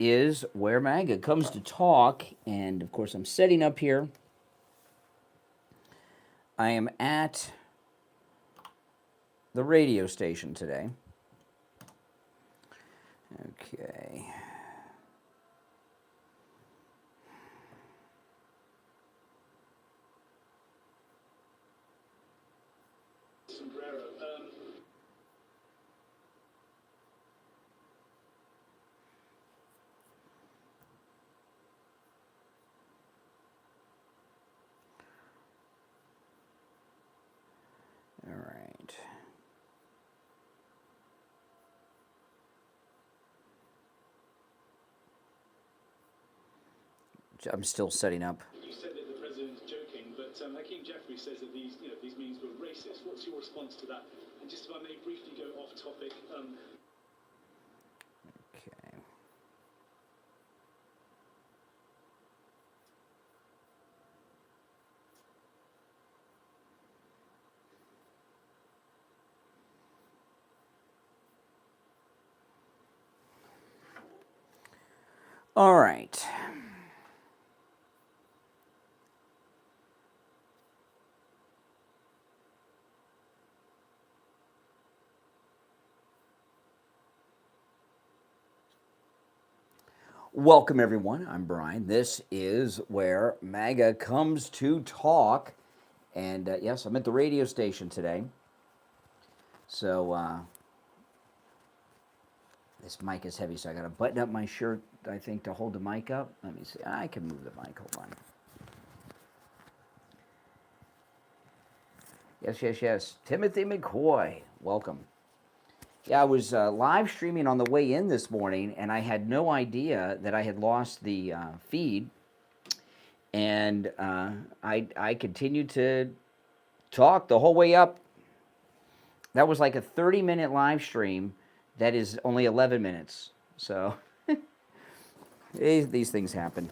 is where MAGA comes to talk, and of course I'm setting up here. I am at the radio station today. Okay. All right. I'm still setting up. You said that the president's joking, but Hakeem Jeffrey says that these meetings were racist. What's your response to that? And just if I may briefly go off topic. Okay. All right. Welcome, everyone. I'm Brian. This is where MAGA comes to talk. And yes, I'm at the radio station today. So this mic is heavy, so I got to button up my shirt, I think, to hold the mic up. Let me see. I can move the mic. Hold on. Yes. Timothy McCoy, welcome. Yeah, I was live streaming on the way in this morning, and I had no idea that I had lost the feed. And I continued to talk the whole way up. That was like a 30-minute live stream. That is only 11 minutes. So these things happen.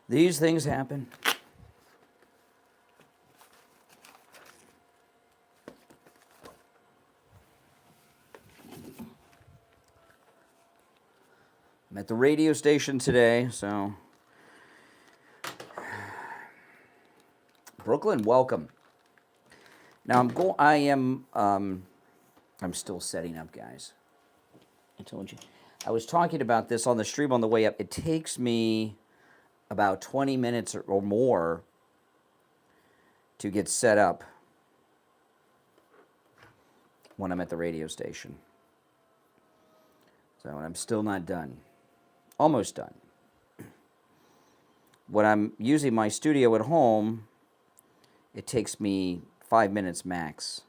These things happen. I'm at the radio station today, so Brooklyn, welcome. Now I'm still setting up, guys. I told you. I was talking about this on the stream on the way up. It takes me about 20 minutes or more to get set up when I'm at the radio station. So I'm still not done. Almost done. When I'm using my studio at home, it takes me 5 minutes max.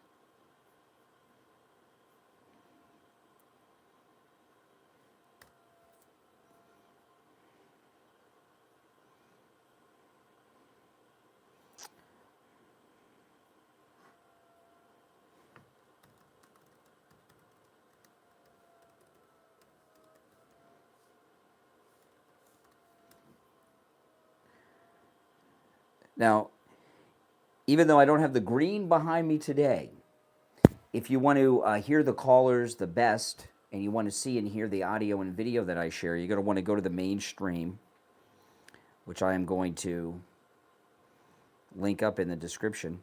Now, even though I don't have the green behind me today, if you want to hear the callers the best and you want to see and hear the audio and video that I share, you're going to want to go to the main stream, which I am going to link up in the description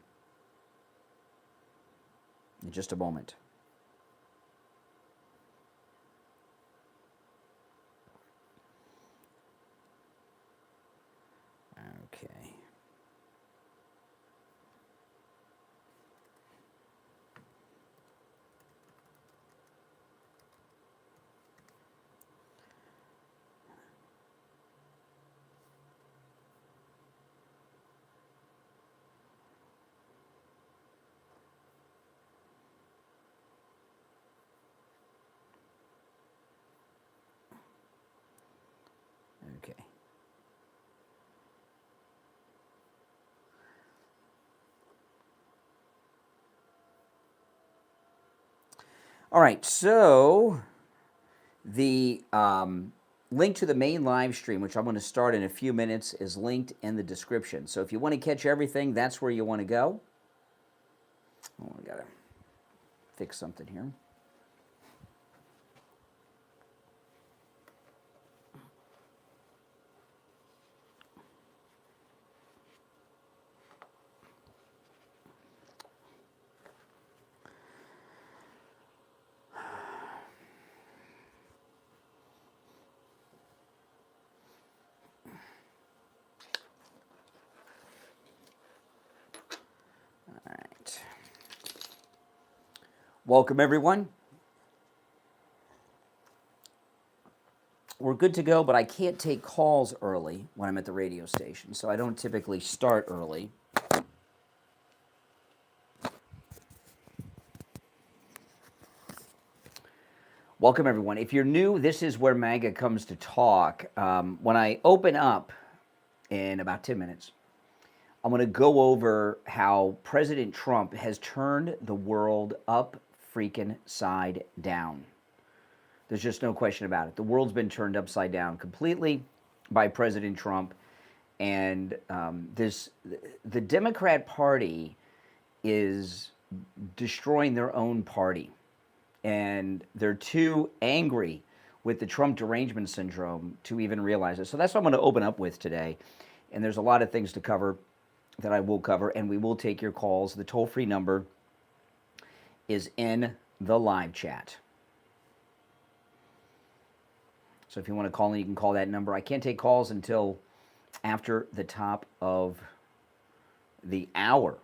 in just a moment. Okay. Okay. All right, so the link to the main live stream, which I'm going to start in a few minutes, is linked in the description. So if you want to catch everything, that's where you want to go. Oh, I got to fix something here. Welcome, everyone. We're good to go, but I can't take calls early when I'm at the radio station, so I don't typically start early. Welcome, everyone. If you're new, this is where MAGA comes to talk. When I open up in about 10 minutes, I'm going to go over how President Trump has turned the world up freaking side down. There's just no question about it. The world's been turned upside down completely by President Trump, and the Democrat Party is destroying their own party, and they're too angry with the Trump derangement syndrome to even realize it. So that's what I'm going to open up with today, and there's a lot of things to cover that I will cover, and we will take your calls. The toll-free number is in the live chat. So if you want to call in, you can call that number. I can't take calls until after the top of the hour.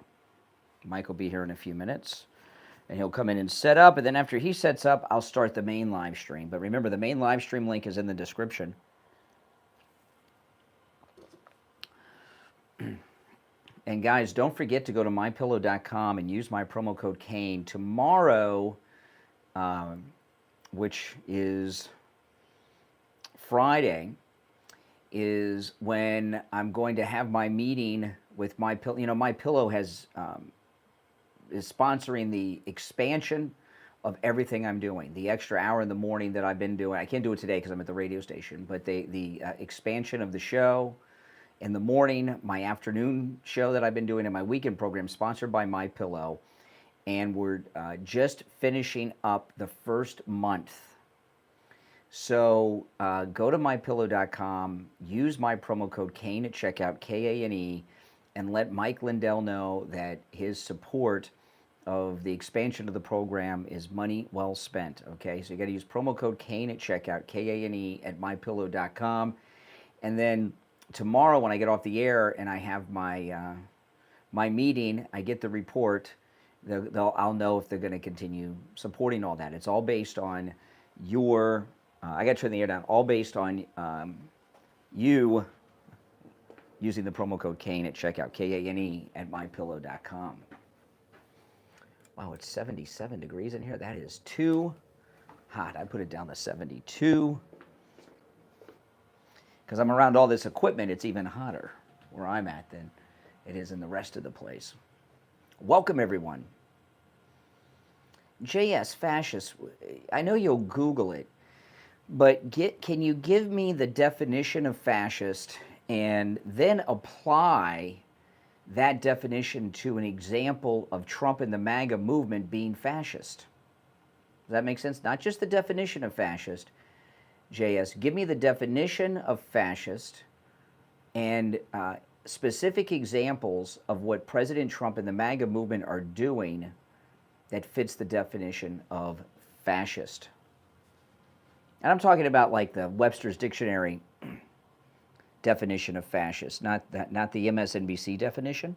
Mike will be here in a few minutes, and he'll come in and set up, and then after he sets up, I'll start the main live stream. But remember, the main live stream link is in the description. And guys, don't forget to go to mypillow.com and use my promo code Kane. Tomorrow, which is Friday, is when I'm going to have my meeting with My Pillow. You know, My Pillow has is sponsoring the expansion of everything I'm doing. The extra hour in the morning that I've been doing. I can't do it today because I'm at the radio station, but the expansion of the show in the morning, my afternoon show that I've been doing, and my weekend program sponsored by My Pillow. And we're just finishing up the first month. So go to mypillow.com, use my promo code Kane at checkout, Kane, and let Mike Lindell know that his support of the expansion of the program is money well spent. Okay, so you got to use promo code Kane at checkout, Kane at mypillow.com, and then tomorrow when I get off the air and I have my my meeting, I get the report. I'll know if they're going to continue supporting all that. It's all based on your. I got to turn the air down. All based on you using the promo code Kane at checkout, Kane at mypillow.com. Wow, it's 77 degrees in here. That is too hot. I put it down to 72. Because I'm around all this equipment, it's even hotter where I'm at than it is in the rest of the place. Welcome, everyone. JS Fascist, I know you'll Google it, but can you give me the definition of fascist and then apply that definition to an example of Trump and the MAGA movement being fascist? Does that make sense? Not just the definition of fascist. JS, give me the definition of fascist and specific examples of what President Trump and the MAGA movement are doing that fits the definition of fascist. And I'm talking about like the Webster's Dictionary definition of fascist, not the MSNBC definition.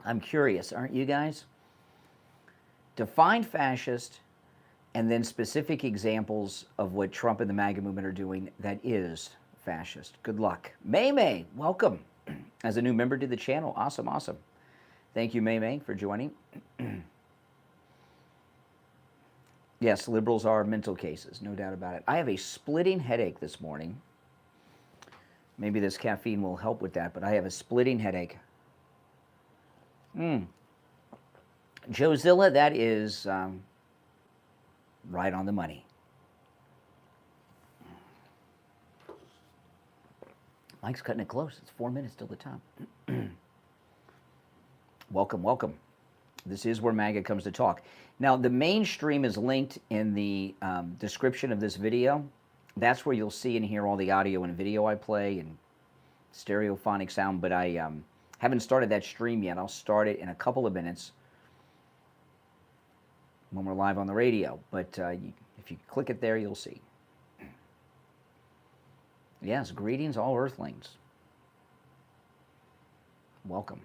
I'm curious, aren't you guys? Define fascist and then specific examples of what Trump and the MAGA movement are doing that is fascist. Good luck. May, welcome as a new member to the channel. Awesome, awesome. Thank you, May, for joining. Yes, liberals are mental cases, no doubt about it. I have a splitting headache this morning. Maybe this caffeine will help with that, but I have a splitting headache. Jozilla, that is right on the money. Mike's cutting it close. It's 4 minutes till the top. Welcome, welcome. This is where MAGA comes to talk. Now, the main stream is linked in the description of this video. That's where you'll see and hear all the audio and video I play and stereophonic sound, but I haven't started that stream yet. I'll start it in a couple of minutes when we're live on the radio. But if you click it there, you'll see. Yes, greetings, all Earthlings. Welcome.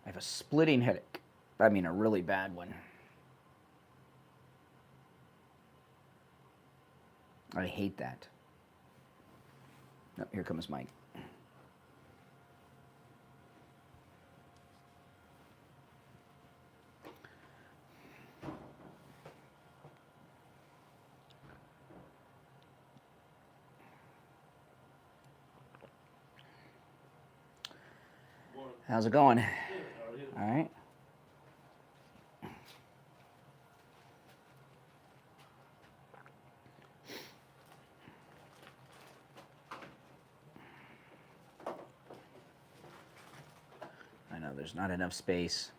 I have a splitting headache. I mean, a really bad one. I hate that. Oh, here comes Mike. How's it going? All right. I know there's not enough space.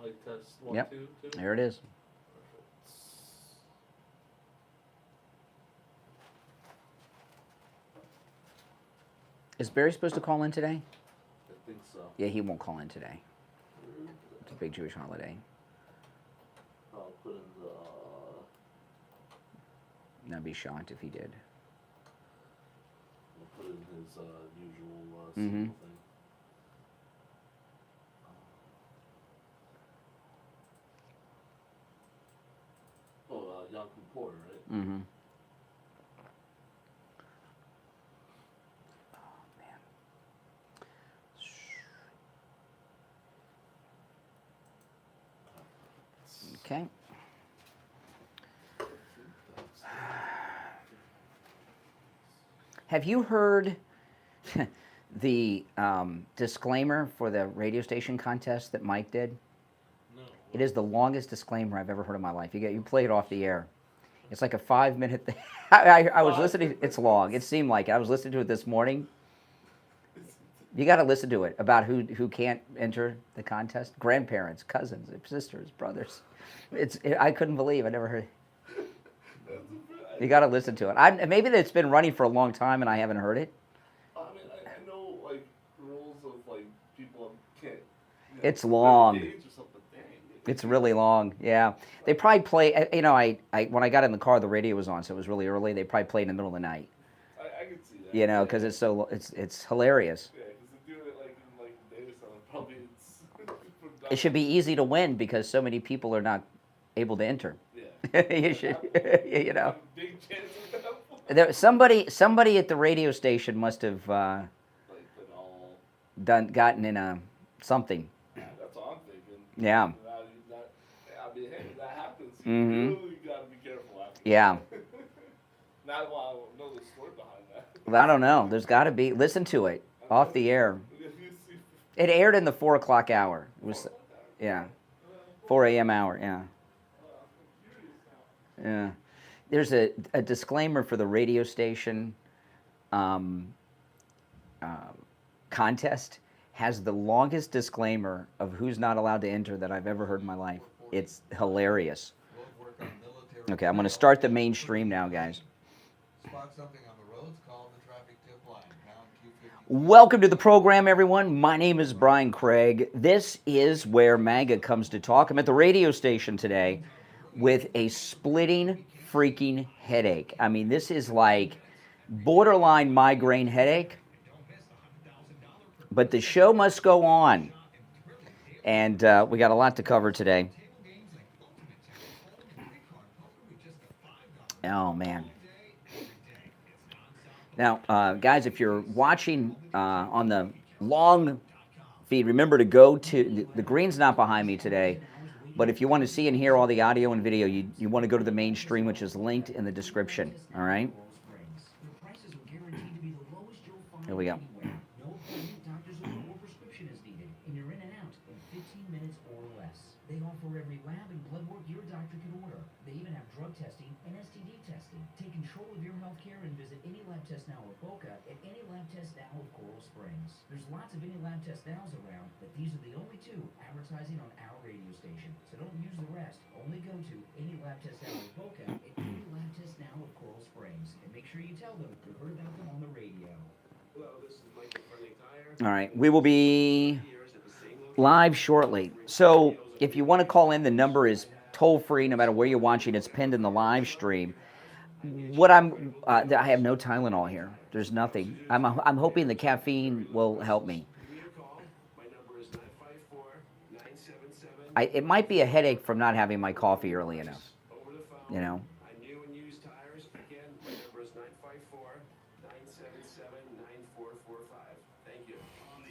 Mic test 1, Yep. 2, 2. There it is. Is Barry supposed to call in today? I think so. Yeah, he won't call in today. It's a big Jewish holiday. I'll put in the. And I'd be shocked if he did. I'll put in his usual Mhm. signal thing. Yom Kippur, right? Mm-hmm. Okay. Have you heard the disclaimer for the radio station contest that Mike did? No. It is the longest disclaimer I've ever heard in my life. You play it off the air. It's like a 5-minute thing. I was listening. It's long. It seemed like it. I was listening to it this morning. You got to listen to it about who can't enter the contest. Grandparents, cousins, sisters, brothers. I couldn't believe I never heard. You got to listen to it. Maybe it's been running for a long time and I haven't heard it. I mean, I know like rules of like people can't. It's long. Age or something. Dang. It's really long. Yeah, they probably play. You know, I when I got in the car, the radio was on, so it was really early. They probably play in the middle of the night. I can see that. You know, because it's hilarious. Yeah, because they do it like in like the data center. Probably it's. It should be easy to win because so many people are not able to enter. Yeah. You should, you know. Big chance of that. Somebody at the radio station must have Like been all. gotten in something. Yeah, that's what I'm thinking. Yeah. I mean, hey, if that happens, you Mhm. really gotta be careful after. Yeah. Now I know the story behind that. Well, I don't know. There's got to be. Listen to it off the air. It aired in the 4 o'clock hour. It was, yeah, 4 a.m. hour. Yeah. Yeah. There's a disclaimer for the radio station contest. Has the longest disclaimer of who's not allowed to enter that I've ever heard in my life. It's hilarious. Okay, I'm going to start the mainstream now, guys. Spot something on the roads, call the traffic tip line. Pound Q50. Welcome to the program, everyone. My name is Brian Craig. This is where MAGA comes to talk. I'm at the radio station today with a splitting freaking headache. I mean, this is like borderline migraine headache. But the show must go on. And we got a lot to cover today. Oh, man. Now, guys, if you're watching on the long feed, remember to go to, the green's not behind me today, but if you want to see and hear all the audio and video, you want to go to the main stream, which is linked in the description, all right? Here we go. No appointment, doctor's order, or prescription is needed, and you're in and out in 15 minutes or less. They offer every lab and blood work your doctor can order. They even have drug testing and STD testing. Take control of your healthcare and visit Any Lab Test Now of Boca at Any Lab Test Now of Coral Springs. There's lots of Any Lab Test Nows around, but these are the only two advertising on our radio station. So don't use the rest. Only go to Any Lab Test Now of Boca at Any Lab Test Now of Coral Springs. And make sure you tell them you heard about them on the radio. All right, we will be live shortly. So if you want to call in, the number is toll-free, no matter where you're watching. It's pinned in the live stream. What I have no Tylenol here. There's nothing. I'm hoping the caffeine will help me. It might be a headache from not having my coffee early enough, you know.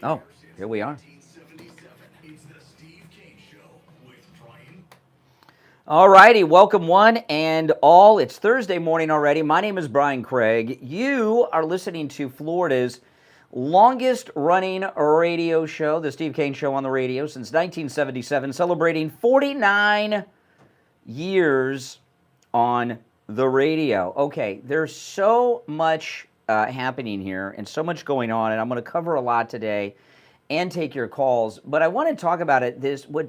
Oh, here we are. All righty, welcome one and all. It's Thursday morning already. My name is Brian Craig. You are listening to Florida's longest running radio show, the Steve Kane Show on the radio, since 1977, celebrating 49 years on the radio. Okay, there's so much happening here and so much going on, and I'm going to cover a lot today and take your calls. But I want to talk about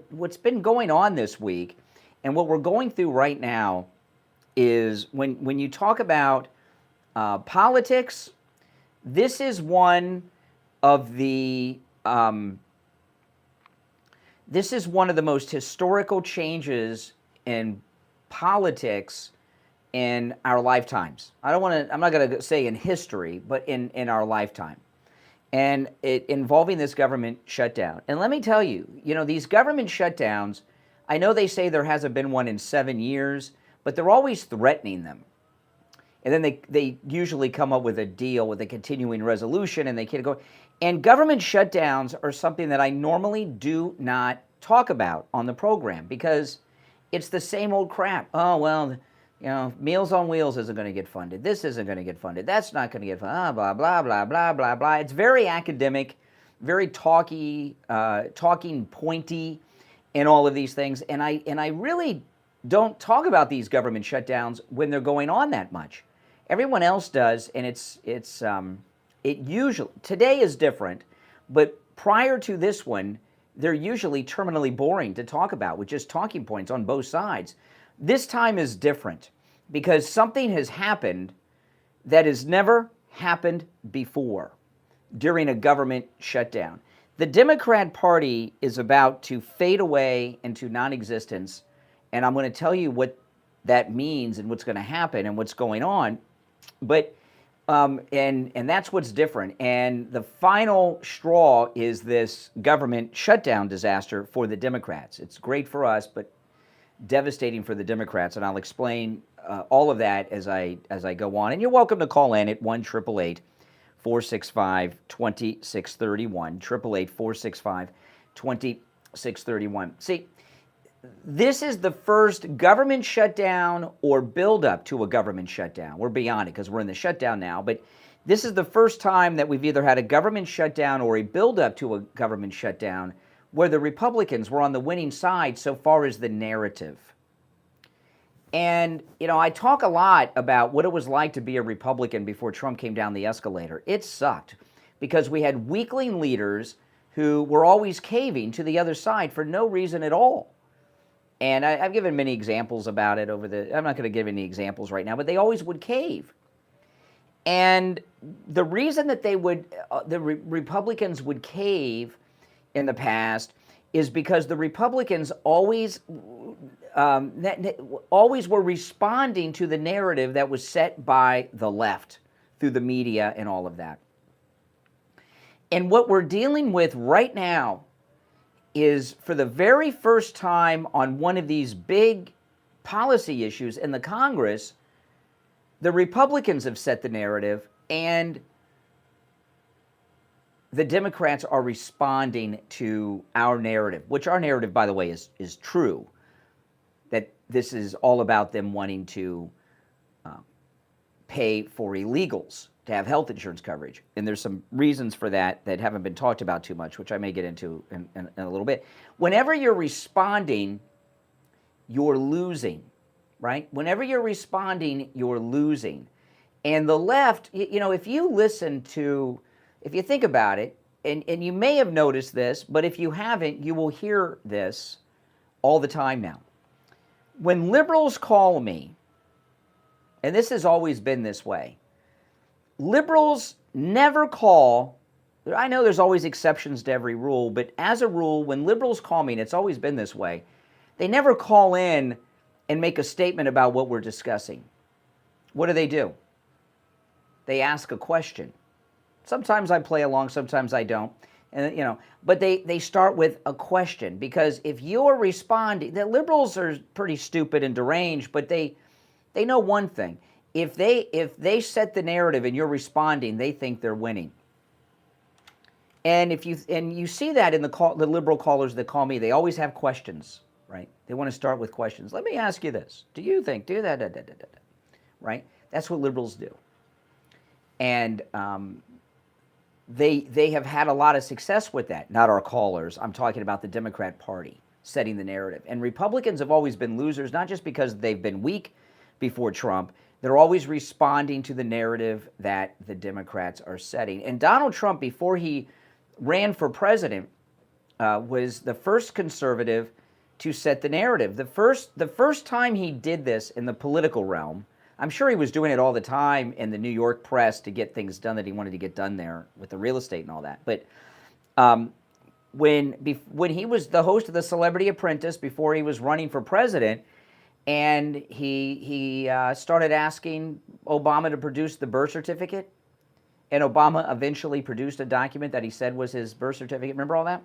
what's been going on this week, and what we're going through right now is when you talk about politics. This is one of the most historical changes in politics in our lifetimes. I'm not going to say in history, but in our lifetime. And it involving this government shutdown. And let me tell you, these government shutdowns, I know they say there hasn't been one in 7 years, but they're always threatening them. And then they usually come up with a deal with a continuing resolution, and they can't go. And government shutdowns are something that I normally do not talk about on the program because it's the same old crap. Oh, well, Meals on Wheels isn't going to get funded. This isn't going to get funded. That's not going to get funded. Blah, blah, blah, blah, blah, blah. It's very academic, very talking pointy, and all of these things. And I really don't talk about these government shutdowns when they're going on that much. Everyone else does, and it usually, today is different, but prior to this one, they're usually terminally boring to talk about with just talking points on both sides. This time is different because something has happened that has never happened before during a government shutdown. The Democrat Party is about to fade away into non-existence, and I'm going to tell you what that means and what's going to happen and what's going on. But and that's what's different. And the final straw is this government shutdown disaster for the Democrats. It's great for us, but devastating for the Democrats. And I'll explain all of that as I go on. And you're welcome to call in at 1-888-465-2631. 888-465-2631. See, this is the first government shutdown or build-up to a government shutdown. We're beyond it because we're in the shutdown now, but this is the first time that we've either had a government shutdown or a build-up to a government shutdown where the Republicans were on the winning side so far as the narrative. And, I talk a lot about what it was like to be a Republican before Trump came down the escalator. It sucked because we had weakling leaders who were always caving to the other side for no reason at all. And I've given many examples about it I'm not going to give any examples right now, but they always would cave. And the reason that the Republicans would cave in the past is because the Republicans always were responding to the narrative that was set by the left through the media and all of that. And what we're dealing with right now is for the very first time on one of these big policy issues in the Congress, the Republicans have set the narrative And the Democrats are responding to our narrative, which our narrative, by the way, is true, that this is all about them wanting to pay for illegals to have health insurance coverage. And there's some reasons for that that haven't been talked about too much, which I may get into in a little bit. Whenever you're responding, you're losing, right? Whenever you're responding, you're losing. And the left, you know, if you think about it, and you may have noticed this, but if you haven't, you will hear this all the time now. When liberals call me, and this has always been this way, liberals never call. I know there's always exceptions to every rule, but as a rule, when liberals call me, and it's always been this way, they never call in and make a statement about what we're discussing. What do? They ask a question. Sometimes I play along, sometimes I don't. And you know, but they start with a question, because if you're responding, the liberals are pretty stupid and deranged, but they know one thing. If they set the narrative and you're responding, they think they're winning. And you see that in the liberal callers that call me, they always have questions, right? They want to start with questions. Let me ask you this. Do you think? Do that? Right? That's what liberals do. And they have had a lot of success with that. Not our callers. I'm talking about the Democrat Party setting the narrative. And Republicans have always been losers, not just because they've been weak before Trump. They're always responding to the narrative that the Democrats are setting. And Donald Trump, before he ran for president, was the first conservative to set the narrative. The first time he did this in the political realm, I'm sure he was doing it all the time in the New York press to get things done that he wanted to get done there with the real estate and all that. But when he was the host of the Celebrity Apprentice, before he was running for president, and he started asking Obama to produce the birth certificate, and Obama eventually produced a document that he said was his birth certificate. Remember all that?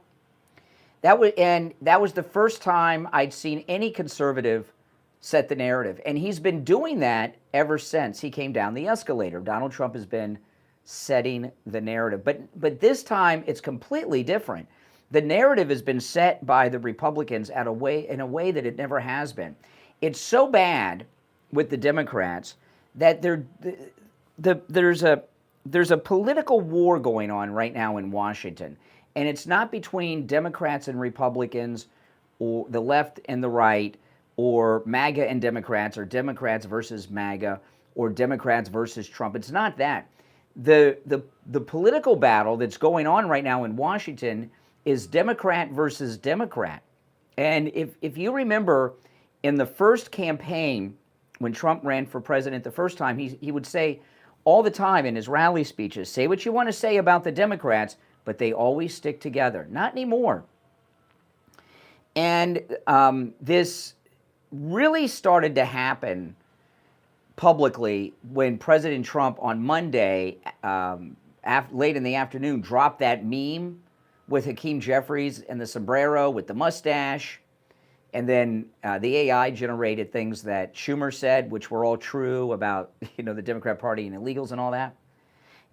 That was the first time I'd seen any conservative set the narrative. And he's been doing that ever since he came down the escalator. Donald Trump has been setting the narrative. But this time, it's completely different. The narrative has been set by the Republicans in a way that it never has been. It's so bad with the Democrats that there's a political war going on right now in Washington. And it's not between Democrats and Republicans, or the left and the right, or MAGA and Democrats, or Democrats versus MAGA, or Democrats versus Trump. It's not that. The political battle that's going on right now in Washington is Democrat versus Democrat. And if you remember, in the first campaign, when Trump ran for president the first time, he would say all the time in his rally speeches, say what you want to say about the Democrats, but they always stick together. Not anymore. And this really started to happen publicly when President Trump on Monday, late in the afternoon, dropped that meme with Hakeem Jeffries and the sombrero with the mustache. And then the AI generated things that Schumer said, which were all true about, the Democrat Party and illegals and all that,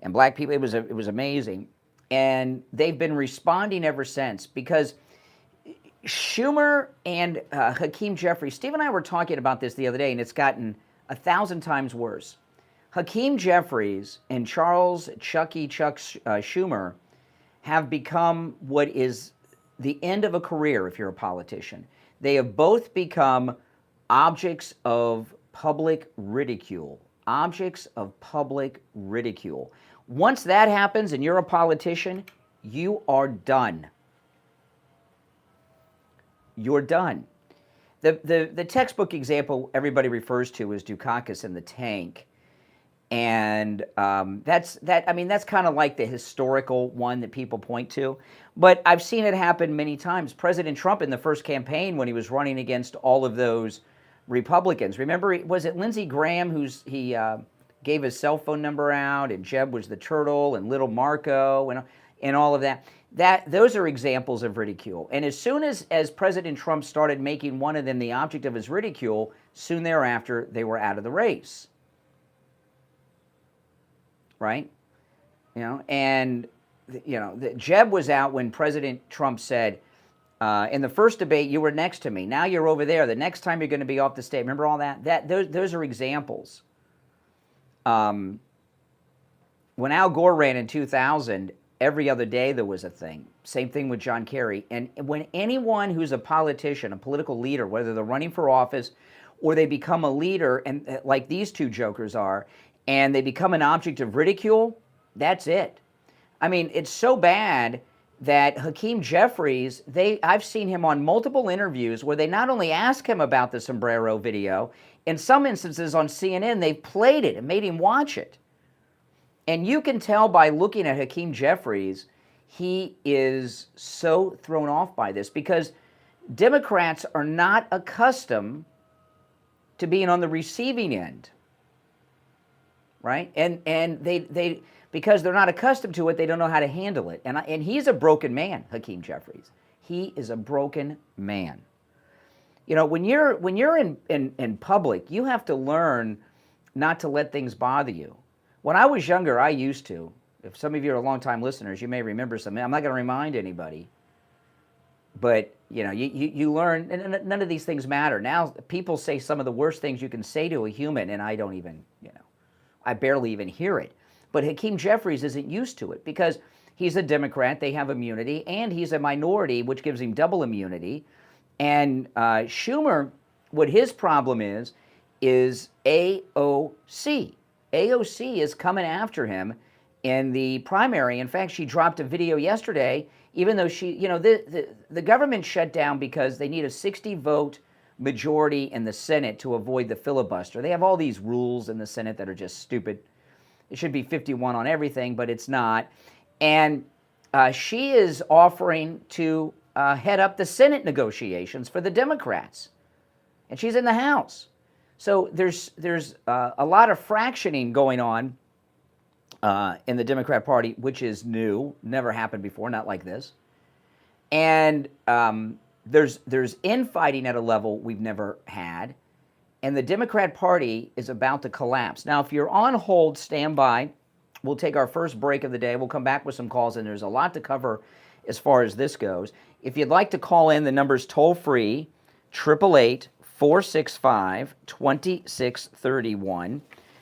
and black people. It was amazing, and they've been responding ever since, because Schumer and Hakeem Jeffries. Steve and I were talking about this the other day, and it's gotten 1,000 times worse. Hakeem Jeffries and Chuck Schumer have become what is the end of a career if you're a politician. They have both become objects of public ridicule. Objects of public ridicule. Once that happens and you're a politician, you are done. You're done. The textbook example everybody refers to is Dukakis in the tank. And that's kind of like the historical one that people point to. But I've seen it happen many times. President Trump in the first campaign, when he was running against all of those Republicans, remember, was it Lindsey Graham he gave his cell phone number out, and Jeb was the turtle, and little Marco, and all of that. Those are examples of ridicule. And as soon as President Trump started making one of them the object of his ridicule, soon thereafter they were out of the race. right? And Jeb was out when President Trump said, in the first debate, you were next to me. Now you're over there. The next time you're going to be off the stage. Remember all that? Those are examples. When Al Gore ran in 2000, every other day there was a thing. Same thing with John Kerry. And when anyone who's a politician, a political leader, whether they're running for office or they become a leader, and like these two jokers are, and they become an object of ridicule, that's it. I mean, it's so bad that Hakeem Jeffries, I've seen him on multiple interviews where they not only ask him about the sombrero video, in some instances on CNN, they've played it and made him watch it. And you can tell by looking at Hakeem Jeffries, he is so thrown off by this because Democrats are not accustomed to being on the receiving end, right? And they because they're not accustomed to it, they don't know how to handle it. And he's a broken man, Hakeem Jeffries. He is a broken man. When you're in public, you have to learn not to let things bother you. When I was younger, I used to. If some of you are longtime listeners, you may remember something. I'm not going to remind anybody. But, you learn, and none of these things matter. Now, people say some of the worst things you can say to a human, and I don't even, I barely even hear it. But Hakeem Jeffries isn't used to it because he's a Democrat, they have immunity, and he's a minority, which gives him double immunity. And Schumer, what his problem is AOC. AOC is coming after him in the primary. In fact, she dropped a video yesterday, even though the government shut down because they need a 60-vote majority in the Senate to avoid the filibuster. They have all these rules in the Senate that are just stupid. It should be 51 on everything, but it's not. And she is offering to head up the Senate negotiations for the Democrats. And she's in the House. So there's a lot of fractioning going on in the Democrat Party, which is new, never happened before, not like this. And there's infighting at a level we've never had. And the Democrat Party is about to collapse. Now, if you're on hold, stand by. We'll take our first break of the day. We'll come back with some calls, and there's a lot to cover as far as this goes. If you'd like to call in, the number's toll-free, 888-465-2631,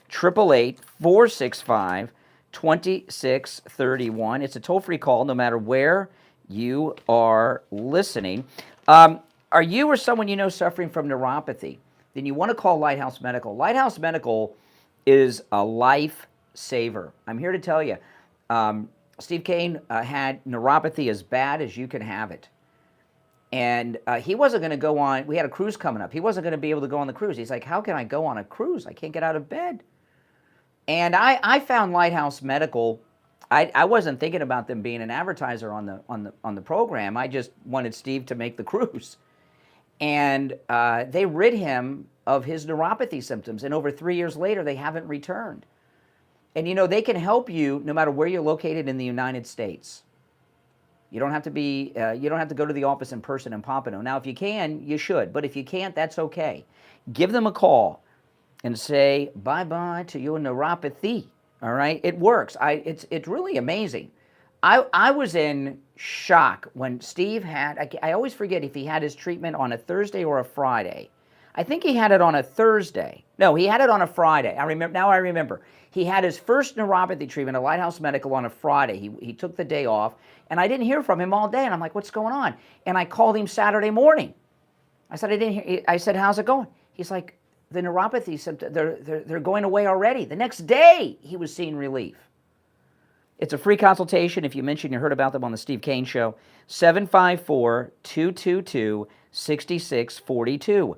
888-465-2631. It's a toll-free call no matter where you are listening. Are you or someone you know suffering from neuropathy? Then you want to call Lighthouse Medical. Lighthouse Medical is a lifesaver. I'm here to tell you, Steve Kane had neuropathy as bad as you can have it. And he wasn't going to go on, we had a cruise coming up. He wasn't going to be able to go on the cruise. He's like, how can I go on a cruise? I can't get out of bed. And I found Lighthouse Medical. I wasn't thinking about them being an advertiser on the program. I just wanted Steve to make the cruise. And they rid him of his neuropathy symptoms. And over 3 years later, they haven't returned. And they can help you no matter where you're located in the United States. You don't have to be. You don't have to go to the office in person in Pompano. Now, if you can, you should. But if you can't, that's okay. Give them a call and say bye-bye to your neuropathy. All right, it works. It's really amazing. I was in shock when Steve had. I always forget if he had his treatment on a Thursday or a Friday. I think he had it on a Thursday. No, he had it on a Friday. I remember. He had his first neuropathy treatment at Lighthouse Medical on a Friday. He took the day off, and I didn't hear from him all day. And I'm like, what's going on? And I called him Saturday morning. I said, I didn't hear. I said, how's it going? He's like, the neuropathy symptoms, they're going away already. The next day, he was seeing relief. It's a free consultation. If you mention you heard about them on the Steve Kane Show, 754-222-6642.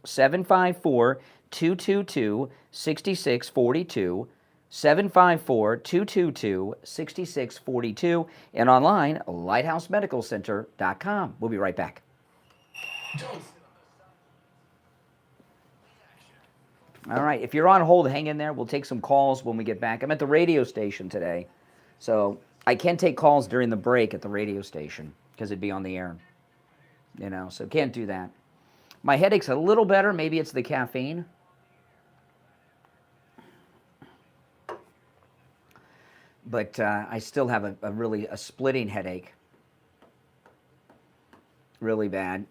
754-222-6642. 754-222-6642. And online, lighthousemedicalcenter.com. We'll be right back. All right, if you're on hold, hang in there. We'll take some calls when we get back. I'm at the radio station today, so I can't take calls during the break at the radio station because it'd be on the air, so can't do that. My headache's a little better. Maybe it's the caffeine. but I still have a really splitting headache. Really bad.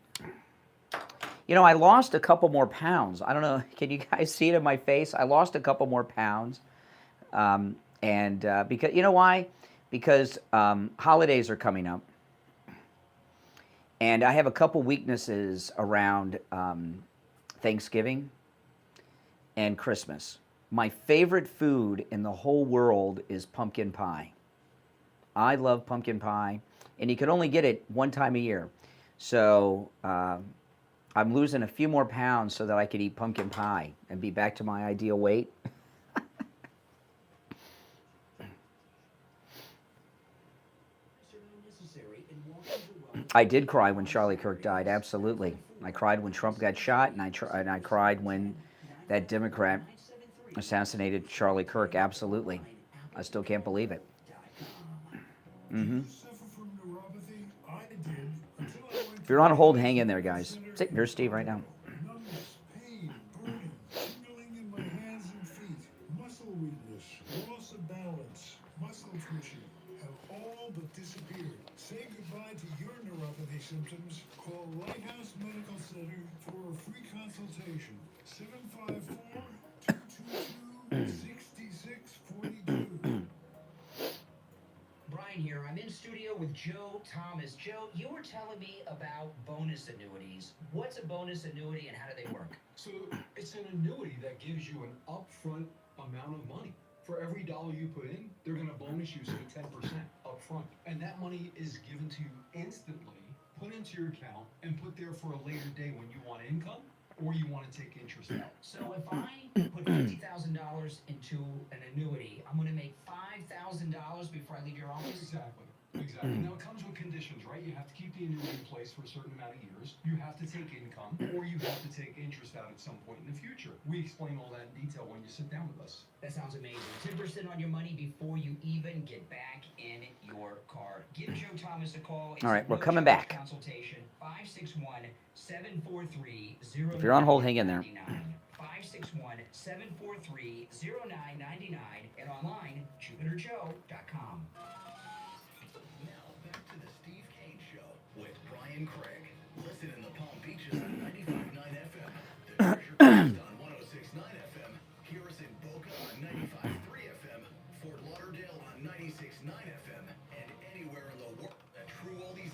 You know, I lost a couple more pounds. I don't know, can you guys see it in my face? I lost a couple more pounds. Because, you know why? Because holidays are coming up. And I have a couple weaknesses around Thanksgiving and Christmas. My favorite food in the whole world is pumpkin pie. I love pumpkin pie, and you can only get it one time a year. So I'm losing a few more pounds so that I could eat pumpkin pie and be back to my ideal weight. I did cry when Charlie Kirk died, absolutely. I cried when Trump got shot, and I cried when that Democrat assassinated Charlie Kirk, absolutely. I still can't believe it. Mm-hmm. If you're on hold, hang in there, guys. Here's Steve right now. Numbness, pain, burning, tingling in my hands and feet, muscle weakness, loss of balance, muscle twitching have all but disappeared. Say goodbye to your neuropathy symptoms. Call Lighthouse Medical Center for a free consultation. 754-222-6642. Brian here. I'm in studio with Joe Thomas. Joe, you were telling me about bonus annuities. What's a bonus annuity and how do they work? So it's an annuity that gives you an upfront amount of money. For every dollar you put in, they're going to bonus you, say, 10% upfront. And that money is given to you instantly, put into your account, and put there for a later day when you want income or you want to take interest out. So if I put $50,000 into an annuity, I'm going to make $5,000 before I leave your office? Exactly. Now it comes with conditions, right? You have to keep the annuity in place for a certain amount of years. You have to take income, or you have to take interest out at some point in the future. We explain all that in detail when you sit down with us. That sounds amazing. 10% on your money before you even get back in your car. Give Joe Thomas a call. It's All right, we're no coming charge back. Consultation 561-743-0999. If you're on hold, hang in there. 561-743-0999 and online JupiterJoe.com. Now back to the Steve Kane Show with Brian Craig. Listen in the Palm Beaches on 95.9 FM. The Treasure Coast on 106.9 FM. Hear us in Boca on 95.3 FM. Fort Lauderdale on 96.9 FM. And anywhere in the world at True Oldies.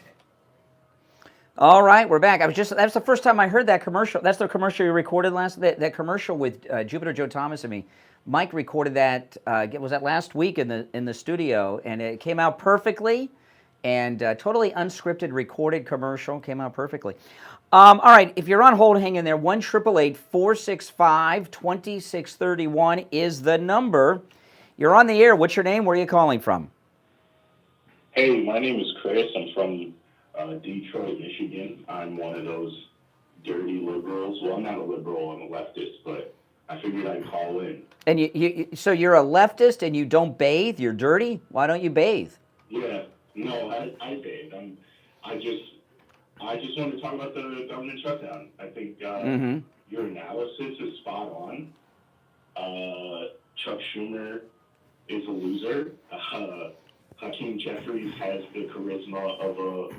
All right, we're back. That's the first time I heard that commercial. That's the commercial you recorded that commercial with Jupiter Joe Thomas and me. Mike recorded that, was that last week in the studio, and it came out perfectly, and totally unscripted, recorded commercial, came out perfectly. All right, if you're on hold, hang in there. 1-888-465-2631 is the number. You're on the air. What's your name? Where are you calling from? Hey, my name is Chris. I'm from Detroit, Michigan. I'm one of those dirty liberals. Well, I'm not a liberal. I'm a leftist, but I figured I'd call in. And so you're a leftist and you don't bathe? You're dirty? Why don't you bathe? Yeah, no, I bathe. I just wanted to talk about the government shutdown. I think your analysis is spot on. Chuck Schumer is a loser. Hakeem Jeffries has the charisma of a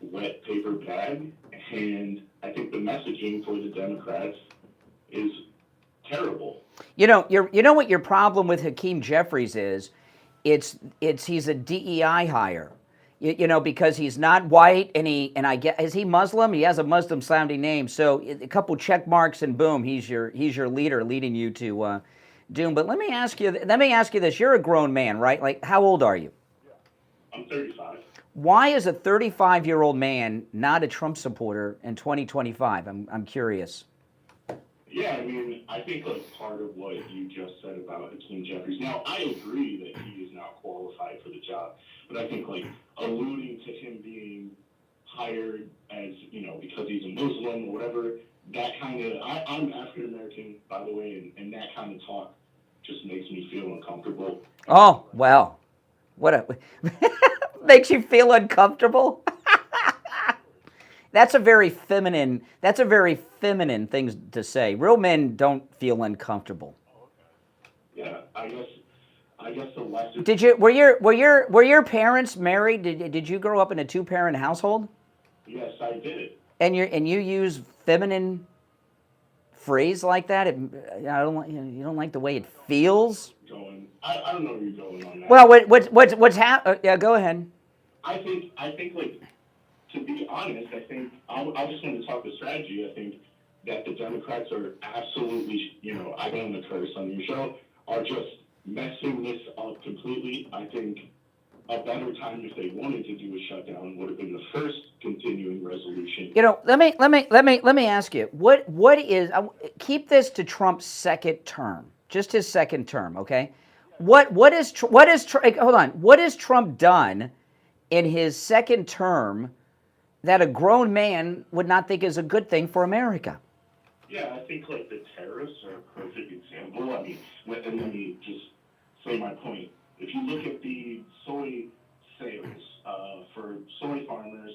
wet paper bag, and I think the messaging for the Democrats is terrible. You know what your problem with Hakeem Jeffries is? He's a DEI hire. You know, because he's not white, and I get, is he Muslim? He has a Muslim sounding name, so a couple check marks and boom, he's your leader, leading you to doom. But let me ask you this: you're a grown man, right? Like, how old are you? I'm 35. Why is a 35-year-old man not a Trump supporter in 2025? I'm curious. Yeah, I mean, I think like part of what you just said about Hakeem Jeffries. Now, I agree that he is not qualified for the job, but I think like alluding to him being hired as, you know, because he's a Muslim or whatever, that kind of, I'm African American, by the way, and that kind of talk just makes me feel uncomfortable. Oh, well, makes you feel uncomfortable? That's a very feminine thing to say. Real men don't feel uncomfortable. Yeah, I I guess the lesser. Did you were your parents married? Did you grow up in a 2-parent household? Yes, I did. And you use feminine phrase like that? You don't like the way it feels? I don't know where you're going on that. Well, what's happened? Yeah, go ahead. I think like, to be honest, I think I just want to talk the strategy. I think that the Democrats are absolutely, I don't want to curse on your show, are just messing this up completely. I think a better time if they wanted to do a shutdown would have been the first continuing resolution. Let me ask you, what is, keep this to Trump's second term, just his second term, okay? What has Trump done in his second term that a grown man would not think is a good thing for America? Yeah, I think like the tariffs are a perfect example. I mean, let me just say my point. If you look at the soy sales for soy farmers,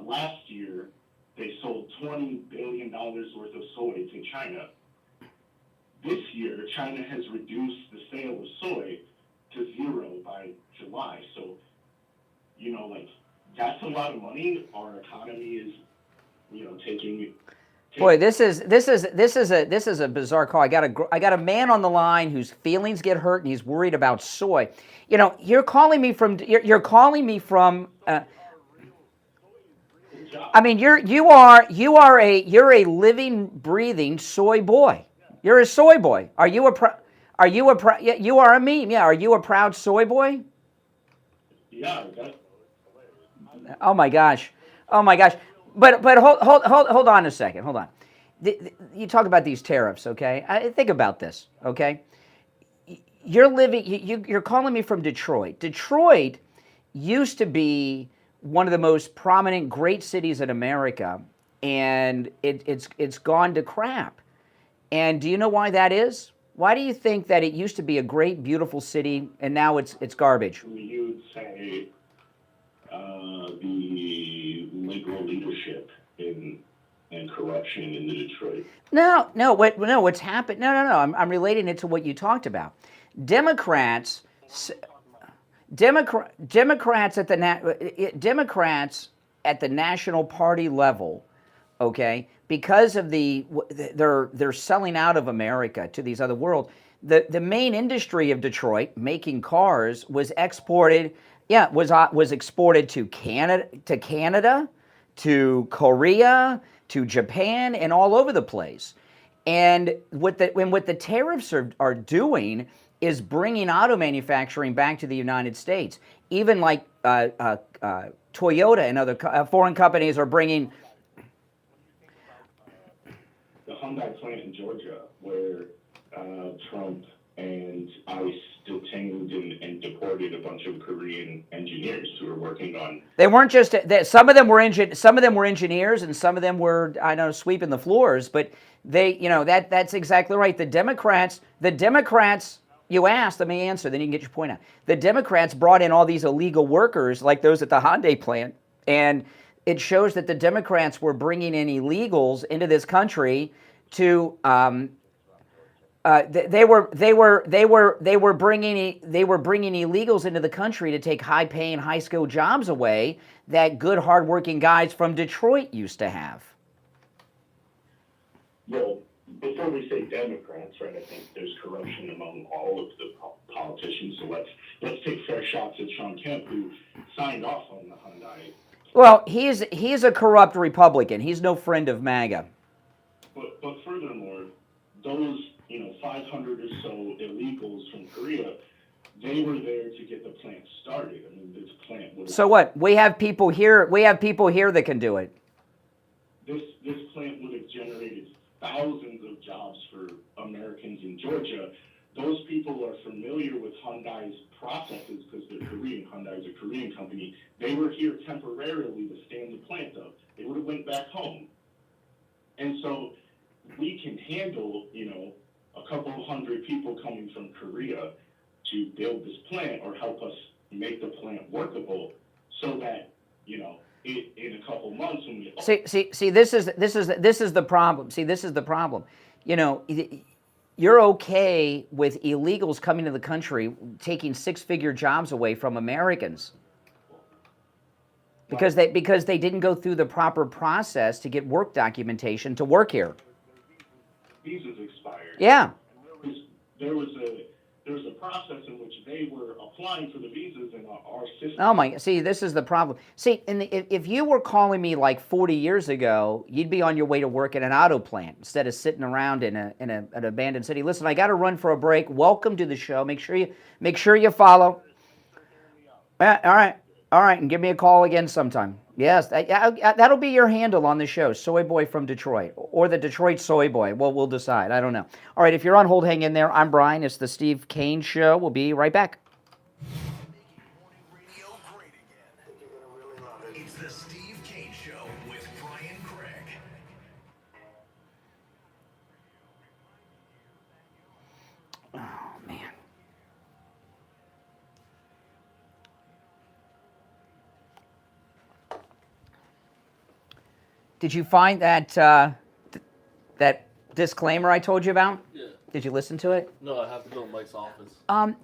last year they sold $20 billion worth of soy to China. This year, China has reduced the sale of soy to 0 by July. So, that's a lot of money. Our economy is, taking. Boy, this is a bizarre call. I got a man on the line whose feelings get hurt and he's worried about soy. You're calling me from. I mean, you are a living, breathing soy boy. You're a soy boy. You are a meme. Yeah. Are you a proud soy boy? Yeah. Oh my gosh. But hold on a second. Hold on. You talk about these tariffs, okay? Think about this, okay? You're calling me from Detroit. Detroit used to be one of the most prominent great cities in America, and it's gone to crap. And do you know why that is? Why do you think that it used to be a great, beautiful city, and now it's garbage? You would say the liberal leadership and corruption in Detroit. What's happened? No. I'm relating it to what you talked about. Democrats at the national party level, okay, because of they're selling out of America to these other world. The main industry of Detroit, making cars, was exported. Yeah, was exported to Canada, to Korea, to Japan, and all over the place. And what the tariffs are doing is bringing auto manufacturing back to the United States. Even like Toyota and other foreign companies are bringing. The Hyundai plant in Georgia, where Trump and ICE detained and deported a bunch of Korean engineers who were working on. They weren't just some of them were engineers, and some of them were sweeping the floors. But that's exactly right. The Democrats. You asked, let me answer. Then you can get your point out. The Democrats brought in all these illegal workers, like those at the Hyundai plant, and it shows that the Democrats were bringing in illegals into this country to. They were bringing illegals into the country to take high-paying, high-skilled jobs away that good, hard-working guys from Detroit used to have. Well, before we say Democrats, right? I think there's corruption among all of the politicians. So let's take fair shots at Sean Kemp, who signed off on the Hyundai. Well, he's a corrupt Republican. He's no friend of MAGA. But furthermore, those 500 or so illegals from Korea, they were there to get the plant started. I mean, this plant would. So what? We have people here that can do it. This plant would have generated thousands of jobs for Americans in Georgia. Those people are familiar with Hyundai's processes because they're Korean. Hyundai's a Korean company. They were here temporarily to stand the plant up. They would have went back home. And so we can handle, a couple hundred people coming from Korea to build this plant or help us make the plant workable so that, in a couple months when we... See, this is the problem. See, this is the problem. you're okay with illegals coming to the country taking six-figure jobs away from Americans because they didn't go through the proper process to get work documentation to work here. Visas expired. Yeah. There was a process in which they were applying for the visas in our system. Oh my! See, this is the problem. See, if you were calling me like 40 years ago, you'd be on your way to work in an auto plant instead of sitting around in an abandoned city. Listen, I got to run for a break. Welcome to the show. Make sure you follow. All right, and give me a call again sometime. Yes, that'll be your handle on the show, Soy Boy from Detroit, or the Detroit Soy Boy. Well, we'll decide. I don't know. All right, if you're on hold, hang in there. I'm Brian. It's the Steve Kane Show. We'll be right back. It's the Steve Kane Show with Brian Craig. Oh, man. Did you find that that disclaimer I told you about? Yeah. Did you listen to it? No, I have to go to Mike's office.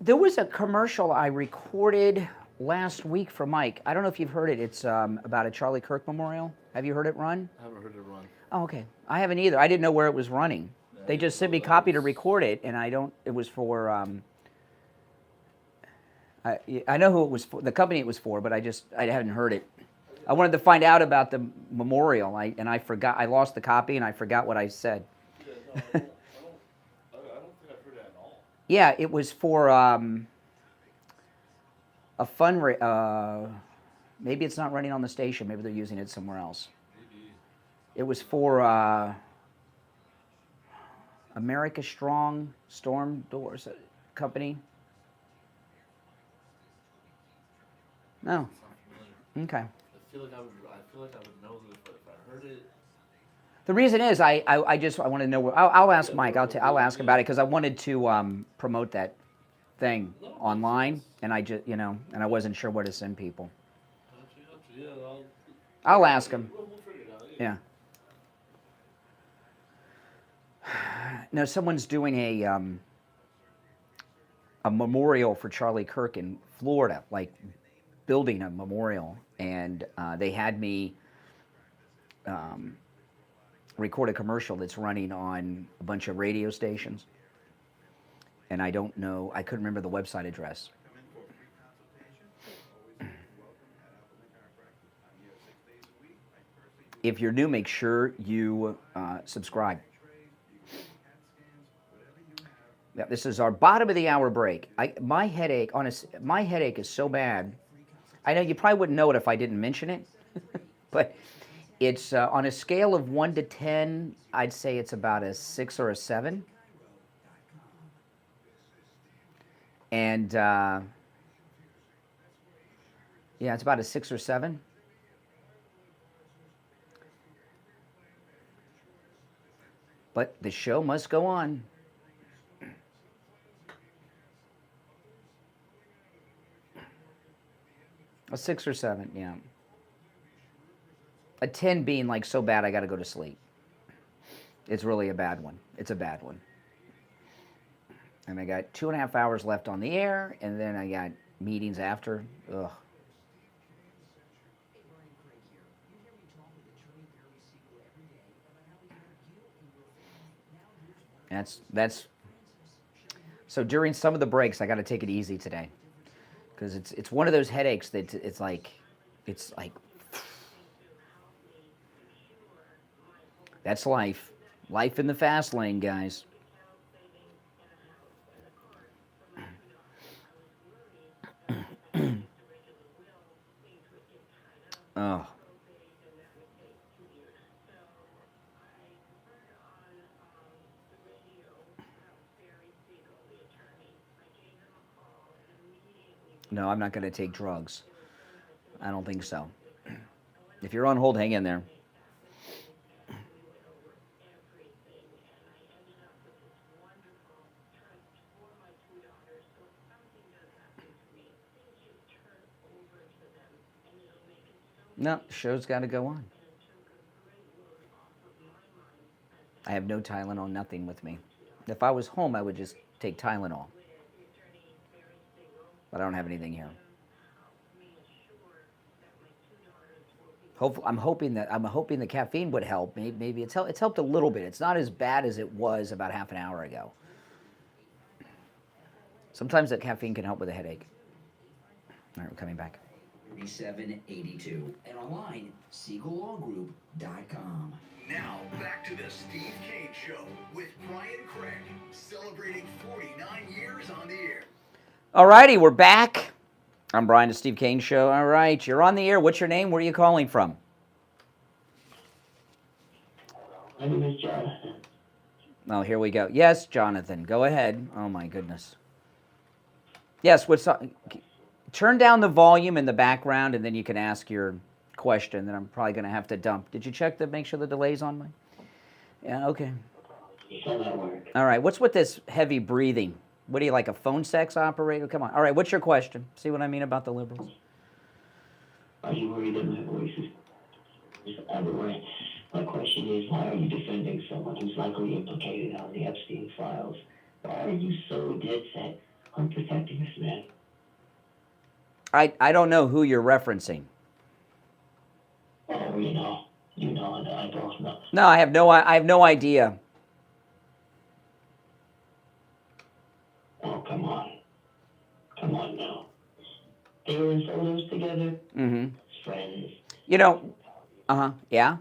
There was a commercial I recorded last week for Mike. I don't know if you've heard it. It's about a Charlie Kirk memorial. Have you heard it run? I haven't heard it run. Oh, okay. I haven't either. I didn't know where it was running. They just sent me a copy to record it, and it was for, I know who it was for, the company it was for, but I hadn't heard it. I wanted to find out about the memorial, and I forgot. I lost the copy, and I forgot what I said. Yeah, no, I don't think I've heard that at all. Yeah, it was for a maybe it's not running on the station. Maybe they're using it somewhere else. Maybe. It was for America Strong Storm Doors Company. No. Okay. I feel like I would know this, but if I heard it. The reason is I want to know where. I'll ask Mike. I'll ask about it because I wanted to promote that thing online, and I I wasn't sure where to send people. Yeah, I'll ask him. We'll figure it out. Yeah. No, someone's doing a memorial for Charlie Kirk in Florida, like building a memorial, and they had me record a commercial that's running on a bunch of radio stations, and I don't know, I couldn't remember the website address. If you're new, make sure you subscribe. Yeah, this is our bottom of the hour break. My headache is so bad. I know you probably wouldn't know it if I didn't mention it, but it's on a scale of 1 to 10, I'd say it's about a 6 or a 7. And yeah, it's about a 6 or 7. But the show must go on. A 6 or 7, yeah. A 10 being like so bad I got to go to sleep. It's really a bad one. It's a bad one. And I got 2.5 hours left on the air, and then I got meetings after. Ugh. That's. So during some of the breaks, I got to take it easy today, because it's one of those headaches that it's like that's life in the fast lane, guys. Oh. No, I'm not going to take drugs. I don't think so. If you're on hold, hang in there. No, the show's got to go on. I have no Tylenol, nothing with me. If I was home, I would just take Tylenol. But I don't have anything here. I'm hoping the caffeine would help. Maybe it's helped a little bit. It's not as bad as it was about half an hour ago. Sometimes that caffeine can help with a headache. All right, we're coming back. 3782 and online, SiegelLawGroup.com. Now, back to the Steve Kane Show with Brian Craig, celebrating 49 years on the air. All righty, we're back. I'm Brian, the Steve Kane Show. All right, you're on the air. What's your name? Where are you calling from? My name is Jonathan. Oh, here we go. Yes, Jonathan, go ahead. Oh, my goodness. Yes, what's up? Turn down the volume in the background, and then you can ask your question that I'm probably going to have to dump. Did you check to make sure the delay's on mine? Yeah, okay. All right, what's with this heavy breathing? What are you, like a phone sex operator? Come on. All right, what's your question? See what I mean about the liberals? Are you worried that my voice is aberrant? My question is, why are you defending someone who's likely implicated on the Epstein files? Why are you so dead set on protecting this man? I don't know who you're referencing. Oh, you know, and I both know. No, I have no idea. Oh, come on now. They were in photos together. Mm-hmm. Friends. You know, yeah.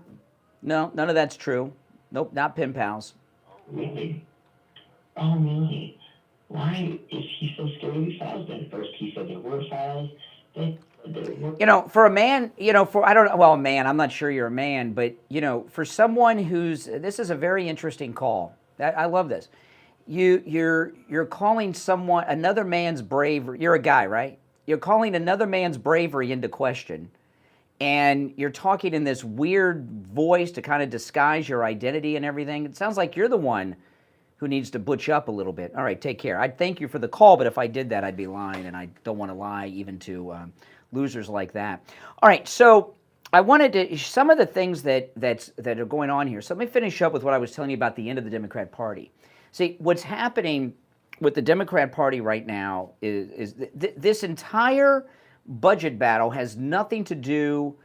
No, none of that's true. Nope, not pen pals. Really? Oh, really? Why is he so scared of these files then? First he said there were files, then there were... You know, for a man, I don't know, well, a man, I'm not sure you're a man, but, for someone this is a very interesting call. I love this. You're calling another man's bravery, you're a guy, right? You're calling another man's bravery into question, and you're talking in this weird voice to kind of disguise your identity and everything. It sounds like you're the one who needs to butch up a little bit. All right, take care. I'd thank you for the call, but if I did that, I'd be lying, and I don't want to lie even to losers like that. All right, so I wanted to, some of the things that are going on here. So let me finish up with what I was telling you about the end of the Democrat Party. See, what's happening with the Democrat Party right now is this entire budget battle has nothing to do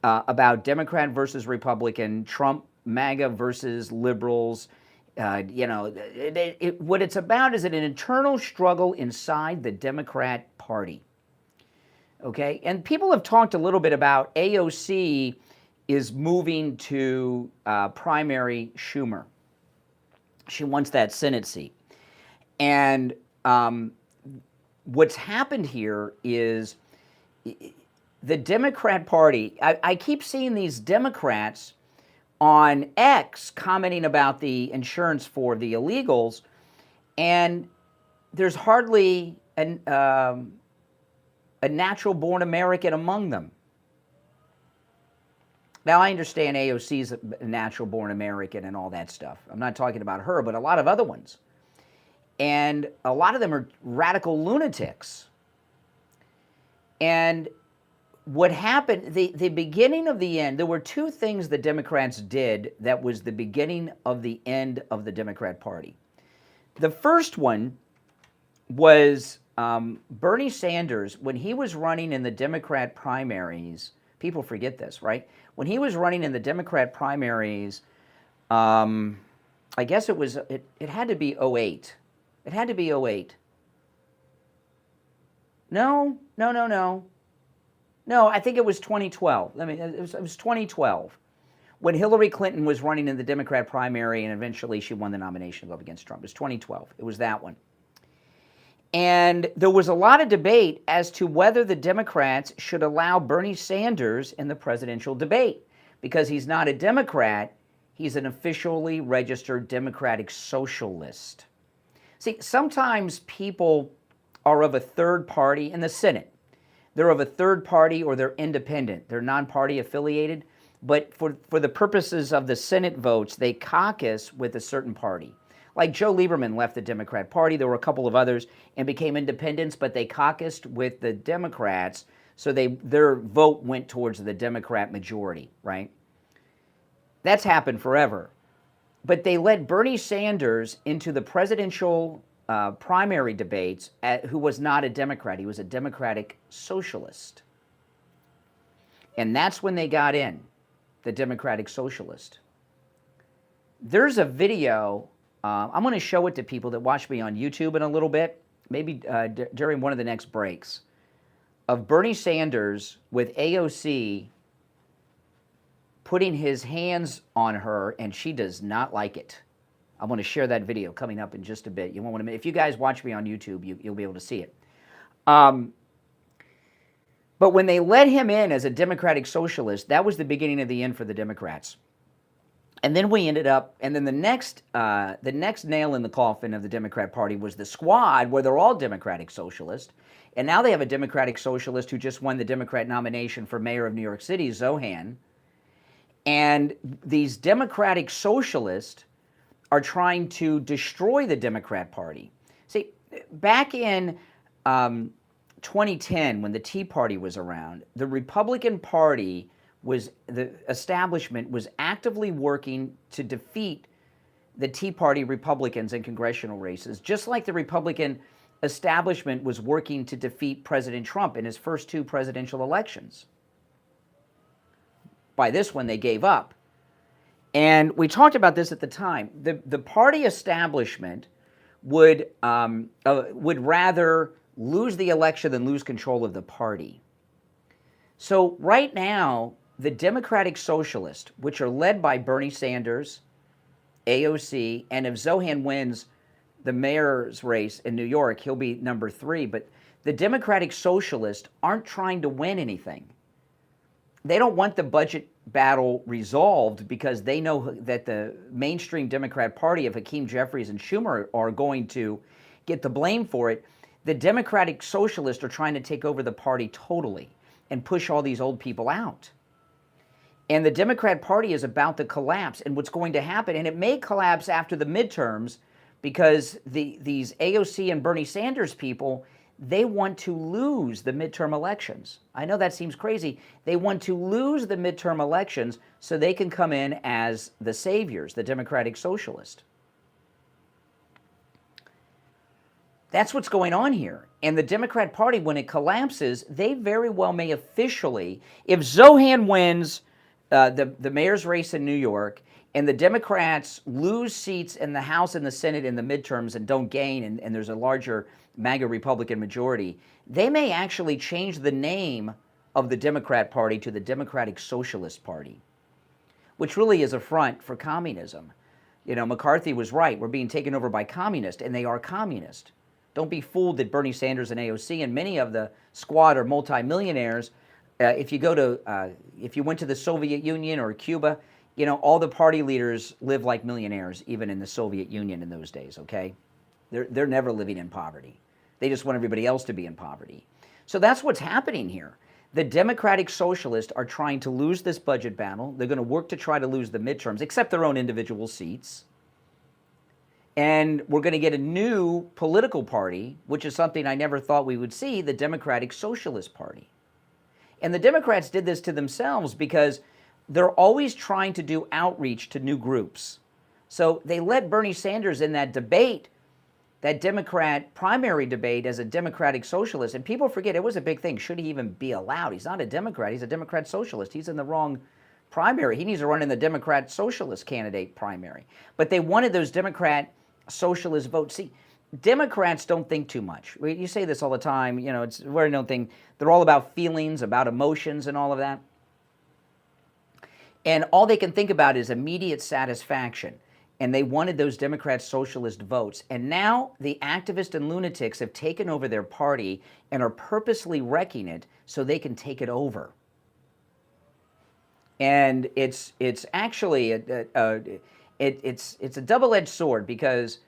about Democrat versus Republican, Trump, MAGA versus liberals. What it's about is an internal struggle inside the Democrat Party. Okay, and people have talked a little bit about AOC is moving to primary Schumer. She wants that Senate seat. And what's happened here is the Democrat Party, I keep seeing these Democrats on X commenting about the insurance for the illegals, and there's hardly a natural-born American among them. Now, I understand AOC's a natural-born American and all that stuff. I'm not talking about her, but a lot of other ones. And a lot of them are radical lunatics. And what happened, the beginning of the end, there were two things the Democrats did that was the beginning of the end of the Democrat Party. The first one was Bernie Sanders, when he was running in the Democrat primaries. People forget this, right? When he was running in the Democrat primaries, I guess it had to be 08. It had to be 08. No, I think it was 2012. It was 2012 when Hillary Clinton was running in the Democrat primary, and eventually she won the nomination to go up against Trump. It was 2012. It was that one. And there was a lot of debate as to whether the Democrats should allow Bernie Sanders in the presidential debate, because he's not a Democrat, he's an officially registered Democratic socialist. See, sometimes people are of a third party in the Senate. They're of a third party or they're independent. They're non-party affiliated, but for the purposes of the Senate votes, they caucus with a certain party. Like Joe Lieberman left the Democrat Party. There were a couple of others and became independents, but they caucused with the Democrats, so their vote went towards the Democrat majority, right? That's happened forever. But they let Bernie Sanders into the presidential primary debates, who was not a Democrat. He was a Democratic socialist. And that's when they got in, the Democratic socialist. There's a video, I'm going to show it to people that watch me on YouTube in a little bit, maybe during one of the next breaks, of Bernie Sanders with AOC putting his hands on her, and she does not like it. I'm going to share that video coming up in just a bit. You won't want to. If you guys watch me on YouTube, you'll be able to see it. But when they let him in as a Democratic socialist, that was the beginning of the end for the Democrats. And then we ended up, and then the next nail in the coffin of the Democrat Party was the Squad, where they're all Democratic socialists. And now they have a Democratic socialist who just won the Democrat nomination for mayor of New York City, Zohan. And these Democratic socialists are trying to destroy the Democrat Party. See, back in 2010, when the Tea Party was around, the Republican Party the establishment was actively working to defeat the Tea Party Republicans in congressional races, just like the Republican establishment was working to defeat President Trump in his first 2 presidential elections. By this one, they gave up. And we talked about this at the time. The party establishment would rather lose the election than lose control of the party. So right now, the Democratic Socialists, which are led by Bernie Sanders, AOC, and if Zohan wins the mayor's race in New York, he'll be number 3. But the Democratic Socialists aren't trying to win anything. They don't want the budget battle resolved because they know that the mainstream Democrat Party of Hakeem Jeffries and Schumer are going to get the blame for it. The Democratic Socialists are trying to take over the party totally and push all these old people out. And the Democrat Party is about to collapse. And what's going to happen, and it may collapse after the midterms, because these AOC and Bernie Sanders people, they want to lose the midterm elections. I know that seems crazy. They want to lose the midterm elections so they can come in as the saviors, the Democratic Socialist. That's what's going on here. And the Democrat Party, when it collapses, they very well may officially, if Zohan wins the mayor's race in New York, and the Democrats lose seats in the House and the Senate in the midterms and don't gain, and there's a larger MAGA Republican majority, they may actually change the name of the Democrat Party to the Democratic Socialist Party, which really is a front for communism. You know, McCarthy was right. We're being taken over by communists, and they are communist. Don't be fooled that Bernie Sanders and AOC and many of the Squad are multimillionaires. If you went to the Soviet Union or Cuba, you know, all the party leaders live like millionaires, even in the Soviet Union in those days, okay? They're never living in poverty. They just want everybody else to be in poverty. So that's what's happening here. The Democratic Socialists are trying to lose this budget battle. They're going to work to try to lose the midterms, except their own individual seats. And we're going to get a new political party, which is something I never thought we would see, the Democratic Socialist Party. And the Democrats did this to themselves because they're always trying to do outreach to new groups. So they let Bernie Sanders in that debate, that Democrat primary debate, as a Democratic Socialist. And people forget it was a big thing. Should he even be allowed? He's not a Democrat. He's a Democrat Socialist. He's in the wrong primary. He needs to run in the Democrat Socialist candidate primary. But they wanted those Democrat Socialist votes. See, Democrats don't think too much. You say this all the time. You know, it's a very known thing. They're all about feelings, about emotions, and all of that. And all they can think about is immediate satisfaction. And they wanted those Democrat Socialist votes. And now the activists and lunatics have taken over their party and are purposely wrecking it so they can take it over. And it's actually it's a double-edged sword, because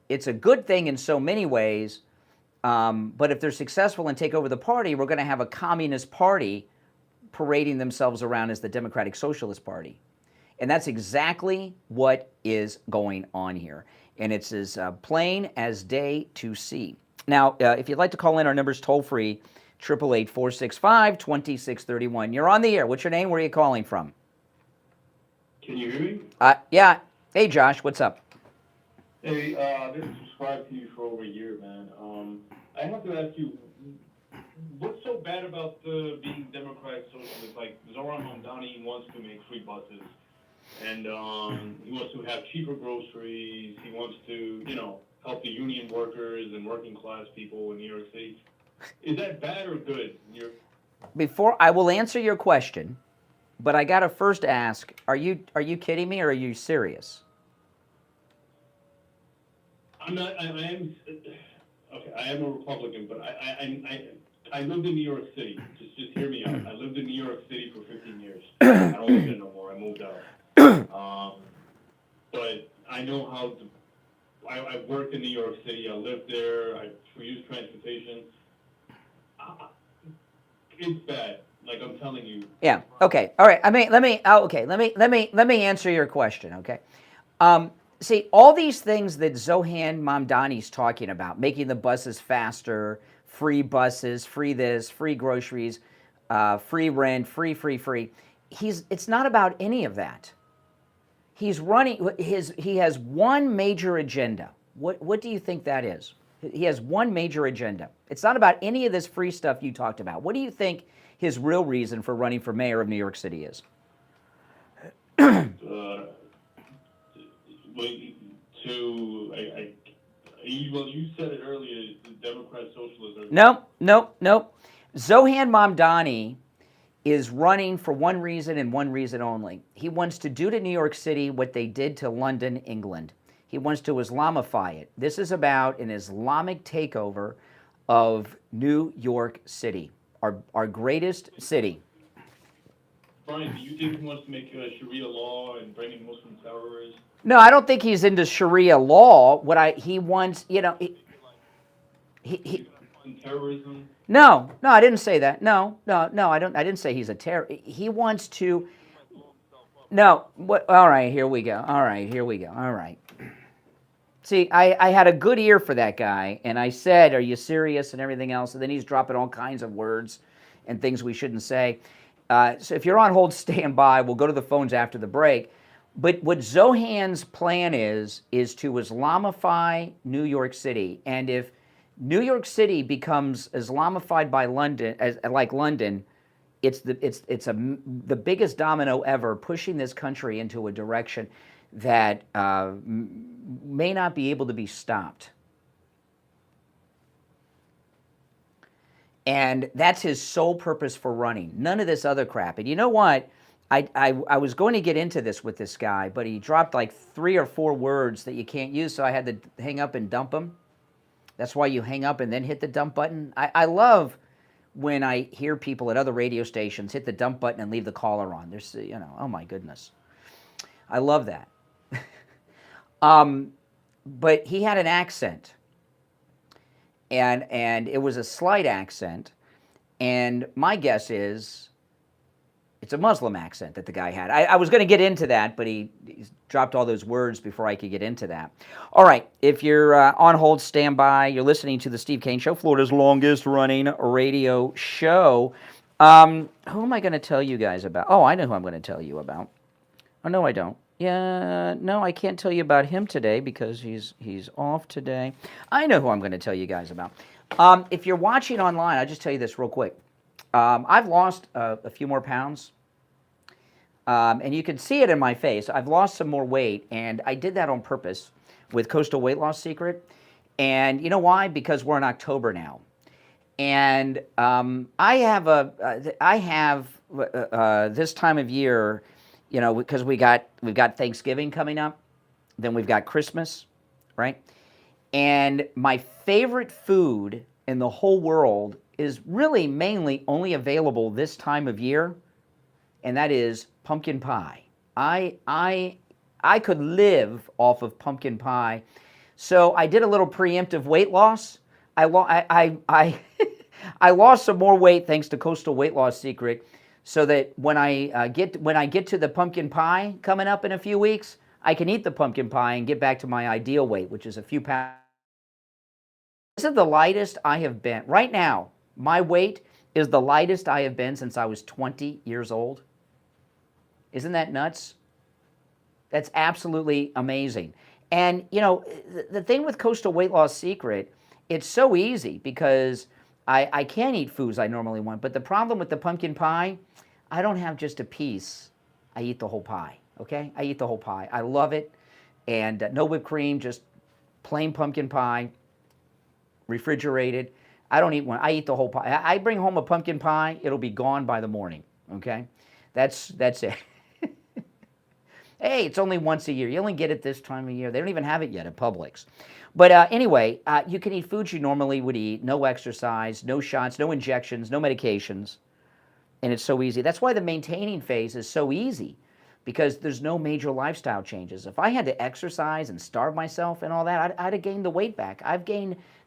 it's a good thing in so many ways, but if they're successful and take over the party, we're going to have a communist party parading themselves around as the Democratic Socialist Party. And that's exactly what is going on here. And it's as plain as day to see. Now, if you'd like to call in, our number's toll-free, 888-465-2631. You're on the air. What's your name? Where are you calling from? Can you hear me? Yeah. Hey, Josh, what's up? Hey, I've been subscribed to you for over a year, man. I have to ask you, what's so bad about being Democrat socialist? Like, Zoran Mamdani wants to make free buses, and he wants to have cheaper groceries. He wants to, help the union workers and working class people in New York City. Is that bad or good? Before I will answer your question, but I gotta first ask: Are you kidding me or are you serious? I'm not. I am. Okay, I am a Republican, but I lived in New York City. Just hear me out. I lived in New York City for 15 years. I don't live there no more. I moved out. But I know how. I worked in New York City. I lived there. I used transportation. It's bad. Like I'm telling you. Yeah. Okay. All right. I mean, let me answer your question. Okay. See, all these things that Zohan Mamdani's talking about, making the buses faster, free buses, free this, free groceries, free rent, free. It's not about any of that. He's running. He has one major agenda. What do you think that is? He has one major agenda. It's not about any of this free stuff you talked about. What do you think his real reason for running for mayor of New York City is? You said it earlier, Democrat socialism. Nope. Zohan Mamdani is running for one reason and one reason only. He wants to do to New York City what they did to London, England. He wants to Islamify it. This is about an Islamic takeover of New York City, our greatest city. Brian, do you think he wants to make Sharia law and bring in Muslim terrorists? No, I don't think he's into Sharia law. He wants, terrorism? No, I didn't say that. No, I didn't say he's a terrorist. He wants to. No, what? All right, here we go. All right. See, I had a good ear for that guy, and I said, "Are you serious?" and everything else, and then he's dropping all kinds of words and things we shouldn't say. So if you're on hold, stand by. We'll go to the phones after the break. But what Zohan's plan is to Islamify New York City, and if New York City becomes Islamified by London, like London, it's the biggest domino ever, pushing this country into a direction that may not be able to be stopped. And that's his sole purpose for running. None of this other crap. And you know what? I was going to get into this with this guy, but he dropped like 3 or 4 words that you can't use, so I had to hang up and dump him. That's why you hang up and then hit the dump button. I love when I hear people at other radio stations hit the dump button and leave the caller on. There's, oh my goodness. I love that. But he had an accent. And it was a slight accent. And my guess is it's a Muslim accent that the guy had. I was going to get into that, but he dropped all those words before I could get into that. All right, if you're on hold, stand by. You're listening to the Steve Kane Show, Florida's longest-running radio show. Who am I going to tell you guys about? Oh, I know who I'm going to tell you about. Oh, no, I don't. Yeah, no, I can't tell you about him today because he's off today. I know who I'm going to tell you guys about. If you're watching online, I'll just tell you this real quick. I've lost a few more pounds, and you can see it in my face. I've lost some more weight, and I did that on purpose with Coastal Weight Loss Secret. And you know why? Because we're in October now, and I have this time of year, because we've got Thanksgiving coming up, then we've got Christmas, right? And my favorite food in the whole world is really mainly only available this time of year, and that is pumpkin pie. I could live off of pumpkin pie. So I did a little preemptive weight loss. I lost some more weight thanks to Coastal Weight Loss Secret, so that when I get to the pumpkin pie coming up in a few weeks, I can eat the pumpkin pie and get back to my ideal weight, which is a few pounds. This is the lightest I have been. Right now, my weight is the lightest I have been since I was 20 years old. Isn't that nuts? That's absolutely amazing. And, you know, the thing with Coastal Weight Loss Secret, it's so easy because I can eat foods I normally want. But the problem with the pumpkin pie, I don't have just a piece. I eat the whole pie, okay? I eat the whole pie. I love it. And no whipped cream, just plain pumpkin pie, refrigerated. I don't eat one. I eat the whole pie. I bring home a pumpkin pie, it'll be gone by the morning, okay? That's it. Hey, it's only once a year. You only get it this time of year. They don't even have it yet at Publix. But anyway, you can eat foods you normally would eat, no exercise, no shots, no injections, no medications, and it's so easy. That's why the maintaining phase is so easy, because there's no major lifestyle changes. If I had to exercise and starve myself and all that, I'd have gained the weight back.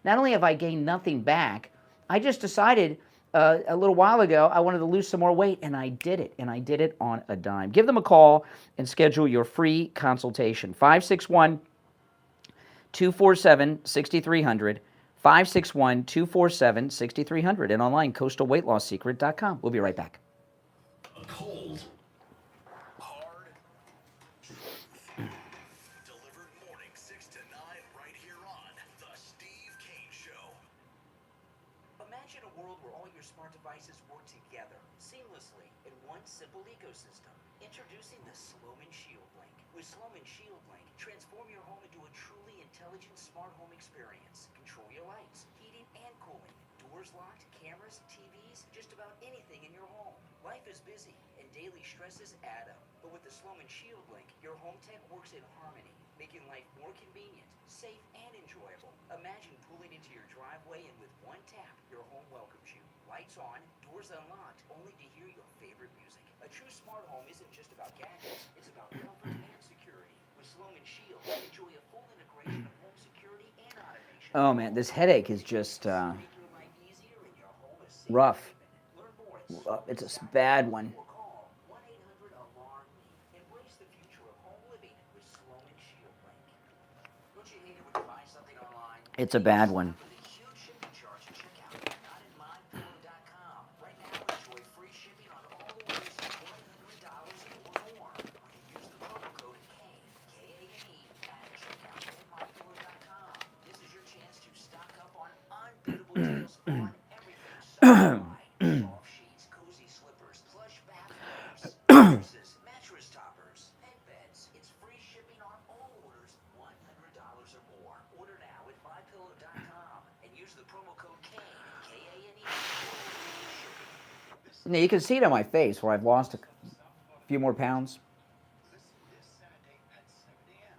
Not only have I gained nothing back, I just decided a little while ago I wanted to lose some more weight, and I did it, on a dime. Give them a call and schedule your free consultation. 561-247-6300, 561-247-6300, and online, coastalweightlossecret.com. We'll be right back. A cold, hard truth. Delivered morning 6 to 9 right here on The Steve Kane Show. Imagine a world where all your smart devices work together seamlessly in one simple ecosystem. Introducing the Sloman Shield Link. With Sloman Shield Link, transform your home into a truly intelligent smart home experience. Control your lights, heating, and cooling. Doors locked, cameras, TVs, just about anything in your home. Life is busy, and daily stresses add up. But with the Sloman Shield Link, your home tech works in harmony, making life more convenient, safe, and enjoyable. Imagine pulling into your driveway, and with one tap, your home welcomes you. Lights on, doors unlocked, only to hear your favorite music. A true smart home isn't just about gadgets, it's about comfort and security. With Sloman Shield, enjoy a full integration of home security and automation. Oh man, this headache is just rough. It's a bad one. Embrace the future of home living with Sloman Shield Link. Don't you hate it when you buy something online? It's a bad one. With a huge shipping charge at checkout, not at mypillow.com. Right now, enjoy free shipping on all orders of $100 or more when you use the promo code KANE, K-A-N-E, at checkout at mypillow.com. This is your chance to stock up on unbeatable deals on everything soft sheets, cozy slippers, plush bathrooms, mattresses, mattress toppers, and beds. It's free shipping on all orders, $100 or more. Order now at mypillow.com and use the promo code KANE, K-A-N-E, for free shipping. Now, you can see it on my face where I've lost a few more pounds. This Saturday at 7 a.m.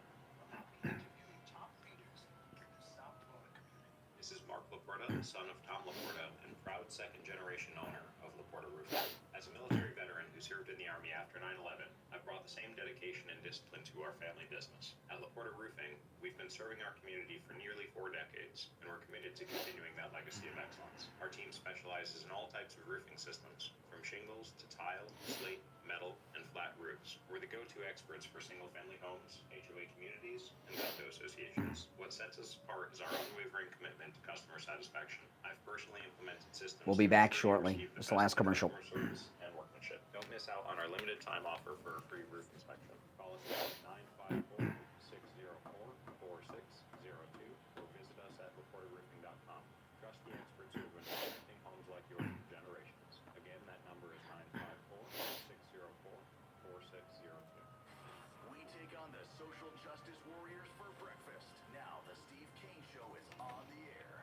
I'll be interviewing top leaders in the South Florida community. This is Mark Laporta, the son of Tom Laporta and proud second-generation owner of Laporta Roofing. As a military veteran who served in the Army after 9/11, I've brought the same dedication and discipline to our family business. At Laporta Roofing, we've been serving our community for nearly 4 decades, and we're committed to continuing that legacy of excellence. Our team specializes in all types of roofing systems, from shingles to tile, slate, metal, and flat roofs. We're the go-to experts for single-family homes, HOA communities, and condo associations. What sets us apart is our unwavering commitment to customer satisfaction. I've personally implemented systems. We'll be back shortly. It's the last commercial. Service and workmanship. Don't miss out on our limited time offer for a free roof inspection. Call us at 954-604-4602 or visit us at laportaroofing.com. Trust the experts who have been protecting homes like yours for generations. Again, that number is 954-604-4602. We take on the social justice warriors for breakfast. Now the Steve Kane Show is on the air.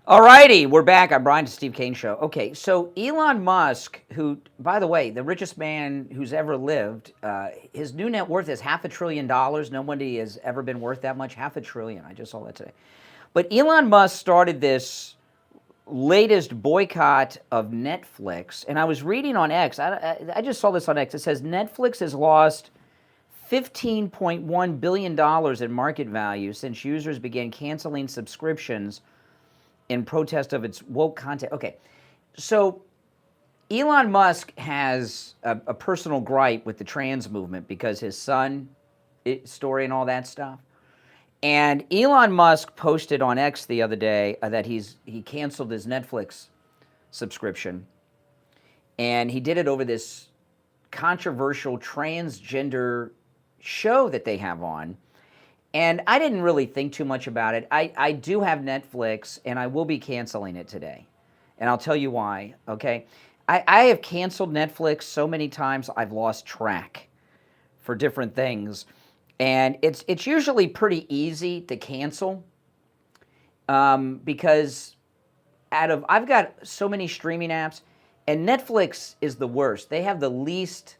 All righty, we're back. I'm Brian, the Steve Kane Show. Okay, so Elon Musk, who, by the way, the richest man who's ever lived, his new net worth is $500 billion. Nobody has ever been worth that much. $500 billion. I just saw that today. But Elon Musk started this latest boycott of Netflix, and I was reading on X. I just saw this on X. It says Netflix has lost $15.1 billion in market value since users began canceling subscriptions in protest of its woke content. Okay, so Elon Musk has a personal gripe with the trans movement because his son story and all that stuff. And Elon Musk posted on X the other day that he canceled his Netflix subscription, and he did it over this controversial transgender show that they have on. And I didn't really think too much about it. I do have Netflix, and I will be canceling it today. And I'll tell you why, okay? I have canceled Netflix so many times I've lost track for different things. And it's usually pretty easy to cancel because I've got so many streaming apps, and Netflix is the worst. They have the least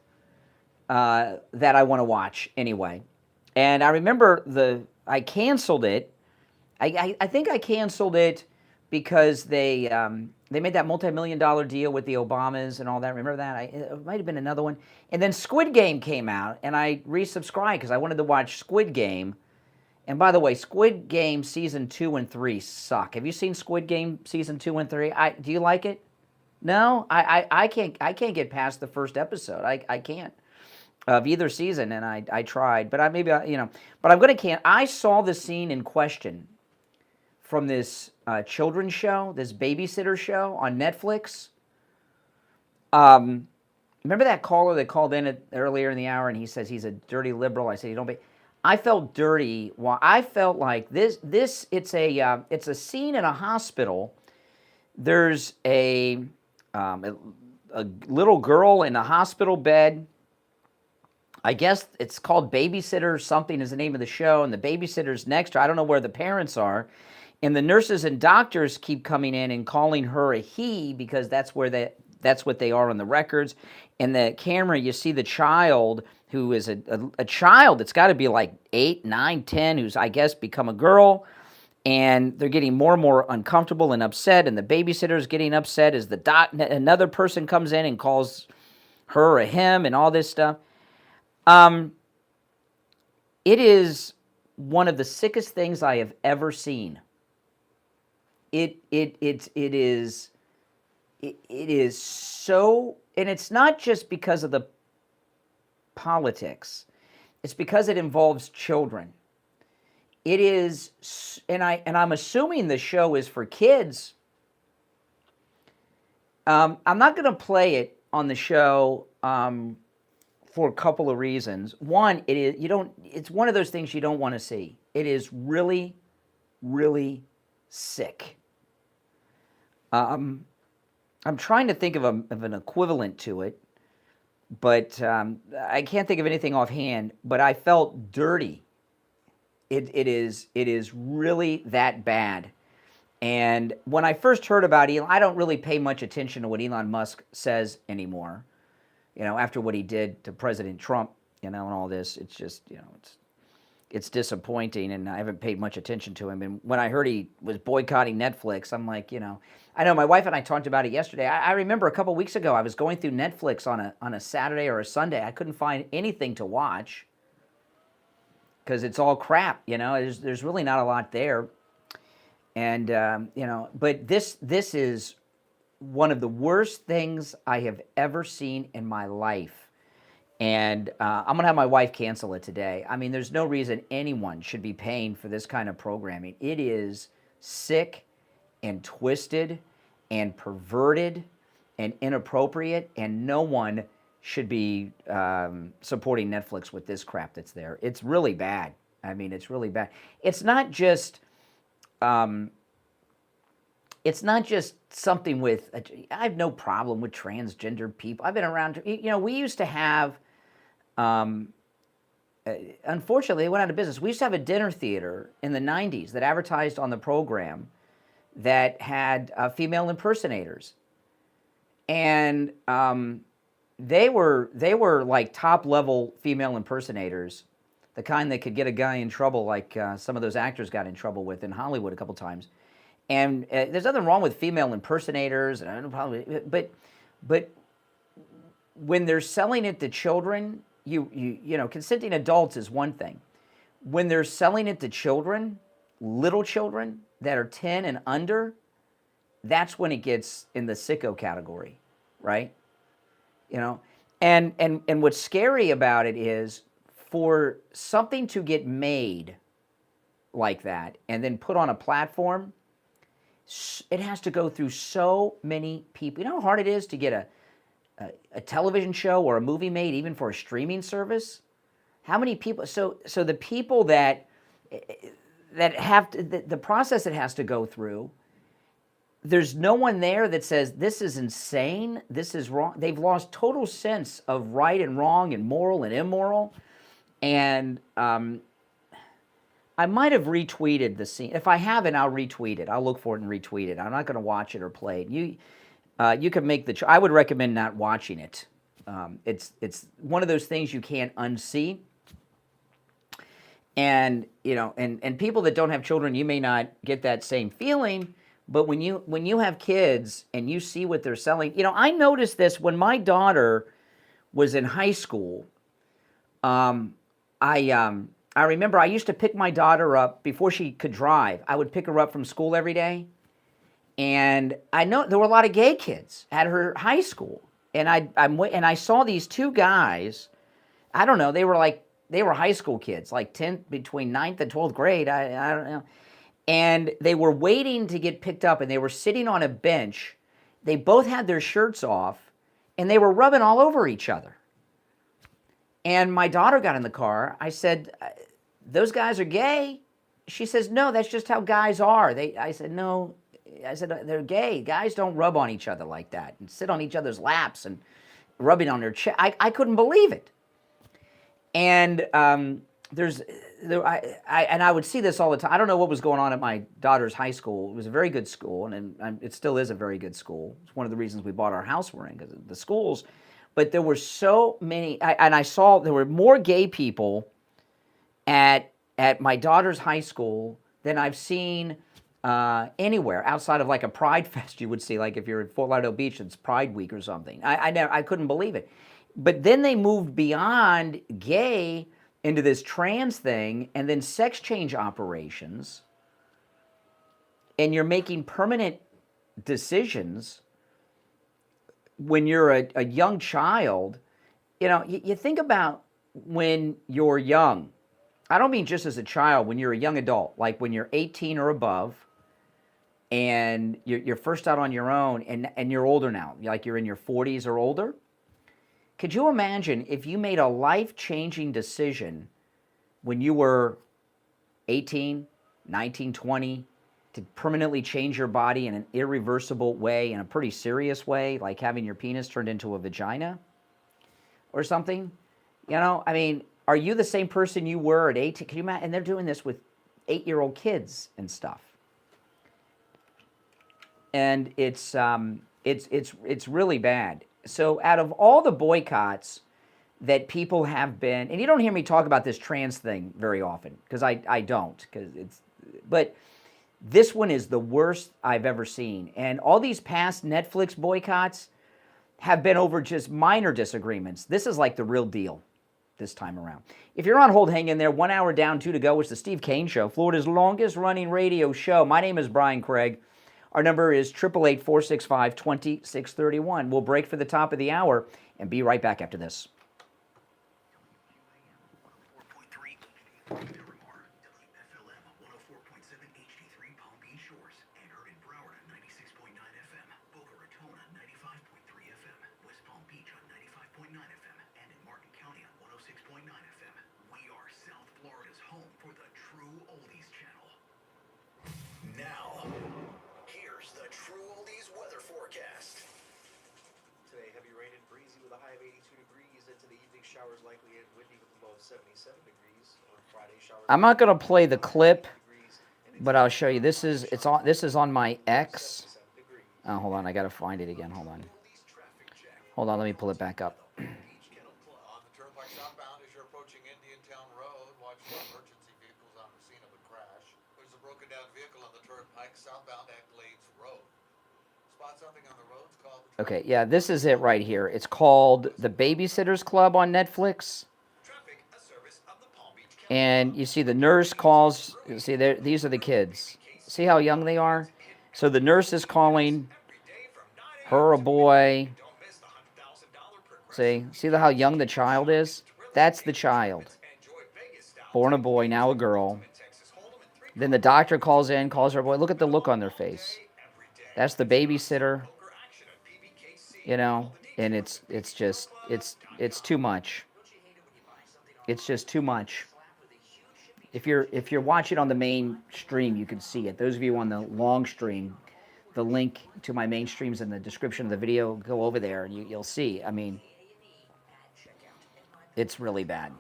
that I want to watch anyway. And I remember I canceled it. I think I canceled it because they made that multi-million-dollar deal with the Obamas and all that. Remember that? It might have been another one. And then Squid Game came out, and I resubscribed because I wanted to watch Squid Game. And by the way, Squid Game Season 2 and 3 suck. Have you seen Squid Game Season 2 and 3? Do you like it? No? I can't get past the first episode. I can't. Of either season, and I tried. But but I'm going to I saw the scene in question from this children's show, this babysitter show on Netflix. Remember that caller that called in earlier in the hour, and he says he's a dirty liberal? I said, you don't be. I felt dirty. Well, I felt like this. It's a scene in a hospital. There's a little girl in a hospital bed. I guess it's called Babysitter something is the name of the show, and the babysitter's next to her. I don't know where the parents are. And the nurses and doctors keep coming in and calling her a he because that's what they are on the records. And the camera, you see the child who is a child that's got to be like 8, 9, 10, who's, I guess, become a girl. And they're getting more and more uncomfortable and upset. And the babysitter's getting upset as another person comes in and calls her a him and all this stuff. It is one of the sickest things I have ever seen. It is so, and it's not just because of the politics. It's because it involves children. It is, and I'm assuming the show is for kids. I'm not going to play it on the show for a couple of reasons. One, it's one of those things you don't want to see. It is really, really sick. I'm trying to think of an equivalent to it, but I can't think of anything offhand. But I felt dirty. It is really that bad. And when I first heard about Elon, I don't really pay much attention to what Elon Musk says anymore. After what he did to President Trump, and all this, it's just, it's disappointing, and I haven't paid much attention to him. And when I heard he was boycotting Netflix, I'm like, I know my wife and I talked about it yesterday. I remember a couple weeks ago, I was going through Netflix on a Saturday or a Sunday. I couldn't find anything to watch because it's all crap. There's really not a lot there. And but this is one of the worst things I have ever seen in my life. And I'm going to have my wife cancel it today. I mean, there's no reason anyone should be paying for this kind of programming. It is sick and twisted and perverted and inappropriate, and no one should be supporting Netflix with this crap that's there. It's really bad. I mean, it's really bad. It's not just something with, I have no problem with transgender people. I've been around, we used to have, unfortunately, they went out of business. We used to have a dinner theater in the 90s that advertised on the program that had female impersonators. And they were like top-level female impersonators, the kind that could get a guy in trouble like some of those actors got in trouble with in Hollywood a couple times. And there's nothing wrong with female impersonators, and I don't probably, but when they're selling it to children, consenting adults is one thing. When they're selling it to children, little children that are 10 and under, that's when it gets in the sicko category, right? And what's scary about it is for something to get made like that and then put on a platform, it has to go through so many people. You know how hard it is to get a television show or a movie made, even for a streaming service? How many people? So the people that have to, the process it has to go through. There's no one there that says this is insane. This is wrong. They've lost total sense of right and wrong and moral and immoral. And I might have retweeted the scene. If I haven't, I'll retweet it. I'll look for it and retweet it. I'm not going to watch it or play it. You can make the choice. I would recommend not watching it. It's one of those things you can't unsee. And and people that don't have children, you may not get that same feeling. But when you have kids and you see what they're selling, I noticed this when my daughter was in high school. I remember I used to pick my daughter up before she could drive. I would pick her up from school every day. And I know there were a lot of gay kids at her high school. And I saw these two guys. I don't know, they were high school kids, like between 9th and 12th grade. I don't know. And they were waiting to get picked up, and they were sitting on a bench. They both had their shirts off, and they were rubbing all over each other. And my daughter got in the car. I said, those guys are gay? She says, no, that's just how guys are. I said, no. I said, they're gay. Guys don't rub on each other like that and sit on each other's laps and rubbing on their chest. I couldn't believe it. And I would see this all the time. I don't know what was going on at my daughter's high school. It was a very good school, and it still is a very good school. It's one of the reasons we bought our house we're in, because of the schools. But there were so many, and I saw there were more gay people at my daughter's high school than I've seen anywhere outside of like a Pride Fest. You would see, like if you're at Fort Lauderdale Beach, it's Pride Week or something. I couldn't believe it. But then they moved beyond gay into this trans thing, and then sex change operations, and you're making permanent decisions when you're a young child. You think about when you're young. I don't mean just as a child, when you're a young adult, like when you're 18 or above, and you're first out on your own, and you're older now, like you're in your 40s or older. Could you imagine if you made a life-changing decision when you were 18, 19, 20, to permanently change your body in an irreversible way, in a pretty serious way, like having your penis turned into a vagina or something? I mean, are you the same person you were at 18? Can you imagine? And they're doing this with 8-year-old kids and stuff. And it's really bad. So out of all the boycotts that people have been, and you don't hear me talk about this trans thing very often, because I don't, but this one is the worst I've ever seen. And all these past Netflix boycotts have been over just minor disagreements. This is like the real deal this time around. If you're on hold, hang in there. 1 hour down, 2 to go. It's the Steve Kane Show, Florida's longest running radio show. My name is Brian Craig. Our number is 888-465-2631. We'll break for the top of the hour and be right back after this. I'm not going to play the clip, but I'll show you. This is on my X. Oh, hold on, I got to find it again. Hold on, let me pull it back up. On the turnpike southbound, as you're approaching Indiantown Road, watch for emergency vehicles on the scene of the crash. There's a broken down vehicle on the turnpike southbound at Glades Road. Spot something on the roads, call the... Okay, yeah, this is it right here. It's called The Babysitter's Club on Netflix. And you see the nurse calls, see there, these are the kids. See how young they are? So the nurse is calling her a boy. See how young the child is? That's the child. Born a boy, now a girl. Then the doctor calls in, calls her a boy. Look at the look on their face. That's the babysitter. And it's too much. It's just too much. If you're watching on the main stream, you can see it. Those of you on the long stream, the link to my main stream's in the description of the video. Go over there and you'll see. I mean, it's really bad.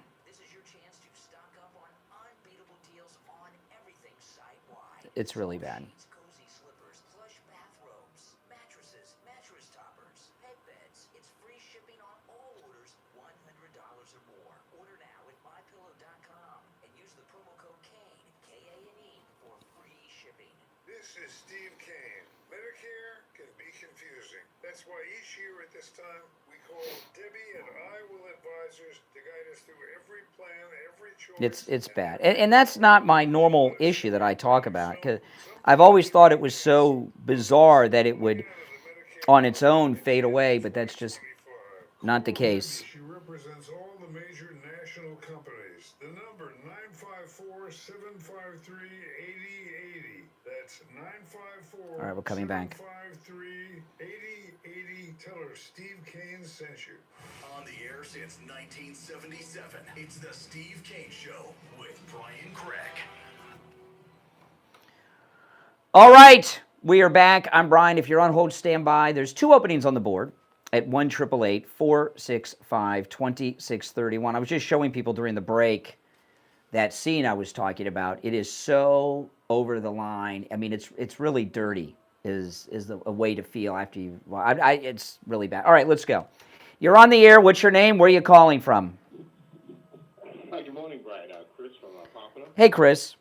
It's really bad. This is Steve Kane. Medicare can be confusing. That's why each year at this time, we call Debbie and I will advisors to guide us through every plan, every choice. It's bad. And that's not my normal issue that I talk about, because I've always thought it was so bizarre that it would, on its own, fade away, but that's just not the case. She represents all the major national companies. The number 954-753-8080. That's 954. All right, we're coming back. 753-8080. Tell her Steve Kane sent you. On the air since 1977, it's the Steve Kane Show with Brian Craig. All right, we are back. I'm Brian. If you're on hold, stand by. There's 2 openings on the board at 1-888-465-2631. I was just showing people during the break that scene I was talking about. It is so over the line. I mean, it's really dirty. Is a way to feel after you. Well, it's really bad. All right, let's go. You're on the air. What's your name? Where are you calling from? Hi, good morning, Brian. Chris from Pamela. Hey, Chris.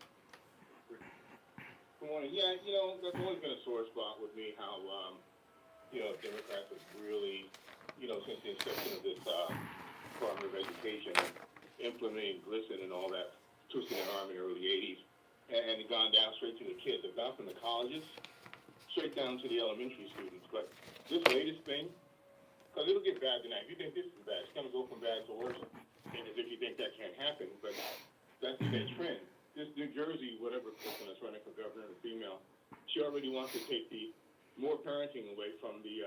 Good morning. Yeah, that's always been a sore spot with me, how, Democrats have really, since the inception of this Department of Education, implementing GLSEN and all that, twisting their arm in the early 80s, and gone down straight to the kids. They've gone from the colleges straight down to the elementary students. But this latest thing, because it'll get bad tonight. If you think this is bad, it's going to go from bad to worse. And as if you think that can't happen, but that's the trend. This New Jersey, whatever person that's running for governor, a female, she already wants to take the more parenting away from the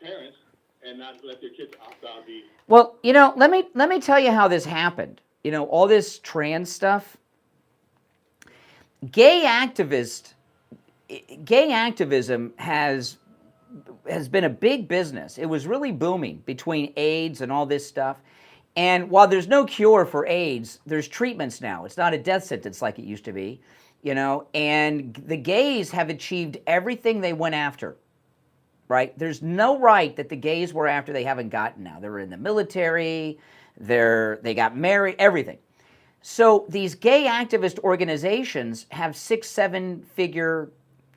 parents and not let their kids opt out the. Well, let me tell you how this happened. All this trans stuff. Gay activism has been a big business. It was really booming between AIDS and all this stuff. And while there's no cure for AIDS, there's treatments now. It's not a death sentence like it used to be, and the gays have achieved everything they went after, right? There's no right that the gays were after they haven't gotten now. They were in the military, they got married, everything. So these gay activist organizations have 6, 7-figure,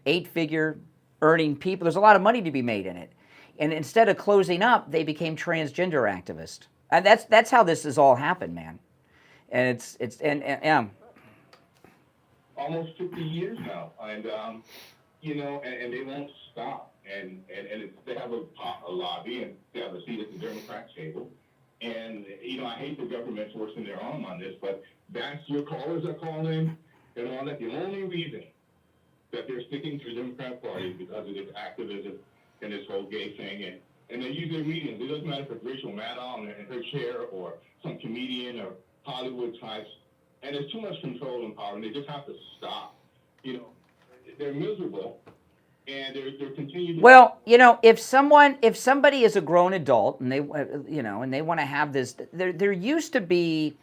8-figure earning people. There's a lot of money to be made in it. And instead of closing up, they became transgender activists. And that's how this has all happened, man. And it's almost 50 years now, and and they won't stop. And they have a lobby, and they have a seat at the Democrat table. And I hate the government forcing their arm on this, but that's your callers are calling and all that. The only reason that they're sticking to the Democrat Party is because of this activism and this whole gay thing. And they use their mediums. It doesn't matter if it's Rachel Maddow and her chair or some comedian or Hollywood types. And there's too much control and power, and they just have to stop. They're miserable, and they're continuing. Well, if somebody is a grown adult and they, and they want to have this, there used to be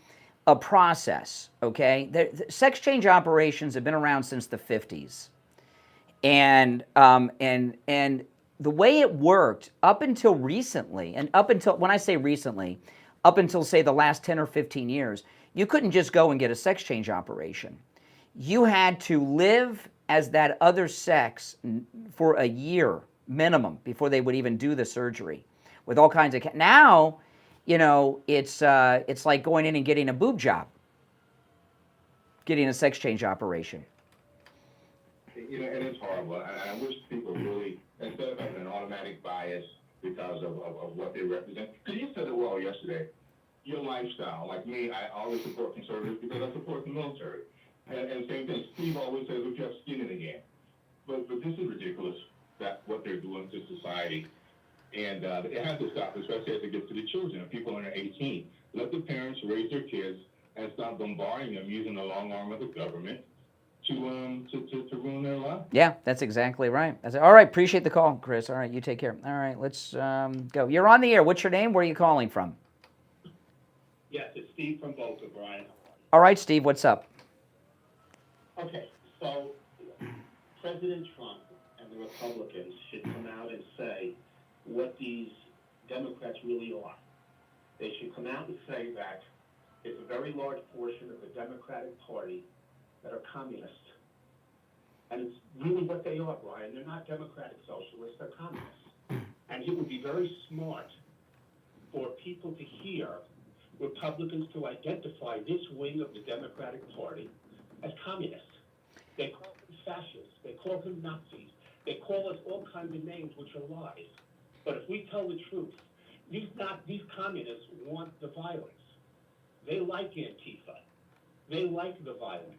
a process. Okay, sex change operations have been around since the 50s, and the way it worked up until recently, and up until, when I say recently, up until, say, the last 10 or 15 years, you couldn't just go and get a sex change operation. You had to live as that other sex for a year minimum before they would even do the surgery, with all kinds of. Now, it's like going in and getting a boob job, getting a sex change operation. And it's horrible. I wish people really, instead of having an automatic bias because of what they represent, because you said it well yesterday, your lifestyle, like me, I always support conservatives because I support the military. And same thing, Steve always says, if you have skin in the game. But this is ridiculous, that what they're doing to society. And it has to stop, especially as it gets to the children, people under 18. Let the parents raise raise their kids and stop bombarding them using the long arm of the government to ruin their lives. Yeah, that's exactly right. All right, appreciate the call, Chris. All right, you take care. All right, let's go. You're on the air. What's your name? Where are you calling from? Yes, it's Steve from Boca, Brian. All right, Steve, what's up? Okay, so President Trump and the Republicans should come out and say what these Democrats really are. They should come out and say that it's a very large portion of the Democratic Party that are communists. And it's really what they are, Brian. They're not democratic socialists, they're communists. And it would be very smart for people to hear Republicans to identify this wing of the Democratic Party as communists. They call them fascists, they call them Nazis, they call us all kinds of names which are lies. But if we tell the truth, these communists want the violence. They like Antifa. They like the violence.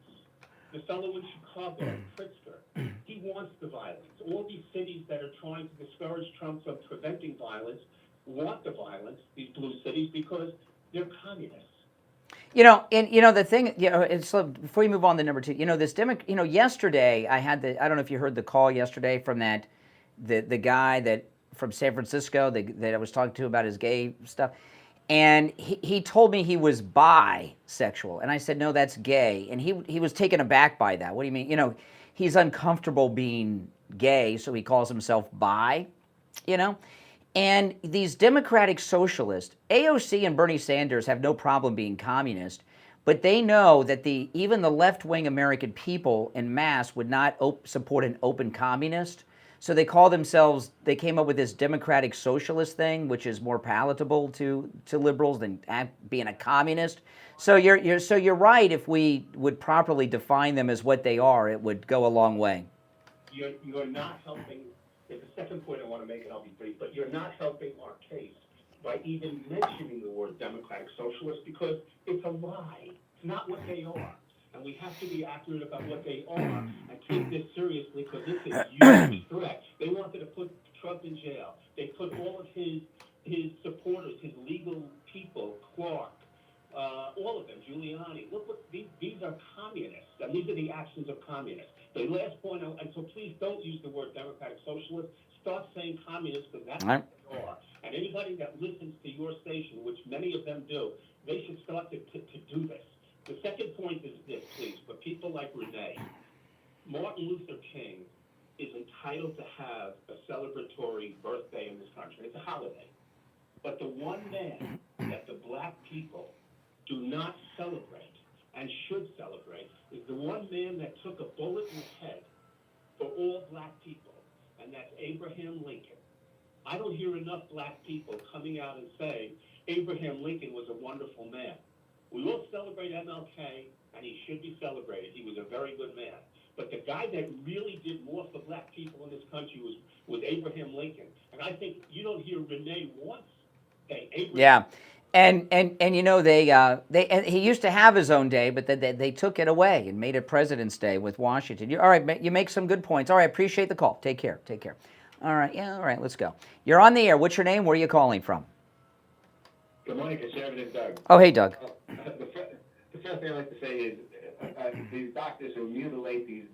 The fellow in Chicago, Pritzker, he wants the violence. All these cities that are trying to discourage Trump from preventing violence want the violence, these blue cities, because they're communists. The thing, it's before you move on to number two, yesterday I had I don't know if you heard the call yesterday from the guy that from San Francisco that I was talking to about his gay stuff. And he told me he was bisexual. And I said, no, that's gay. And he was taken aback by that. What do you mean? He's uncomfortable being gay, so he calls himself bi, And these democratic socialists, AOC and Bernie Sanders have no problem being communist, but they know that even the left-wing American people en masse would not support an open communist. So they came up with this democratic socialist thing, which is more palatable to liberals than being a communist. So you're right. If we would properly define them as what they are, it would go a long way. You're not helping. There's a second point I want to make, and I'll be brief, but you're not helping our case by even mentioning the word democratic socialist, because it's a lie. It's not what they are. And we have to be accurate about what they are and take this seriously, because this is a huge threat. They wanted to put Trump in jail. They put all of his supporters, his legal people, Clark, all of them, Giuliani. Look what these are communists, and these are the actions of communists. The last point, and so please don't use the word democratic socialist. Start saying communists, because that's what they are. And anybody that listens to your station, which many of them do, they should start to do this. The second point is this, please, for people like Renee. Martin Luther King is entitled to have a celebratory birthday in this country. It's a holiday. But the one man that the black people do not celebrate and should celebrate is the one man that took a bullet in the head for all black people, and that's Abraham Lincoln. I don't hear enough black people coming out and saying Abraham Lincoln was a wonderful man. We all celebrate MLK, and he should be celebrated. He was a very good man. But the guy that really did more for black people in this country was Abraham Lincoln. And I think you don't hear Renee once say Abraham. Yeah. And he used to have his own day, but they took it away and made it President's Day with Washington. All right, you make some good points. All right, appreciate the call. Take care. All right, let's go. You're on the air. What's your name? Where are you calling from? Good morning, Conservative Doug. Oh, hey, Doug. The first thing I'd like to say is these doctors who mutilate these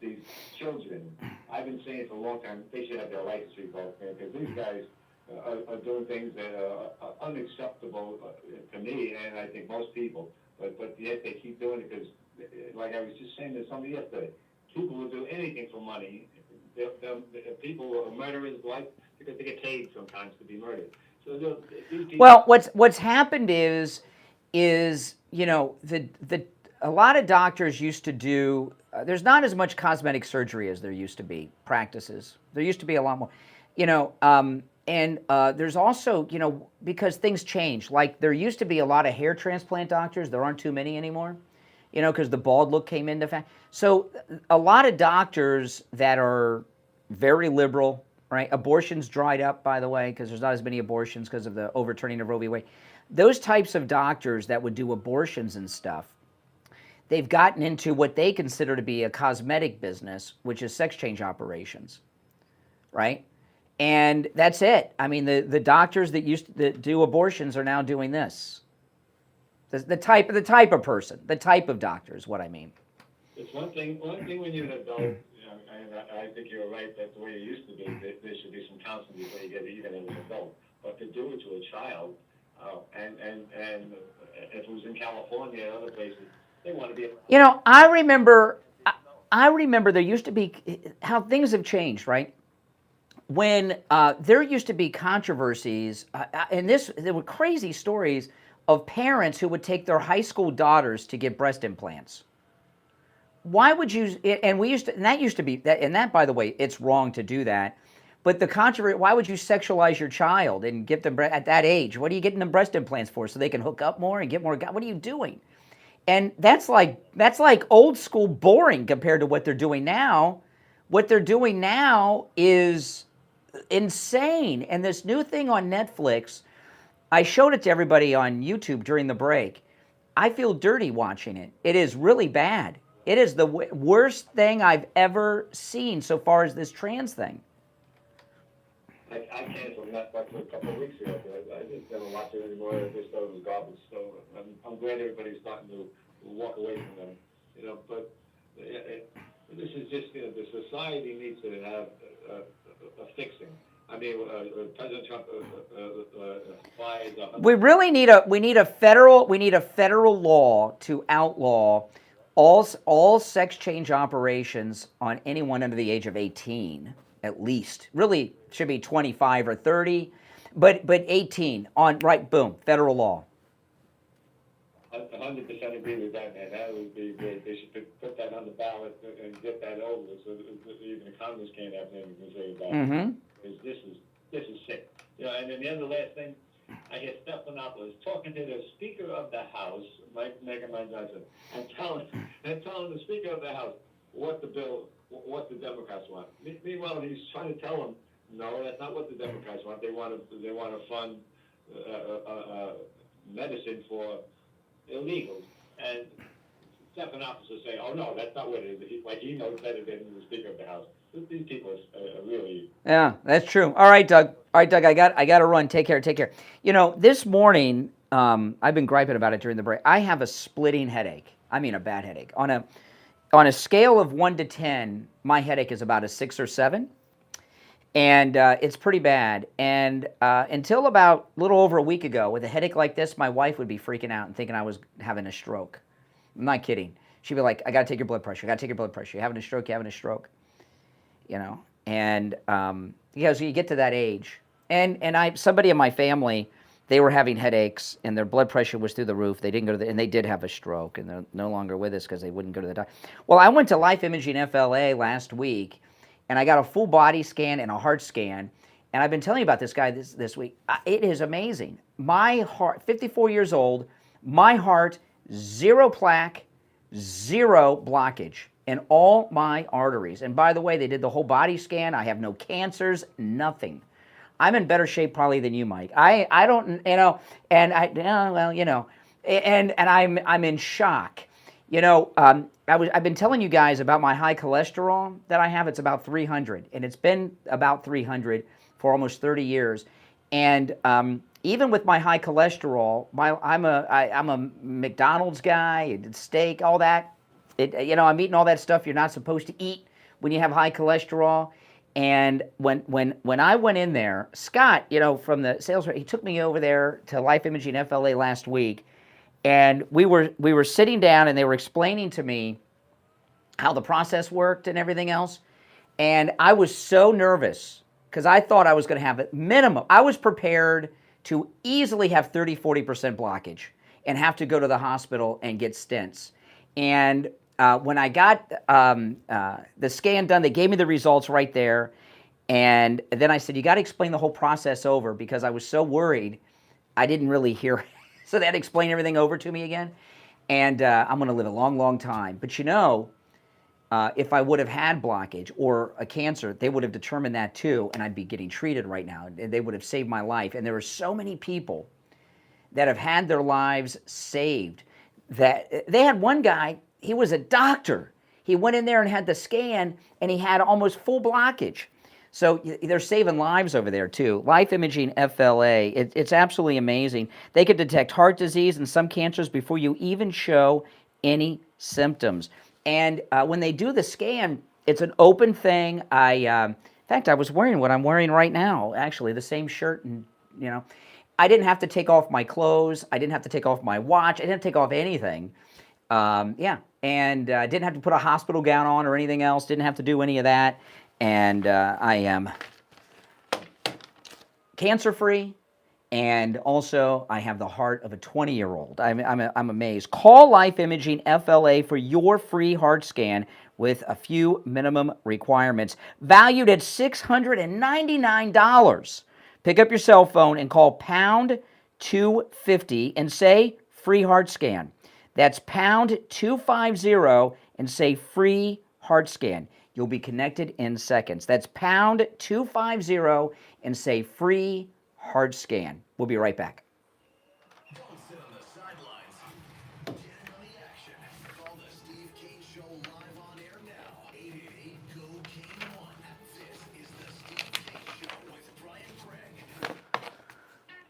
children, I've been saying for a long time, they should have their license revoked, because these guys are doing things that are unacceptable to me, and I think most people, but yet they keep doing it because, like I was just saying to somebody yesterday, people will do anything for money. People are murderers because they get paid sometimes to be murdered. So these people, well, what's happened is a lot of doctors used to do. There's not as much cosmetic surgery as there used to be. Practices. There used to be a lot more. And there's also, because things change. Like there used to be a lot of hair transplant doctors. There aren't too many anymore. Because the bald look came into fact. So a lot of doctors that are very liberal, right? Abortions dried up, by the way, because there's not as many abortions because of the overturning of Roe v. Wade. Those types of doctors that would do abortions and stuff, they've gotten into what they consider to be a cosmetic business, which is sex change operations, right? And that's it. I mean, the doctors that used to do abortions are now doing this. The type of person, the type of doctor is what I mean. It's one thing when you're an adult, and I think you're right, that's the way it used to be. There should be some counseling before you get even as an adult. But to do it to a child, and if it was in California and other places, they want to be. You know, I remember there used to be, how things have changed, right? When there used to be controversies, and there were crazy stories of parents who would take their high school daughters to get breast implants. Why would you? And that used to be, and that, by the way, it's wrong to do that. But the controversy, why would you sexualize your child and give them at that age? What are you getting them breast implants for? So they can hook up more and get more? What are you doing? And that's like old school boring compared to what they're doing now. What they're doing now is insane. And this new thing on Netflix, I showed it to everybody on YouTube during the break. I feel dirty watching it. It is really bad. It is the worst thing I've ever seen so far as this trans thing. I canceled Netflix a couple of weeks ago. I just don't watch it anymore. I just thought it was garbage. So I'm glad everybody's starting to walk away from them. You know, but this is just, you know, the society needs to have a fixing. I mean, President Trump applied. We really need a federal law to outlaw all sex change operations on anyone under the age of 18, at least. Really should be 25 or 30, but 18 on, right, boom, federal law. 100% agree with that, man. That would be great. They should put that on the ballot and get that over so that even the Congress can't have anything to say about it. Because this is sick. You know, and then the other last thing, I hear Stephanopoulos talking to the Speaker of the House, Megan Johnson, and telling the Speaker of the House what the Democrats want. Meanwhile, he's trying to tell them, no, that's not what the Democrats want. They want to fund medicine for illegals. And Stephanopoulos is saying, oh no, that's not what it is. Like he knows better than the Speaker of the House. These people are really. Yeah, that's true. All right, Doug. I got to run. Take care. You know, this morning, I've been griping about it during the break. I have a splitting headache. I mean, a bad headache. On a scale of 1 to 10, my headache is about a 6 or 7, and it's pretty bad. And until about a little over a week ago, with a headache like this, my wife would be freaking out and thinking I was having a stroke. I'm not kidding. She'd be like, "I got to take your blood pressure. You're having a stroke. You know." And because you get to that age, and somebody in my family, they were having headaches and their blood pressure was through the roof. They didn't go to and they did have a stroke, and they're no longer with us because they wouldn't go to the doctor. Well, I went to Life Imaging FLA last week, and I got a full body scan and a heart scan, and I've been telling you about this guy this week. It is amazing. My heart, 54 years old, my heart, 0 plaque, 0 blockage in all my arteries. And by the way, they did the whole body scan. I have no cancers, nothing. I'm in better shape probably than you, Mike. I don't, you know, and well, you know, and I'm in shock. You know, I've been telling you guys about my high cholesterol that I have. It's about 300, and it's been about 300 for almost 30 years. And even with my high cholesterol, I'm a McDonald's guy, steak, all that. You know, I'm eating all that stuff you're not supposed to eat when you have high cholesterol. And when I went in there, Scott, you know, from the sales rep, he took me over there to Life Imaging FLA last week, and we were sitting down, and they were explaining to me how the process worked and everything else. And I was so nervous because I thought I was going to have a minimum. I was prepared to easily have 30-40% blockage and have to go to the hospital and get stents. And when I got the scan done, they gave me the results right there. And then I said, you got to explain the whole process over, because I was so worried I didn't really hear it. So they had to explain everything over to me again. And I'm going to live a long, long time. But you know, if I would have had blockage or a cancer, they would have determined that too, and I'd be getting treated right now. They would have saved my life. And there are so many people that have had their lives saved. That they had one guy, he was a doctor. He went in there and had the scan, and he had almost full blockage. So they're saving lives over there, too. Life Imaging FLA, it's absolutely amazing. They can detect heart disease and some cancers before you even show any symptoms. And when they do the scan, it's an open thing. In fact, I was wearing what I'm wearing right now, actually, the same shirt. And, I didn't have to take off my clothes. I didn't have to take off my watch. I didn't have to take off anything. And didn't have to put a hospital gown on or anything else. Didn't have to do any of that. And I am cancer-free, and also I have the heart of a 20-year-old. I'm amazed. Call Life Imaging FLA for your free heart scan with a few minimum requirements, valued at $699. Pick up your cell phone and call pound 250 and say free heart scan. That's pound 250 and say free heart scan. You'll be connected in seconds. That's pound 250 and say free heart scan. We'll be right back. Don't sit on the sidelines. Get in on the action. Call the Steve Kane Show live on air now. 888-GO-KANE-1. This is the Steve Kane Show with Brian Craig.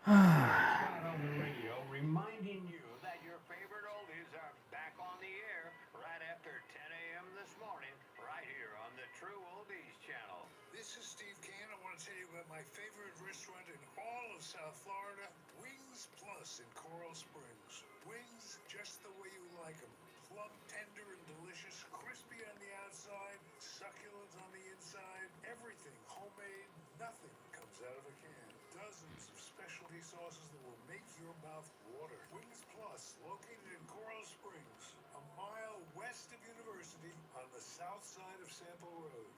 On the radio, reminding you that your favorite oldies are back on the air right after 10 a.m. this morning, right here on the True Oldies channel. This is Steve Kane. I want to tell you about my favorite restaurant in all of South Florida, Wings Plus in Coral Springs. Wings just the way you like them. Plump, tender, and delicious, crispy on the outside, succulent on the inside. Everything homemade, nothing comes out of a can. Dozens of specialty sauces that will make your mouth water. Wings Plus, located in Coral Springs, a mile west of University on the south side of Sample Road.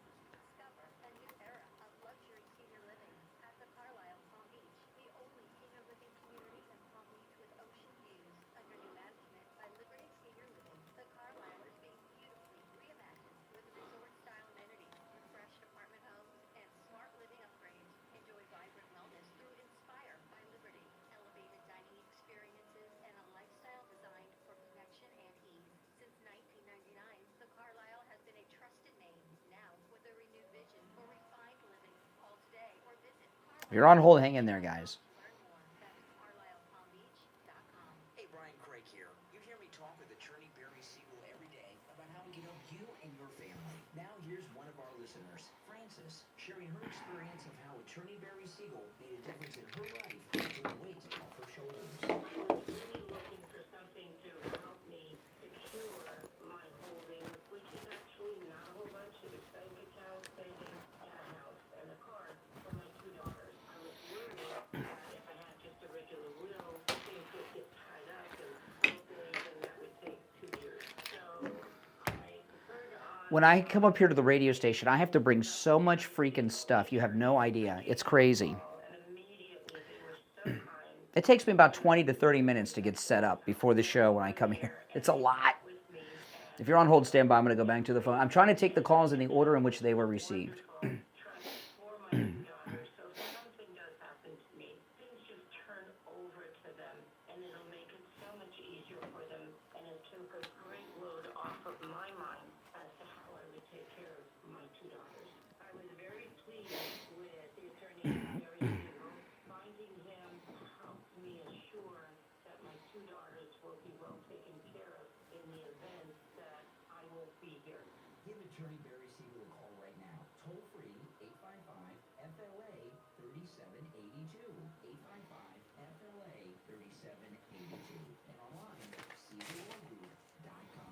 Discover a new era of luxury senior living at the Carlisle Palm Beach, the only senior living community in Palm Beach with ocean views. Under new management by Liberty Senior Living, the Carlisle is being beautifully reimagined with resort-style amenities, refreshed apartment homes, and smart living upgrades. Enjoy vibrant wellness through Inspire by Liberty, elevated dining experiences, and a lifestyle designed for connection and ease. Since 1999, the Carlisle has been a trusted name, now with a renewed vision for refined living. Call today or visit If you're on hold, hang in there, guys. CarlislePalmBeach.com. Hey, Brian Craig here. You hear me talk with Attorney Barry Siegel every day about how we can help you and your family. Now here's one of our listeners, Frances, sharing her experience of how Attorney Barry Siegel made a difference in her life and the weight off her shoulders. I was really looking for something to help me secure my holdings, which is actually not a whole bunch. It was bank account, savings, and a house, and a car for my two daughters. I was worried that if I had just a regular will, things would get tied up and hopefully then that would take 2 years. So I heard on... When I come up here to the radio station, I have to bring so much freaking stuff. You have no idea. It's crazy. It takes me about 20 to 30 minutes to get set up before the show when I come here. It's a lot. If you're on hold, stand by. I'm going to go back to the phone. I'm trying to take the calls in the order in which they were received. Give Attorney Barry Siegel a call right now. Toll free, 855-FLA-3782. 855-FLA-3782. And online, SiegelLawGroup.com.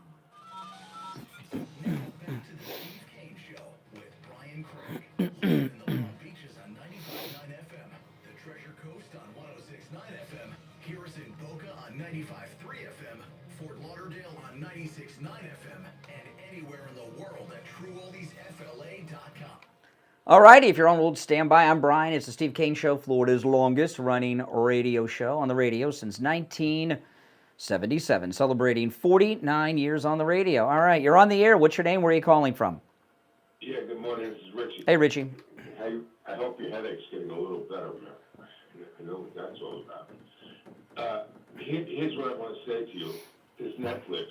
Now back to the Steve Kane Show with Brian Craig. Live in the Palm Beaches on 95.9 FM, the Treasure Coast on 106.9 FM, Harrison Boca on 95.3 FM, Fort Lauderdale on 96.9 FM, and anywhere in the world at TrueOldiesFLA.com. All righty, if you're on hold, stand by. I'm Brian. It's the Steve Kane Show, Florida's longest running radio show on the radio since 1977, celebrating 49 years on the radio. All right, you're on the air. What's your name? Where are you calling from? Yeah, good morning. This is Richie. Hey, Richie. I hope your headache's getting a little better. I know what that's all about. Here's what I want to say to you. This Netflix.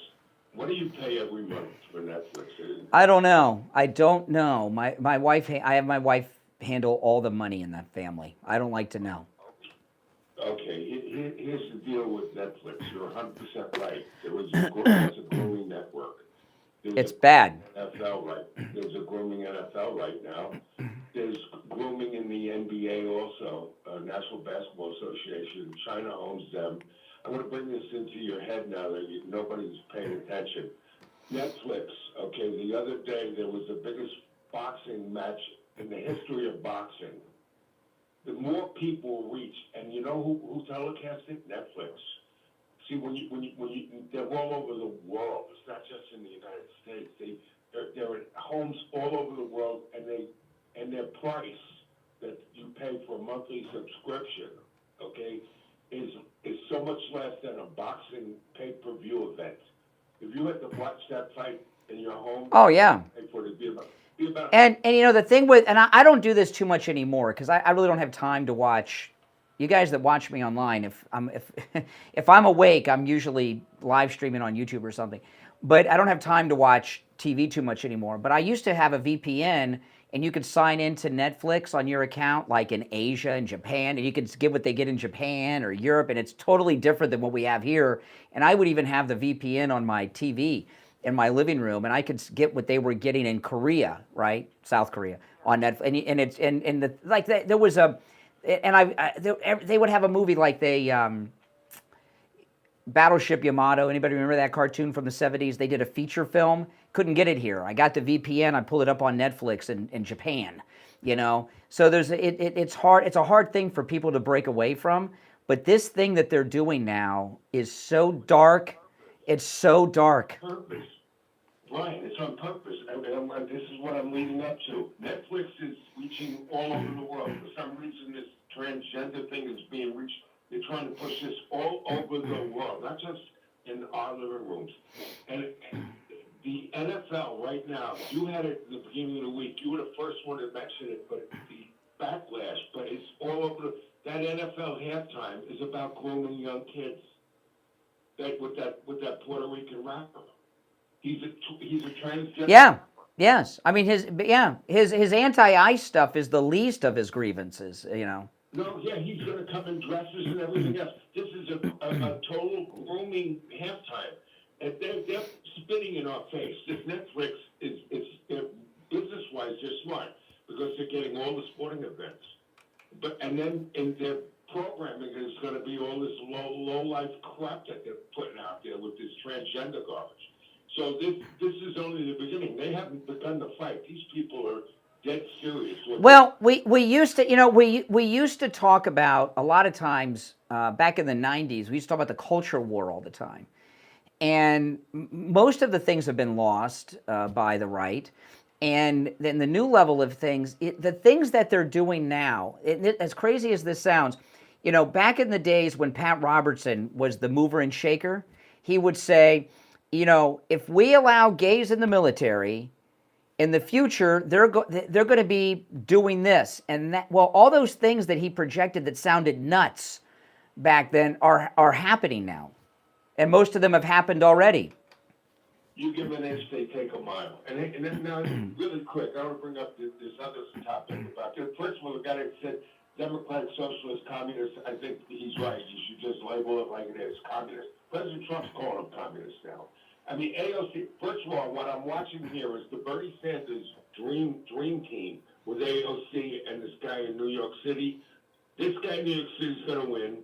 What do you pay every month for Netflix? I don't know. I don't know. My wife. I have my wife handle all the money in that family. I don't like to know. Okay, here's the deal with Netflix. You're 100% right. There's a grooming network. It's bad. NFL right. There's a grooming NFL right now. There's grooming in the NBA also, National Basketball Association. China owns them. I'm going to bring this into your head now that nobody's paying attention. Netflix, okay, the other day there was the biggest boxing match in the history of boxing. The more people reach, and you know who telecast it? Netflix. See, when you, they're all over the world. It's not just in the United States. They're at homes all over the world, and their price that you pay for a monthly subscription, okay, is so much less than a boxing pay-per-view event. If you had to watch that fight in your home, oh yeah. Pay for it, And you know the thing with, and I don't do this too much anymore because I really don't have time to watch. You guys that watch me online, if I'm awake, I'm usually live streaming on YouTube or something. But I don't have time to watch TV too much anymore. But I used to have a VPN, and you could sign into Netflix on your account, like in Asia and Japan, and you could get what they get in Japan or Europe, and it's totally different than what we have here. And I would even have the VPN on my TV in my living room, and I could get what they were getting in Korea, right, South Korea, on Netflix. There was a. And they would have a movie like Battleship Yamato. Anybody remember that cartoon from the 70s? They did a feature film. Couldn't get it here. I got the VPN. I pulled it up on Netflix in Japan. You know, so it's hard. It's a hard thing for people to break away from. But this thing that they're doing now is so dark. It's so dark. Purpose. Brian, it's on purpose. This is what I'm leading up to. Netflix is reaching all over the world. For some reason, this transgender thing is being reached. They're trying to push this all over the world, not just in our living rooms. And the NFL right now, you had it in the beginning of the week. You were the first one to mention it, but the backlash, but it's all over. That NFL halftime is about grooming young kids. With that Puerto Rican rapper. He's a transgender. Yeah. Yes. I mean his anti-ICE stuff is the least of his grievances, you know. No, yeah, he's going to come in dresses and everything else. This is a total grooming halftime, and they're spitting in our face. This Netflix is business-wise they're smart because they're getting all the sporting events, and then in their programming is going to be all this low-life crap that they're putting out there with this transgender garbage. So this is only the beginning. They haven't begun the fight. These people are dead serious. Well, we used to, you know, we used to talk about a lot of times back in the 90s. We used to talk about the culture war all the time, and most of the things have been lost by the right. And then the new level of things, the things that they're doing now, as crazy as this sounds, you know, back in the days when Pat Robertson was the mover and shaker, he would say, you know, if we allow gays in the military, in the future, they're going to be doing this and that. Well, all those things that he projected that sounded nuts back then are happening now. And most of them have happened already. You give an inch, they take a mile. And then now, really quick, I want to bring up this other topic about this. First of all, the guy that said Democratic, Socialist, Communist, I think he's right. You should just label it like it is, Communist. President Trump's calling them Communists now. I mean, AOC, first of all, what I'm watching here is the Bernie Sanders dream team with AOC and this guy in New York City. This guy in New York City is going to win.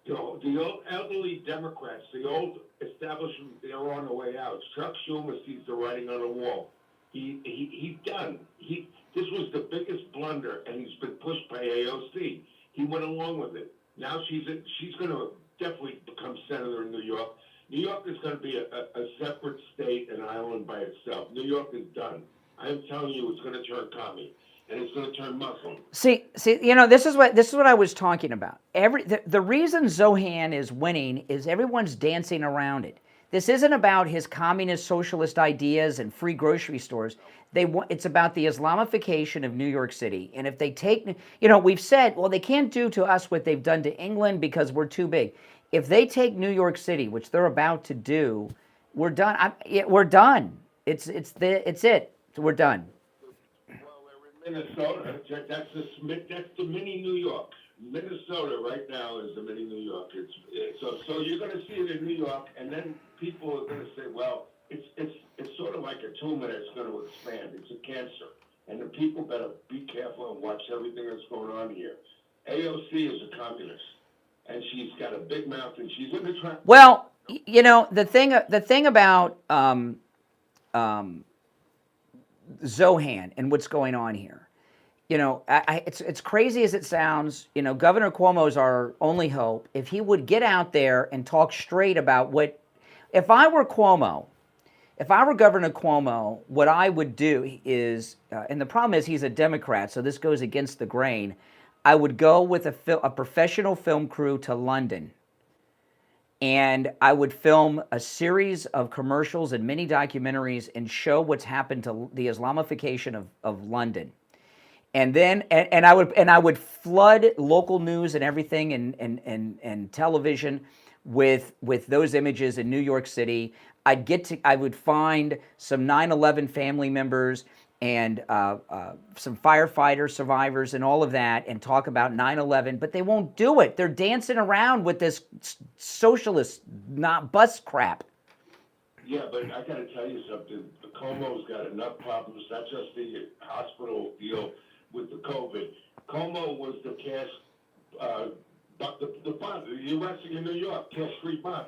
You know, the old elderly Democrats, the old establishment, they're on the way out. Chuck Schumer sees the writing on the wall. He's done. This was the biggest blunder, and he's been pushed by AOC. He went along with it. Now she's going to definitely become senator in New York. New York is going to be a separate state, an island by itself. New York is done. I'm telling you, it's going to turn commie, and it's going to turn Muslim. See, you know, this is what I was talking about. The reason Zohan is winning is everyone's dancing around it. This isn't about his communist socialist ideas and free grocery stores. It's about the Islamification of New York City. And if they take, you know, we've said, well, they can't do to us what they've done to England because we're too big. If they take New York City, which they're about to do, we're done. We're done. It's it. We're done. Well, they're Minnesota. That's the mini New York. Minnesota right now is the mini New York. So you're going to see it in New York, and then people are going to say, well, it's sort of like a tumor that's going to expand. It's a cancer, and the people better be careful and watch everything that's going on here. AOC is a communist, and she's got a big mouth, and she's going to try. Well, you know, the thing about Zohan and what's going on here. You know, it's crazy as it sounds. You know, Governor Cuomo's our only hope. If he would get out there and talk straight about what, if I were Cuomo, if I were Governor Cuomo, what I would do is, and the problem is he's a Democrat, so this goes against the grain. I would go with a professional film crew to London, and I would film a series of commercials and mini documentaries and show what's happened to the Islamification of London. And then, and I would flood local news and everything and television with those images in New York City. I would find some 9/11 family members and some firefighter survivors and all of that, and talk about 9/11. But they won't do it. They're dancing around with this socialist not bus crap. Yeah, but I got to tell you something. Cuomo's got enough problems. Not just the hospital deal with the COVID. Cuomo was the cash, the bond, the arresting in New York, cash-free bond.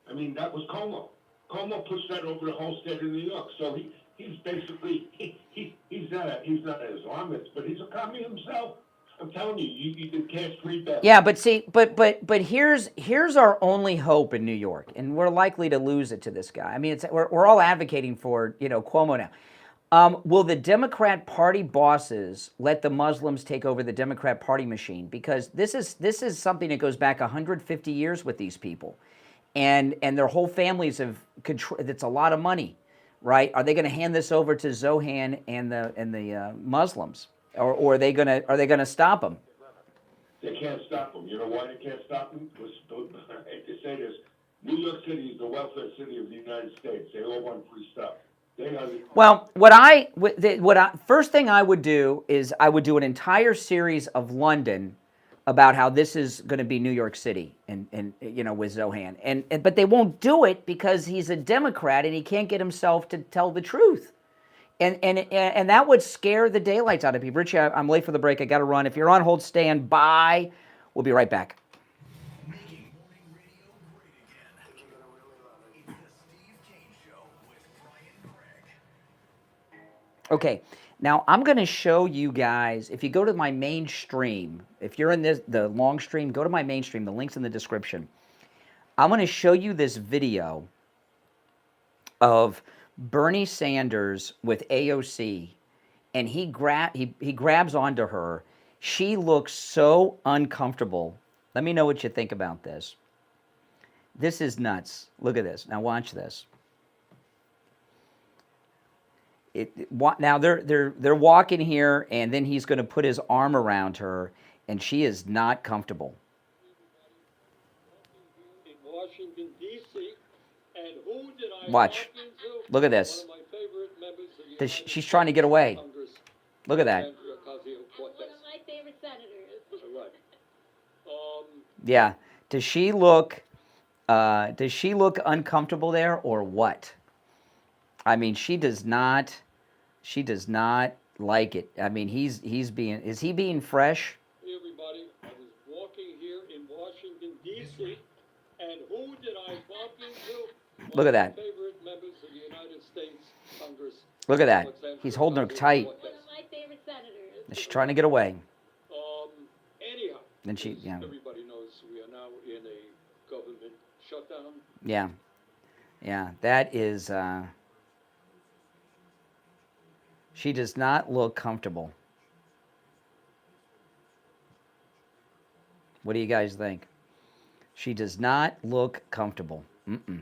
I mean, that was Cuomo. Cuomo pushed that over the whole state of New York. So he's basically, he's not an Islamist, but he's a commie himself. I'm telling you, you can cash-free back. Yeah, but see, but here's our only hope in New York, and we're likely to lose it to this guy. I mean, we're all advocating for, you know, Cuomo now. Will the Democrat Party bosses let the Muslims take over the Democrat Party machine? Because this is something that goes back 150 years with these people, and their whole families have control. It's a lot of money, right? Are they going to hand this over to Zohan and the Muslims, or are they gonna stop them? They can't stop them. You know why they can't stop them? Because, I hate to say this, New York City is the welfare city of the United States. They all want free stuff. Well, first thing I would do is I would do an entire series of London about how this is going to be New York City, and you know, with Zohan, but they won't do it because he's a Democrat and he can't get himself to tell the truth, and that would scare the daylights out of people. Richie, I'm late for the break. I got to run. If you're on hold, stand by. We'll be right back. Okay, now I'm going to show you guys, if you go to my main stream, if you're in the long stream, go to my main stream. The link's in the description. I'm going to show you this video of Bernie Sanders with AOC, and he grabs onto her. She looks so uncomfortable. Let me know what you think about this. This is nuts. Look at this. Now watch this. Now they're walking here, and then he's going to put his arm around her, and she is not comfortable. In Washington, D.C., and who did I Watch. Look at this. One of my favorite members of the She's trying to get away. Look at that. One of my favorite senators. Right. Yeah. Does she look uncomfortable there, or what? I mean, she does not like it. I mean, is he being fresh? Hey everybody, I was walking here in Washington, D.C., and who did I bump into? Look at that. One of my favorite members of the United States Congress. Look at that. He's holding her tight. One of my favorite senators. She's trying to get away. Anyhow, Then she, yeah. Everybody knows we are now in a government shutdown. Yeah. Yeah, that is, she does not look comfortable. What do you guys think? She does not look comfortable. Mm-mm.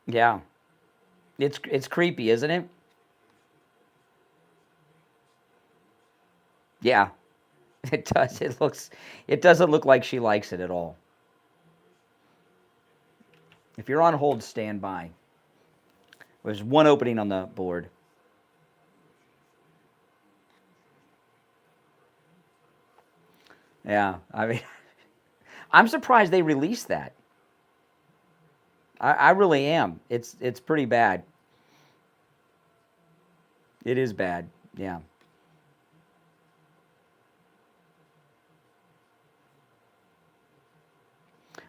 Yeah. It's creepy, isn't it? Yeah, it does. It doesn't look like she likes it at all. If you're on hold, stand by. There's one opening on the board. Yeah, I mean, I'm surprised they released that. I really am. It's pretty bad. It is bad, yeah.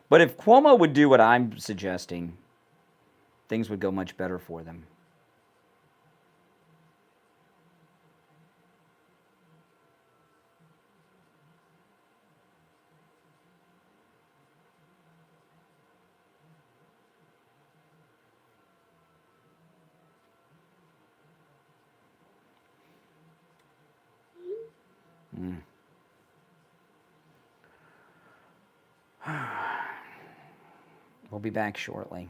But if Cuomo would do what I'm suggesting, things would go much better for them. Mm. We'll be back shortly.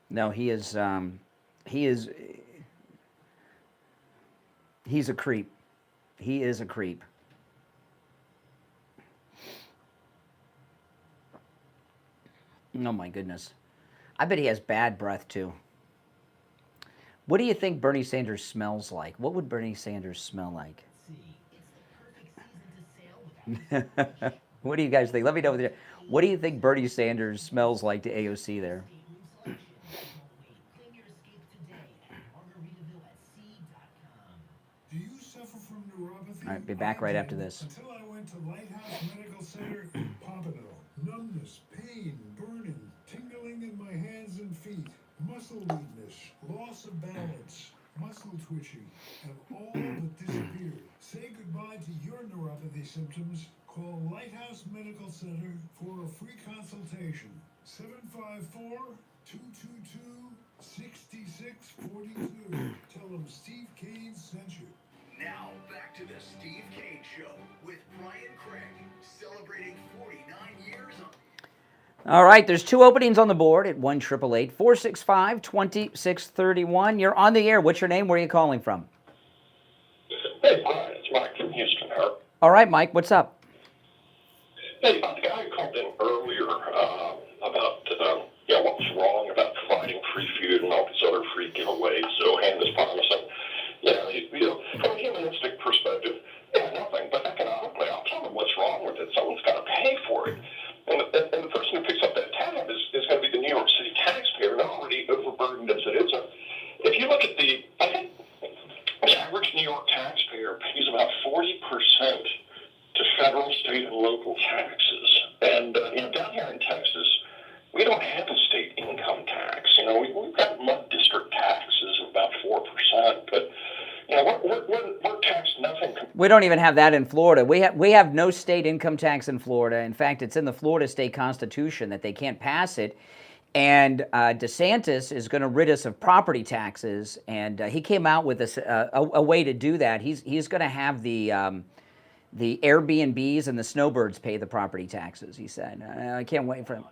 No, he's a creep. He is a creep. Oh my goodness. I bet he has bad breath too. What do you think Bernie Sanders smells like? What would Bernie Sanders smell like? What do you guys think? Let me know. What do you think Bernie Sanders smells like to AOC there? Do you suffer from neuropathy? All right, be back right after this. Until I went to Lighthouse Medical Center, Pompano. Numbness, pain, burning, tingling in my hands and feet, muscle weakness, loss of balance, muscle twitching, have all but disappeared. Say goodbye to your neuropathy symptoms. Call Lighthouse Medical Center for a free consultation. 754-222-6642. Tell them Steve Kane sent you. Now, back to the Steve Kane Show with Brian Craig, celebrating 49 years on... All right, there's two openings on the board at 1-888-465-2631. You're on the air. What's your name? Where are you calling from? Hey, Brian, it's Mike from Houston. All right, Mike, what's up? Hey, the guy who called in earlier about what was wrong about providing free food and all these other free giveaways, so hand this promise. And, from a humanistic perspective, nothing. But economically, I'll tell them what's wrong with it. Someone's got to pay for it. And the person who picks up that tab is going to be the New York City taxpayer, not already overburdened as it is. If you look at the average New York taxpayer pays about 40% to federal, state, and local taxes. And, down here in Texas, we don't have a state income tax. We've got mud district taxes of about 4%, but, we're taxed nothing. We don't even have that in Florida. We have no state income tax in Florida. In fact, it's in the Florida state constitution that they can't pass it. And DeSantis is going to rid us of property taxes, and he came out with a way to do that. He's going to have the Airbnbs and the snowbirds pay the property taxes. He said, "I can't wait for him."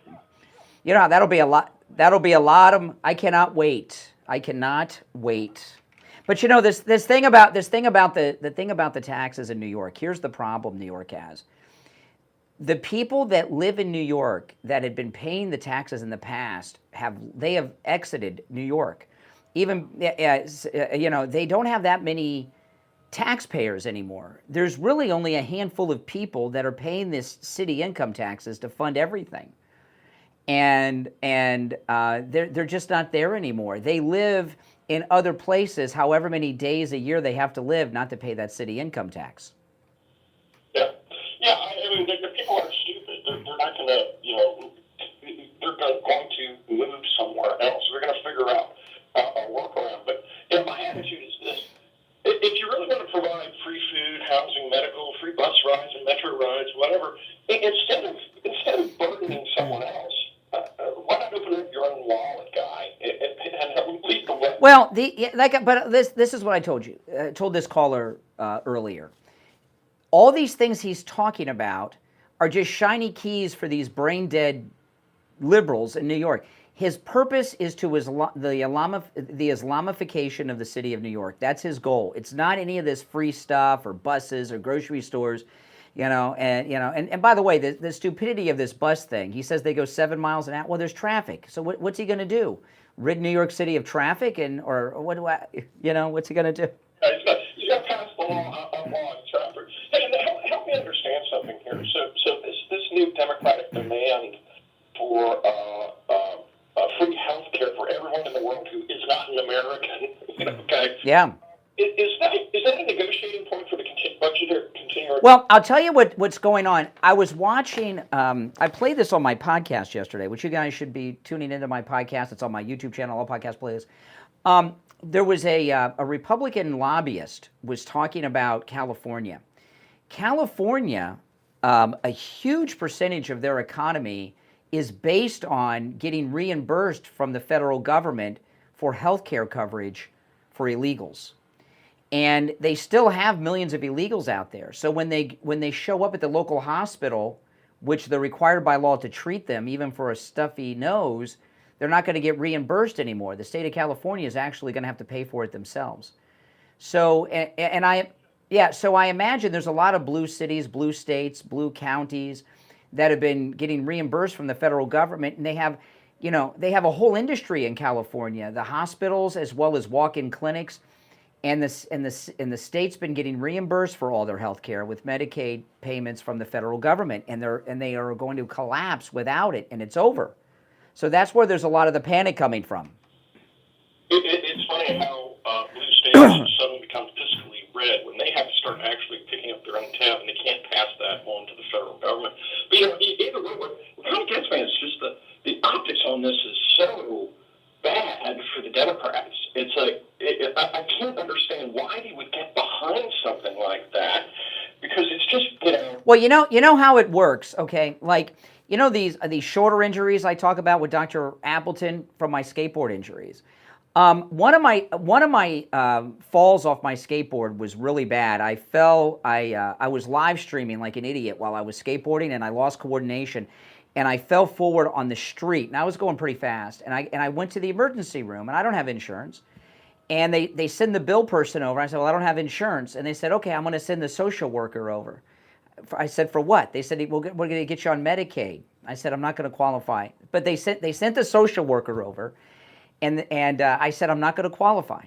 That'll be a lot. That'll be a lot of. I cannot wait. I cannot wait. But this thing about the taxes in New York. Here's the problem New York has. The people that live in New York that had been paying the taxes in the past have exited New York. Even they don't have that many taxpayers anymore. There's really only a handful of people that are paying this city income taxes to fund everything, and they're just not there anymore. They live in other places, however many days a year they have to live, not to pay that city income tax. Yeah, I mean, the people are stupid. They're not going to, they're going to move somewhere else. They're going to figure out a workaround. But my attitude is this: if you really want to provide free food, housing, medical, free bus rides and metro rides, whatever, instead of burdening someone else, why not open up your own wallet, guy, and lead the way? Well, but this is what I told you. Told this caller earlier. all these things he's talking about are just shiny keys for these brain-dead liberals in New York. His purpose is to the Islamification of the city of New York. That's his goal. It's not any of this free stuff or buses or grocery stores, and by the way, the stupidity of this bus thing. He says they go 7 miles an hour. Well, there's traffic. So what's he going to do? Rid New York City of traffic, or what do what's he going to do? He's got to pass the law on traffic. Hey, help me understand something here. So this new Democratic demand for free health care for everyone in the world who is not an American, okay? Yeah. Is that a negotiating point for the budget or continuing? Well, I'll tell you what's going on. I was watching, I played this on my podcast yesterday, which you guys should be tuning into my podcast. It's on my YouTube channel, all podcast players. There was a Republican lobbyist was talking about California. California, a huge percentage of their economy is based on getting reimbursed from the federal government for health care coverage for illegals. And they still have millions of illegals out there. So when they show up at the local hospital, which they're required by law to treat them, even for a stuffy nose, they're not going to get reimbursed anymore. The state of California is actually going to have to pay for it themselves. So, so I imagine there's a lot of blue cities, blue states, blue counties that have been getting reimbursed from the federal government, and they have a whole industry in California, the hospitals as well as walk-in clinics, and the state's been getting reimbursed for all their health care with Medicaid payments from the federal government, and they are going to collapse without it, and it's over. So that's where there's a lot of the panic coming from. It's funny how blue states suddenly become fiscally red when they have to start actually picking up their own tab, and they can't pass that on to the federal government. But either way, what kind of gets me is just the optics on this is so bad for the Democrats. It's like I can't understand why they would get behind something like that, because it's just Well, you know how it works, okay? Like these shoulder injuries I talk about with Dr. Appleton from my skateboard injuries. One of my falls off my skateboard was really bad. I fell. I was live streaming like an idiot while I was skateboarding, and I lost coordination, and I fell forward on the street. And I was going pretty fast, and I went to the emergency room, and I don't have insurance. And they send the bill person over. I said, well, I don't have insurance, and they said, okay, I'm going to send the social worker over. I said, for what? They said, we're going to get you on Medicaid. I said, I'm not going to qualify. But they sent the social worker over. And I said, I'm not going to qualify.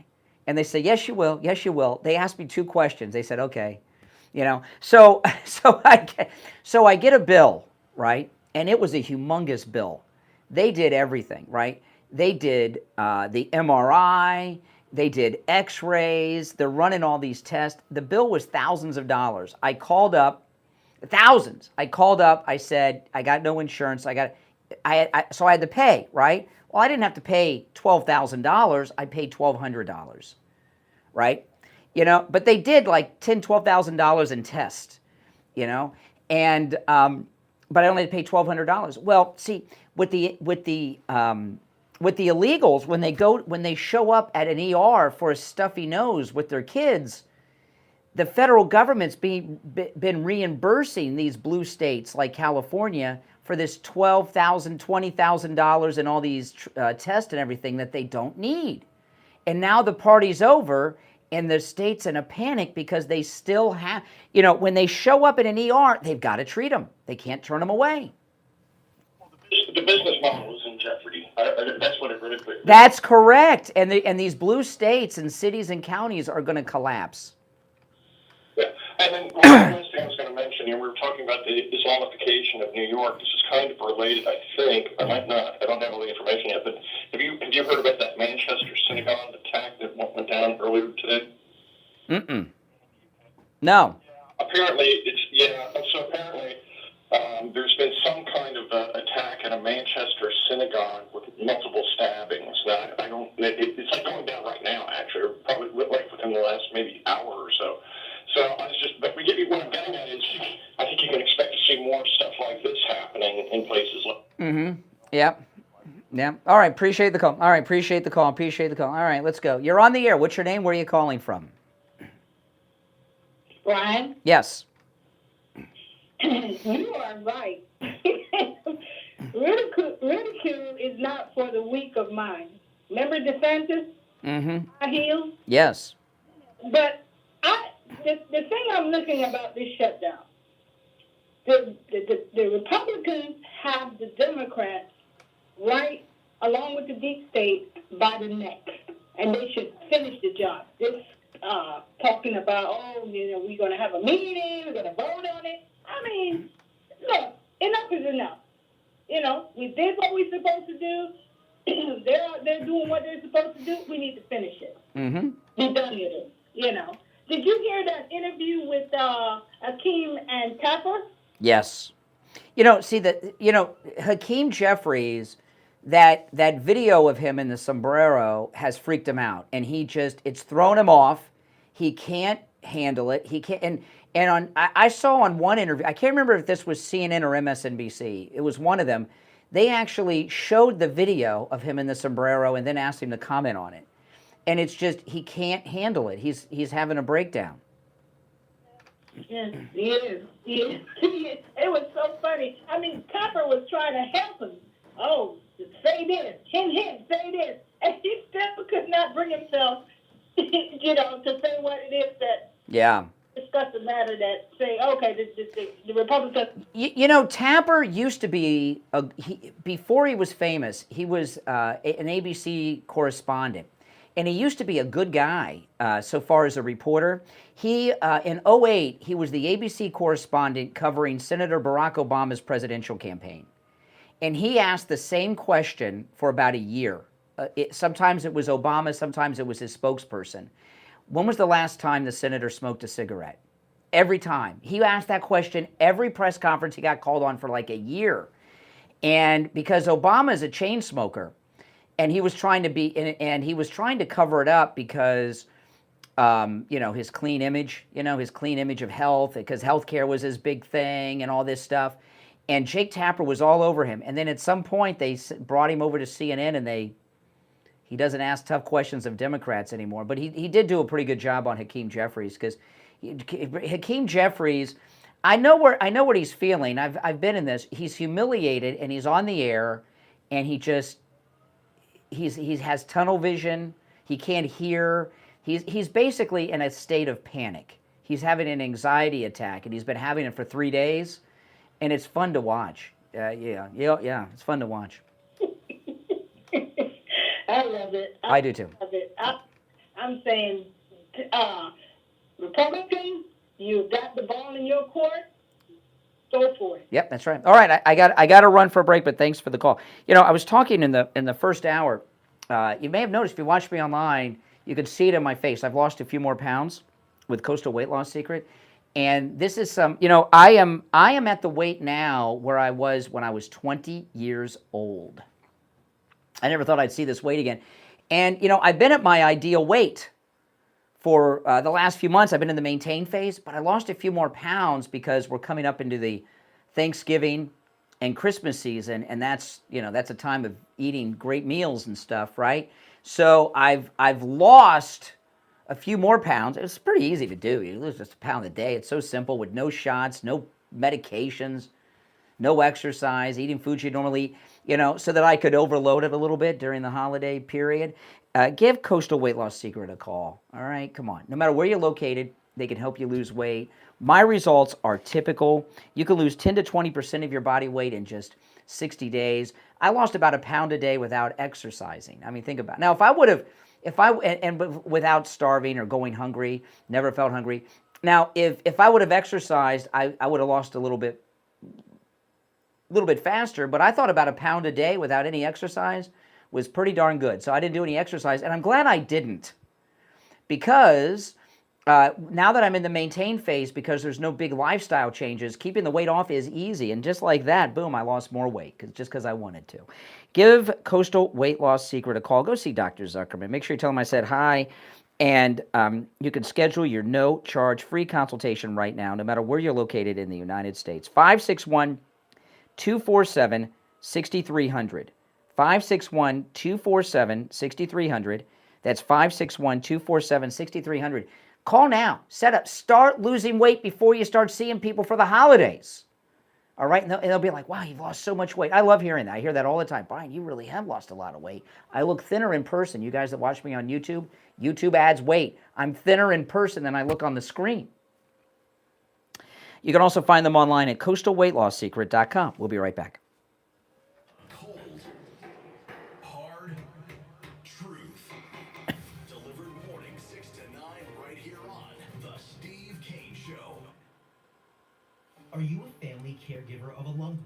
And they said, yes, you will. Yes, you will. They asked me 2 questions. They said, okay. So I get a bill, right? And it was a humongous bill. They did everything, right? They did the MRI. They did x-rays. They're running all these tests. The bill was thousands of dollars. I called up, thousands. I called up. I said, I got no insurance. so I had to pay, right? Well, I didn't have to pay $12,000. I paid $1,200, right? But they did like $10,000, $12,000 in tests, and but I only had to pay $1,200. Well, see, with the illegals, when they show up at an ER for a stuffy nose with their kids, the federal government's been reimbursing these blue states like California for this $12,000, $20,000 and all these tests and everything that they don't need. And now the party's over, and the state's in a panic because they still have, when they show up at an ER, they've got to treat them. They can't turn them away. the business model is in jeopardy. That's what it really is. That's correct. And these blue states and cities and counties are going to collapse. Yeah. And then one last thing I was going to mention here, we were talking about the Islamification of New York. This is kind of related, I think. I might not. I don't have all the information yet. But have you heard about that Manchester synagogue attack that went down earlier today? Mm-mm. No. Apparently, there's been some kind of attack at a Manchester synagogue with multiple stabbings. Now, it's like going down right now, actually, probably like within the last maybe hour or so. So but what I'm getting at is, I think you can expect to see more stuff like this happening in places like. Mm-hmm. Yep. Yeah. All right. Appreciate the call. All right. Let's go. You're on the air. What's your name? Where are you calling from? Brian? Yes. You are right. Ridicule is not for the weak of mind. Remember DeSantis? Mm-hmm. High heels? Yes. But the thing I'm looking about this shutdown, the Republicans have the Democrats right along with the deep state by the neck, and they should finish the job. This talking about, we're going to have a meeting, we're going to vote on it. I mean, look, enough is enough. We did what we're supposed to do. They're doing what they're supposed to do. We need to finish it. Mm-hmm. Be done with it. Did you hear that interview with Hakeem and Tapper? Yes. Hakeem Jeffries, that video of him in the sombrero has freaked him out, and it's thrown him off. He can't handle it. He can't. And I saw on one interview, I can't remember if this was CNN or MSNBC. It was one of them. They actually showed the video of him in the sombrero and then asked him to comment on it. And it's just, he can't handle it. He's having a breakdown. Yes, he is. He is. It was so funny. I mean, Tapper was trying to help him. Oh, say this, hint, say this. And he still could not bring himself, to say what it is that discuss the matter that say, okay, the Republicans. Tapper used to be, before he was famous, he was an ABC correspondent. And he used to be a good guy so far as a reporter. He, in 2008, he was the ABC correspondent covering Senator Barack Obama's presidential campaign. And he asked the same question for about a year. Sometimes it was Obama, sometimes it was his spokesperson. When was the last time the senator smoked a cigarette? Every time. He asked that question every press conference he got called on for like a year. And because Obama is a chain smoker, and he was trying to cover it up because, his clean image, his clean image of health, because healthcare was his big thing and all this stuff. And Jake Tapper was all over him. And then at some point they brought him over to CNN, and he doesn't ask tough questions of Democrats anymore. But he did do a pretty good job on Hakeem Jeffries, because Hakeem Jeffries, I know what he's feeling. I've been in this. He's humiliated, and he's on the air, and he has tunnel vision. He can't hear. He's basically in a state of panic. He's having an anxiety attack, and he's been having it for 3 days, and it's fun to watch. It's fun to watch. I love it. I do too. Love it. I'm saying, Republicans, you've got the ball in your court. Go for it. Yep, that's right. All right, I got to run for a break, but thanks for the call. I was talking in the first hour. You may have noticed if you watched me online, you could see it in my face. I've lost a few more pounds with Coastal Weight Loss Secret, and this is I am at the weight now where I was when I was 20 years old. I never thought I'd see this weight again, and I've been at my ideal weight for the last few months. I've been in the maintain phase, but I lost a few more pounds because we're coming up into the Thanksgiving and Christmas season, and that's a time of eating great meals and stuff, right? So I've lost a few more pounds. It's pretty easy to do. You lose just a pound a day. It's so simple, with no shots, no medications, no exercise, eating food you normally eat, so that I could overload it a little bit during the holiday period. Give Coastal Weight Loss Secret a call. All right, come on. No matter where you're located, they can help you lose weight. My results are typical. You can lose 10 to 20% of your body weight in just 60 days. I lost about a pound a day without exercising. I mean, think about it. Now, without starving or going hungry, never felt hungry. Now, if I would have exercised, I would have lost a little bit faster, but I thought about a pound a day without any exercise was pretty darn good. So I didn't do any exercise, and I'm glad I didn't, because now that I'm in the maintain phase, because there's no big lifestyle changes, keeping the weight off is easy, and just like that, boom, I lost more weight just because I wanted to. Give Coastal Weight Loss Secret a call. Go see Dr. Zuckerman. Make sure you tell him I said hi, and you can schedule your no-charge free consultation right now, no matter where you're located in the United States. 561-247-6300. 561-247-6300. That's 561-247-6300. Call now. Start losing weight before you start seeing people for the holidays. All right? And they'll be like, wow, you've lost so much weight. I love hearing that. I hear that all the time. Brian, you really have lost a lot of weight. I look thinner in person. You guys that watch me on YouTube, YouTube adds weight. I'm thinner in person than I look on the screen. You can also find them online at coastalweightlosssecret.com. We'll be right back. Cold, hard truth. Delivered morning 6 to 9 right here on The Steve Kane Show. Are you a family caregiver of a loved one?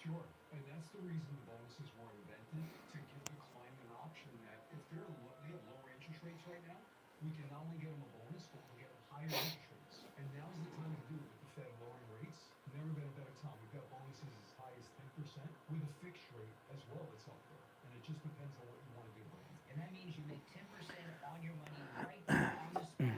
Sure, and that's the reason the bonuses were invented, to give the client an option that if they have lower interest rates right now, we can not only get them a bonus, but we'll get them higher interest rates. And now's the time to do it with the Fed lowering rates. Never been a better time. We've got bonuses as high as 10% with a fixed rate as well that's up there. And it just depends on what you want to do, Brian. And that means you make 10% on your money right there on the spot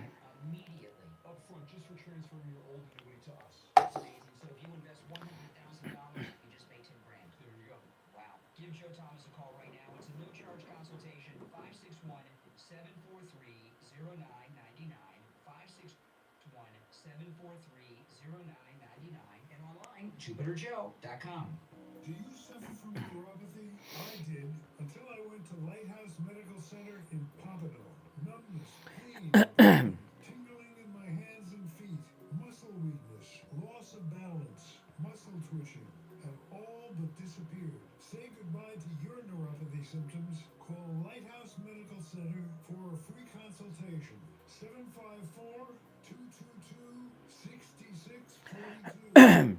immediately. Up front, just for transferring your old annuity to us. That's amazing. So if you invest $100,000, you just pay $10,000. There you go. Wow. Give Joe Thomas a call right now. It's a no-charge consultation. 561-743-0999. 561-743-0999. And online, JupiterJoe.com. Do you suffer from neuropathy? I did, until I went to Lighthouse Medical Center in Pompano. Numbness, pain, tingling in my hands and feet, muscle weakness, loss of balance, muscle twitching, have all but disappeared. Say goodbye to your neuropathy symptoms. Call Lighthouse Medical Center for a free consultation. 754-222-6642.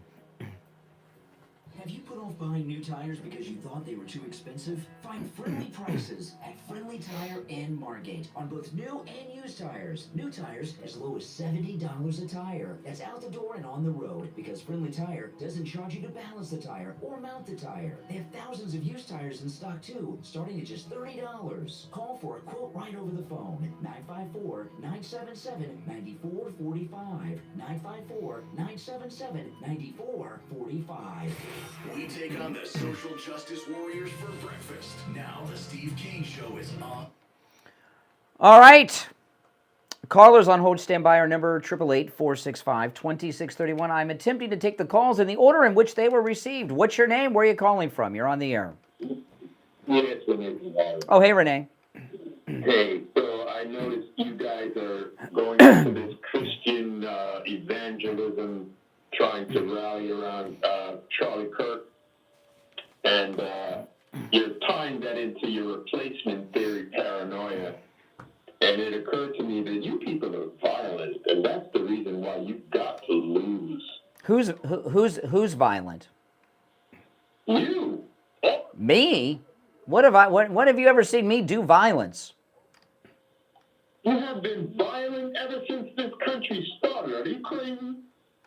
Have you put off buying new tires because you thought they were too expensive? Find friendly prices at Friendly Tire and Margate on both new and used tires. New tires as low as $70 a tire. That's out the door and on the road, because Friendly Tire doesn't charge you to balance the tire or mount the tire. They have thousands of used tires in stock too, starting at just $30. Call for a quote right over the phone. 954-977-9445. 954-977-9445. We take on the social justice warriors for breakfast. Now the Steve Kane Show is on. All right. Callers on hold, stand by. Our number, 888-465-2631. I'm attempting to take the calls in the order in which they were received. What's your name? Where are you calling from? You're on the air. Yes, Renee. Oh, hey, Renee. Hey, so I noticed you guys are going into this Christian evangelism, trying to rally around Charlie Kirk, and you're tying that into your replacement theory paranoia. And it occurred to me that you people are violent, and that's the reason why you've got to lose. Who's violent? You. Me? What have you ever seen me do violence? You have been violent ever since this country started. Are you crazy?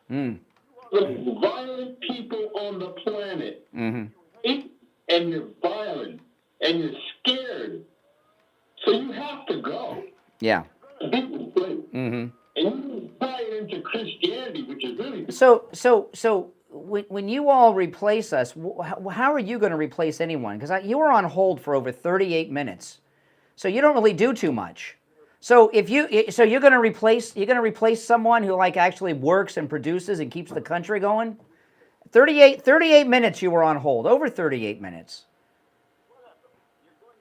The violent people on the planet. Mm-hmm. And you're violent. And you're scared. So you have to go. Yeah. Mm-hmm. Mm-hmm. And you tie it into Christianity, which is really... So when you all replace us, how are you going to replace anyone? Because you were on hold for over 38 minutes. So you don't really do too much. So you're going to replace someone who actually works and produces and keeps the country going? 38 minutes you were on hold, over 38 minutes.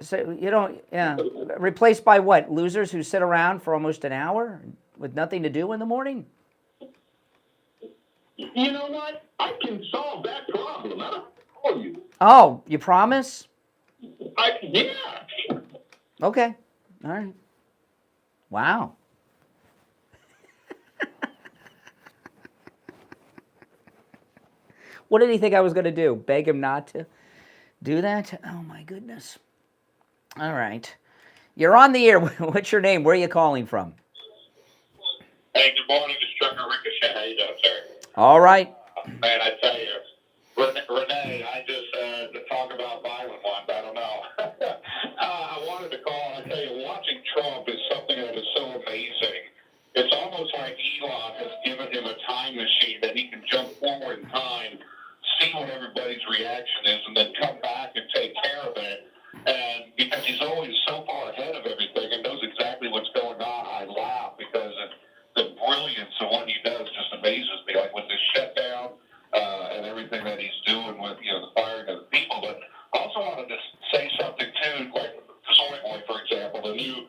So you don't, replaced by what? Losers who sit around for almost an hour with nothing to do in the morning? You know what? I can solve that problem. I don't call you. Oh, you promise? Yeah. Okay. All right. Wow. What did he think I was going to do? Beg him not to do that? Oh, my goodness. All right. You're on the air. What's your name? Where are you calling from? Hey, good morning. It's Trucker Ricochet. How you doing, sir? All right. Man, I tell you, Renee, I just, to talk about violent ones, I don't know. I wanted to call, I tell you, watching Trump is something that is so amazing. It's almost like Elon has given him a time machine that he can jump forward in time, see what everybody's reaction is, and then come back and take care of it. And because he's always so far ahead of everything and knows exactly what's going on, I laugh because the brilliance of what he does just amazes me. Like with this shutdown and everything that he's doing with the firing of the people. But I also wanted to say something too, like Soy Boy, for example, the new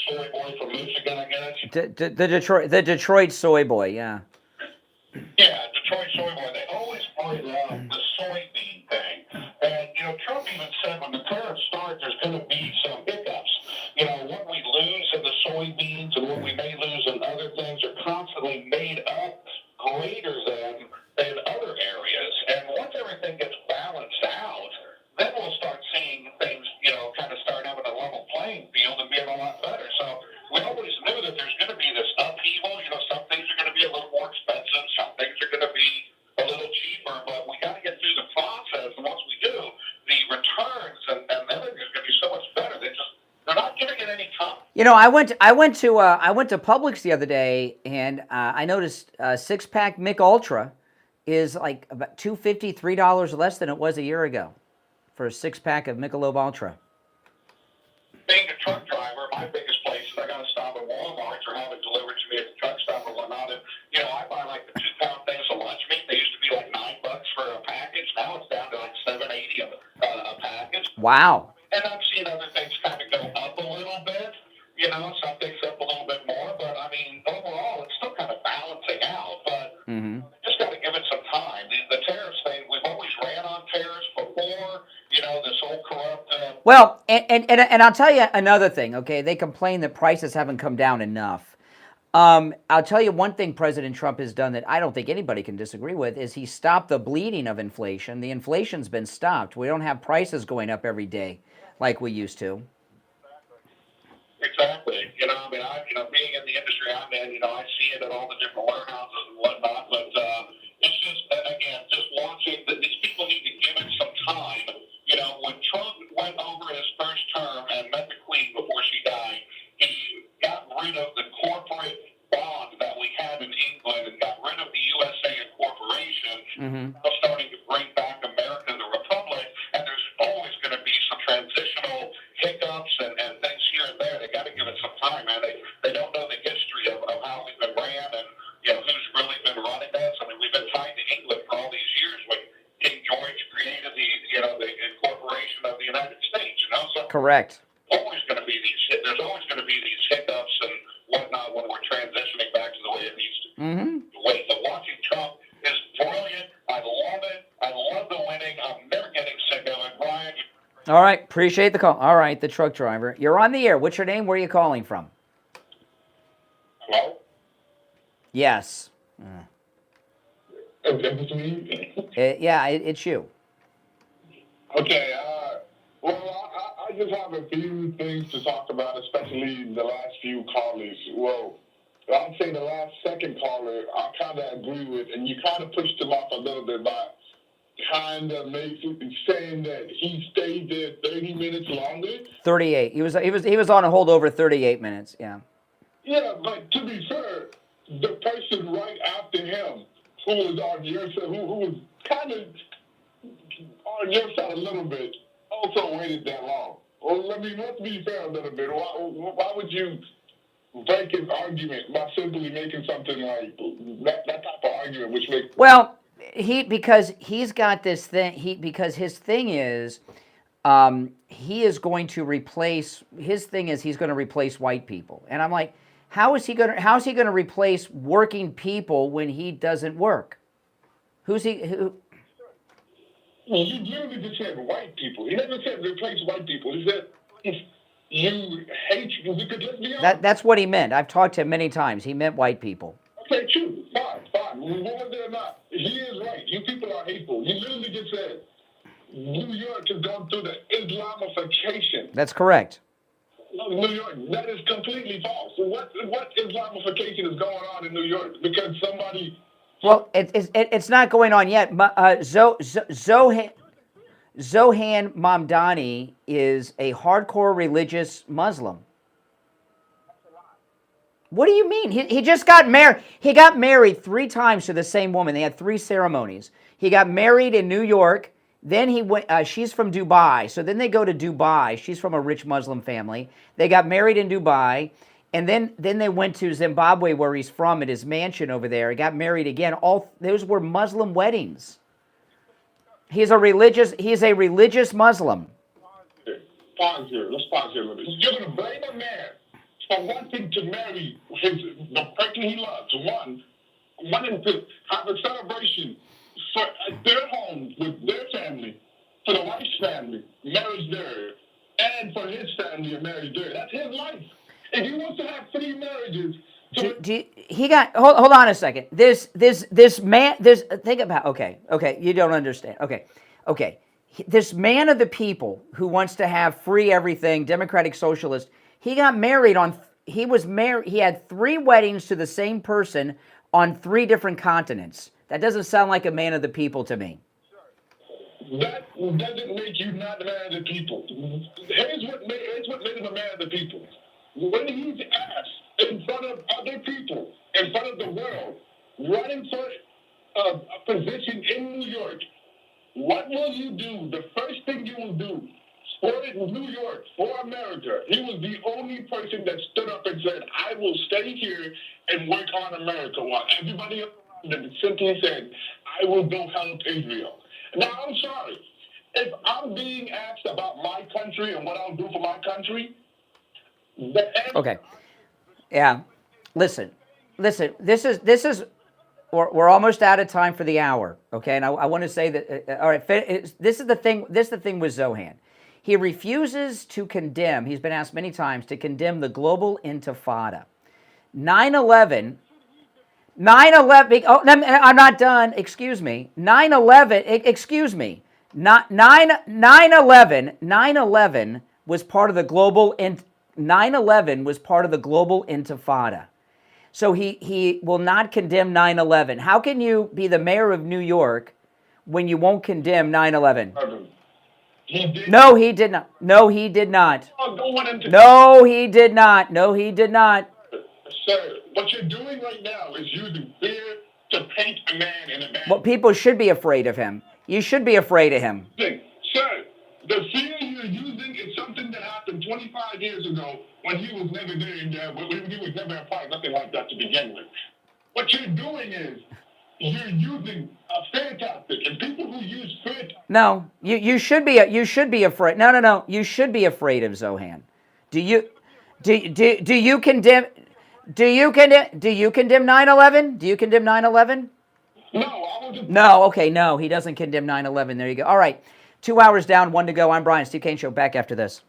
Soy Boy from Michigan, I guess. The Detroit soy boy, yeah. Yeah, Detroit soy boy. They always bring up the soybean thing. And, Trump even said when the tariffs start, there's going to be some hiccups. What we lose in the soybeans and what we may lose in other things are constantly made up greater than in other areas. And once everything gets balanced out, then we'll start seeing things, kind of start having a level playing field and being a lot better. So we always knew that there's going to be this upheaval. Some things are going to be a little more expensive. Some things are going to be a little cheaper. But we got to get through the process. And once we do, the returns and everything is going to be so much better. They're not giving it any time. I went to Publix the other day, and I noticed a 6-pack Mick Ultra is like about $2.50, $3 less than it was a year ago for a 6-pack of Michelob Ultra. Being a truck driver, my biggest place is I got to stop at Walmart or have it delivered to me at the truck stop or whatnot. And, I buy like the 2-pound things of lunch meat. They used to be like $9 for a package. Now it's down to like $7.80 a package. Wow. And I've seen other things kind of go up a little bit. Some things up a little bit more. But, I mean, overall, it's still kind of balancing out. But just got to give it some time. The tariffs thing, we've always ran on tariffs before, this whole corrupt... Well, and I'll tell you another thing, okay? They complain that prices haven't come down enough. I'll tell you one thing President Trump has done that I don't think anybody can disagree with is he stopped the bleeding of inflation. The inflation's been stopped. We don't have prices going up every day like we used to. Exactly. Being in the industry I'm in, I see it at all the different warehouses and whatnot. But it's just, again, just watching that these people need to give it some time. When Trump went over his first term and met the Queen before she died, he got rid of the corporate bond that we had in England and got rid of the USA Incorporation. Starting to bring back America the Republic, and there's always going to be some transitional hiccups and things here and there. They got to give it some time, man. They don't know the history of how we've been ran and who's really been running us. I mean, we've been tied to England for all these years when King George created the incorporation of the United States. So correct. There's always going to be these hiccups and whatnot when we're transitioning back to the way it needs to be. But watching Trump is brilliant. I love it. I love the winning. I'm never getting sick of it, Brian. All right, appreciate the call. All right, the truck driver. You're on the air. What's your name? Where are you calling from? Hello? Yes. It's me? Yeah, it's you. Okay, I just have a few things to talk about, especially the last few callers. Well, I'd say the second caller, I kind of agree with, and you kind of pushed him off a little bit by kind of saying that he stayed there 30 minutes longer. 38. He was on a hold over 38 minutes. Yeah. Yeah, but to be fair, the person right after him, who was on your side, who was kind of on your side a little bit, also waited that long. Well, let's be fair a little bit. Why would you break his argument by simply making something like that type of argument, which makes... Well, because he's got this thing, because his thing is, he is going to replace, his thing is he's going to replace white people. And I'm like, how's he going to replace working people when he doesn't work? Well, he literally just said white people. He never said replace white people. He said if you hate you, because let's be honest. That's what he meant. I've talked to him many times. He meant white people. Okay, true. Fine. Whether or not, he is right. You people are hateful. You literally just said New York is going through the Islamification. That's correct. New York, that is completely false. What Islamification is going on in New York? Because somebody... Well, it's not going on yet. Zohan Mamdani is a hardcore religious Muslim. What do you mean? He just got married. He got married 3 times to the same woman. They had 3 ceremonies. He got married in New York. Then he went. She's from Dubai. So then they go to Dubai. She's from a rich Muslim family. They got married in Dubai. And then they went to Zimbabwe, where he's from, at his mansion over there. He got married again. All those were Muslim weddings. He's a religious Muslim. Pause here. Let's pause here a little bit. You're going to blame a man for wanting to marry the person he loves. Wanting to have a celebration at their home with their family, for the wife's family, marriage there, and for his family, a marriage there. That's his life. If he wants to have 3 marriages, hold on a second. This man, think about, okay, you don't understand. Okay. This man of the people who wants to have free everything, democratic socialist, he got married he had 3 weddings to the same person on 3 different continents. That doesn't sound like a man of the people to me. That doesn't make you not a man of the people. Here's what made him a man of the people. When he's asked in front of other people, in front of the world, running for a position in New York, what will you do? The first thing you will do for New York, for America, he was the only person that stood up and said, I will stay here and work on America, while everybody around him simply said, I will go help Israel. Now, I'm sorry. If I'm being asked about my country and what I'll do for my country, okay. Yeah. Listen. This is. We're almost out of time for the hour. Okay, and I want to say that. All right. This is the thing. This is the thing with Zohan. He refuses to condemn. He's been asked many times to condemn the global intifada. 9/11. Oh, I'm not done. Excuse me. 9/11. Excuse me. 9/11 was part of the global 9/11 was part of the global intifada. So he will not condemn 9/11. How can you be the mayor of New York when you won't condemn 9/11? No, he did not. No, he did not. No, he did not. No, he did not. Sir, what you're doing right now is using fear to paint a man in a bad. Well, people should be afraid of him. You should be afraid of him. Sir, the fear you're using is something that happened 25 years ago when he was never there, when he was never a part of nothing like that to begin with. What you're doing is you're using a fear tactic, and people who use fear tactics. No, you should be afraid. No. You should be afraid of Zohan. Do you condemn 9/11? Do you condemn 9/11? No, I wasn't. No, okay, no, he doesn't condemn 9/11. There you go. All right. 2 hours down, 1 to go. I'm Brian. Steve Kane Show. Back after this.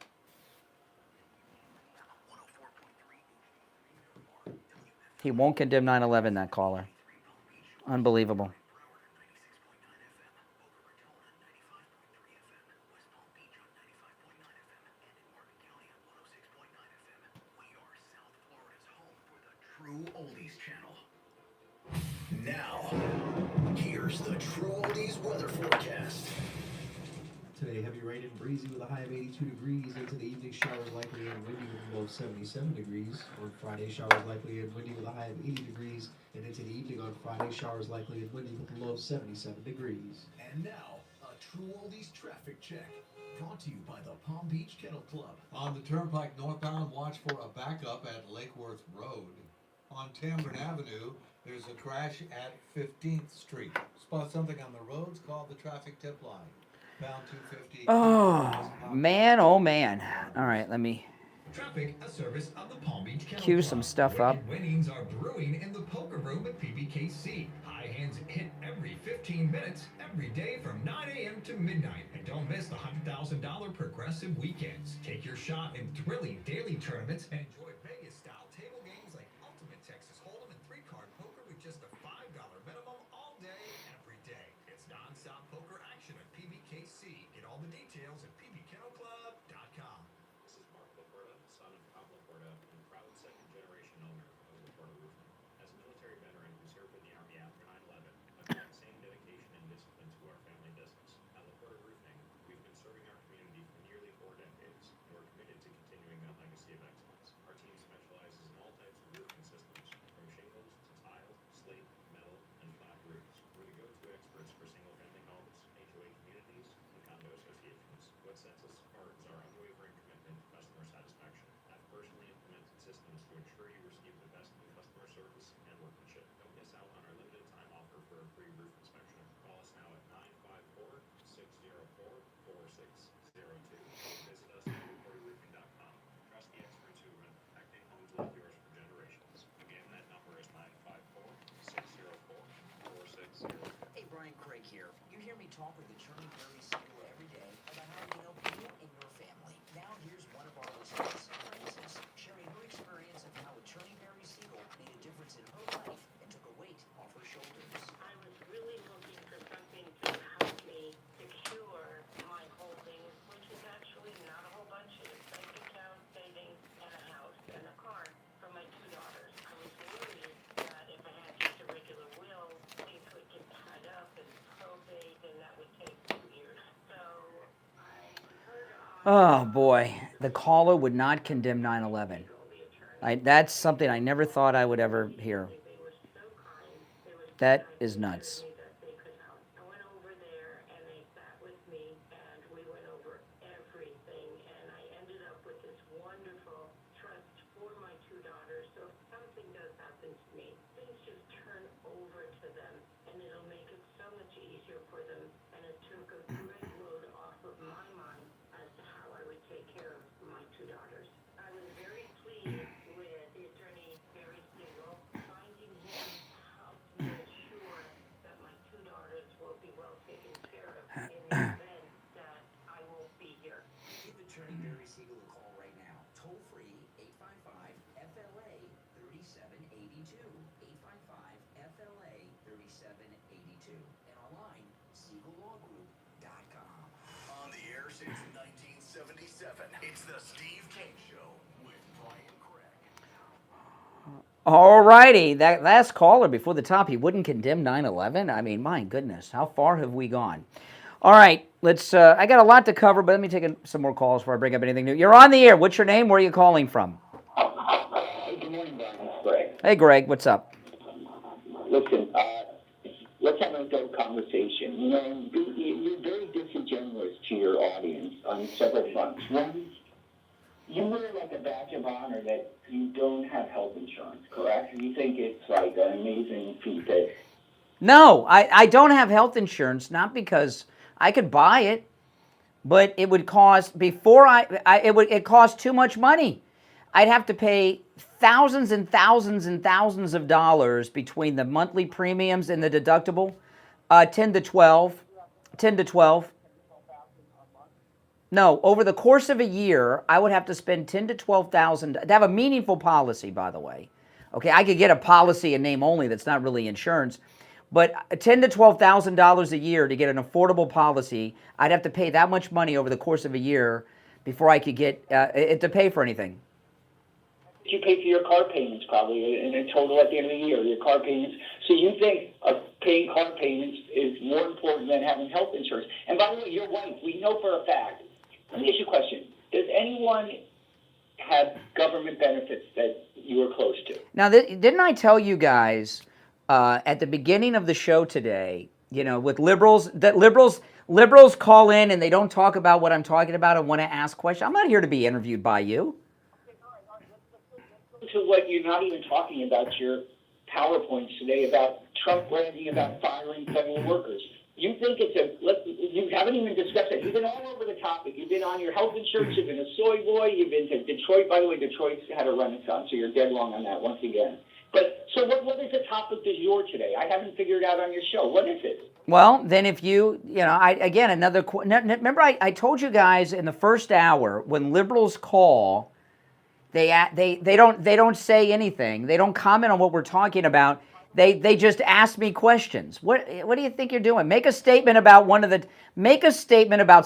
He won't condemn 9/11, that caller. Unbelievable. True Oldies channel. Now, here's the True Oldies weather forecast. Today, heavy rain and breezy with a high of 82 degrees. Into the evening, showers likely and windy with a low of 77 degrees. On Friday, showers likely and windy with a high of 80 degrees. And into the evening on Friday, showers likely and windy with a low of 77 degrees. And now, a True Oldies traffic check. Brought to you by the Palm Beach Kennel Club. On the Turnpike northbound, watch for a backup at Lakeworth Road. On Tamron Avenue, there's a crash at 15th Street. Spot something on the roads, call the traffic tip line. Bound 250. Oh, man. All right, let me Traffic, a service of the Palm Beach Kennel cue Club. some stuff up. Wicked winnings are brewing in the poker room at PBKC. High hands hit every 15 minutes, every day from 9 a.m. to midnight. And don't miss the $100,000 progressive weekends. Take your shot in thrilling daily tournaments and enjoy Vegas-style table games like Ultimate Texas Hold'em and 3-card poker with just a $5 minimum all day, every day. details at pbkennelclub.com. This is Mark Laporta, son of Tom Laporta and proud second-generation owner of Laporta Roofing. As a military veteran who served in the Army after 9/11, I've brought the same dedication and discipline to our family business. At Laporta Roofing, we've been serving our community for nearly 4 decades, and we're committed to continuing that legacy of excellence. Our team specializes in all types of roofing systems, from shingles to tile, slate, metal, and flat roofs. We're the go-to experts for single-family homes, HOA communities, and condo associations. What sets us apart is our unwavering commitment to customer satisfaction. I've personally implemented systems to ensure you receive the best in customer service and workmanship. Don't miss out on our limited time offer for a free roof inspection. Call us now at 954-604-4602. Visit us at LaportaRoofing.com. Trust the experts who have been protecting homes like yours for generations. Again, that number is 954-604-4602. Hey, Brian Craig here. You hear me talk with attorney Barry Siegel every day about how we can help you and your family. Now here's one of our listeners, Frances, sharing her experience of how attorney Barry Siegel made a difference in her life and took a weight off her shoulders. I was really looking for something to help me secure my holdings, which is actually not a whole bunch. It's bank account, savings, and a house and a car for my 2 daughters. I was worried that if I had just a regular will, things would get tied up and probate, and that would take 2 years. So I heard Oh boy, the caller would not condemn 9/11. That's something I never thought I would ever hear. That is nuts. I went over there and they sat with me and we went over everything, and I ended up with this wonderful trust for my 2 daughters. So if something does happen to me, things just turn over to them and it'll make it so much easier for them, and it took a great load off of my mind as to how I would take care of my 2 daughters. I was very pleased with the attorney Barry Siegel. Finding him helped me ensure that my 2 daughters will be well taken care of in the event that I won't be here. Give attorney Barry Siegel a call right now. Toll free 855-FLA-3782. 855-FLA-3782. And online, SiegelLawGroup.com. On the air since 1977, it's the Steve Kane Show with Brian Craig. All righty, that last caller before the top, he wouldn't condemn 9/11. I mean, my goodness, how far have we gone? All right, let's. I got a lot to cover, but let me take some more calls before I bring up anything new. You're on the air. What's your name? Where are you calling from? Good morning, Brian. It's Greg. Hey, Greg. What's up? Listen, let's have an adult conversation. You know, you're very disingenuous to your audience on several fronts. One, you wear like a badge of honor that you don't have health insurance, correct? You think it's like an amazing feat that... No, I don't have health insurance, not because I could buy it, but it would cost, it cost too much money. I'd have to pay thousands and thousands and thousands of dollars between the monthly premiums and the deductible, 10 to 12. No, over the course of a year, I would have to spend $10,000 to $12,000 to have a meaningful policy, by the way. Okay, I could get a policy in name only that's not really insurance, but $10,000 to $12,000 a year to get an affordable policy, I'd have to pay that much money over the course of a year before I could get it to pay for anything. You pay for your car payments probably in a total at the end of the year, your car payments. So you think paying car payments is more important than having health insurance. And by the way, your wife, we know for a fact. Let me ask you a question. Does anyone have government benefits that you were close to? Now, didn't I tell you guys at the beginning of the show today, you know, with liberals, that liberals call in and they don't talk about what I'm talking about and want to ask questions? I'm not here to be interviewed by you. To what you're not even talking about your PowerPoints today about Trump bragging about firing federal workers. You think you haven't even discussed it. You've been all over the topic. You've been on your health insurance. You've been a soy boy. You've been to Detroit. By the way, Detroit's had a renaissance, so you're dead wrong on that once again. But so what is the topic du jour today? I haven't figured out on your show. What is it? Well, then if remember I told you guys in the first hour when liberals call, they don't say anything. They don't comment on what we're talking about. They just ask me questions. What do you think you're doing? Make a statement about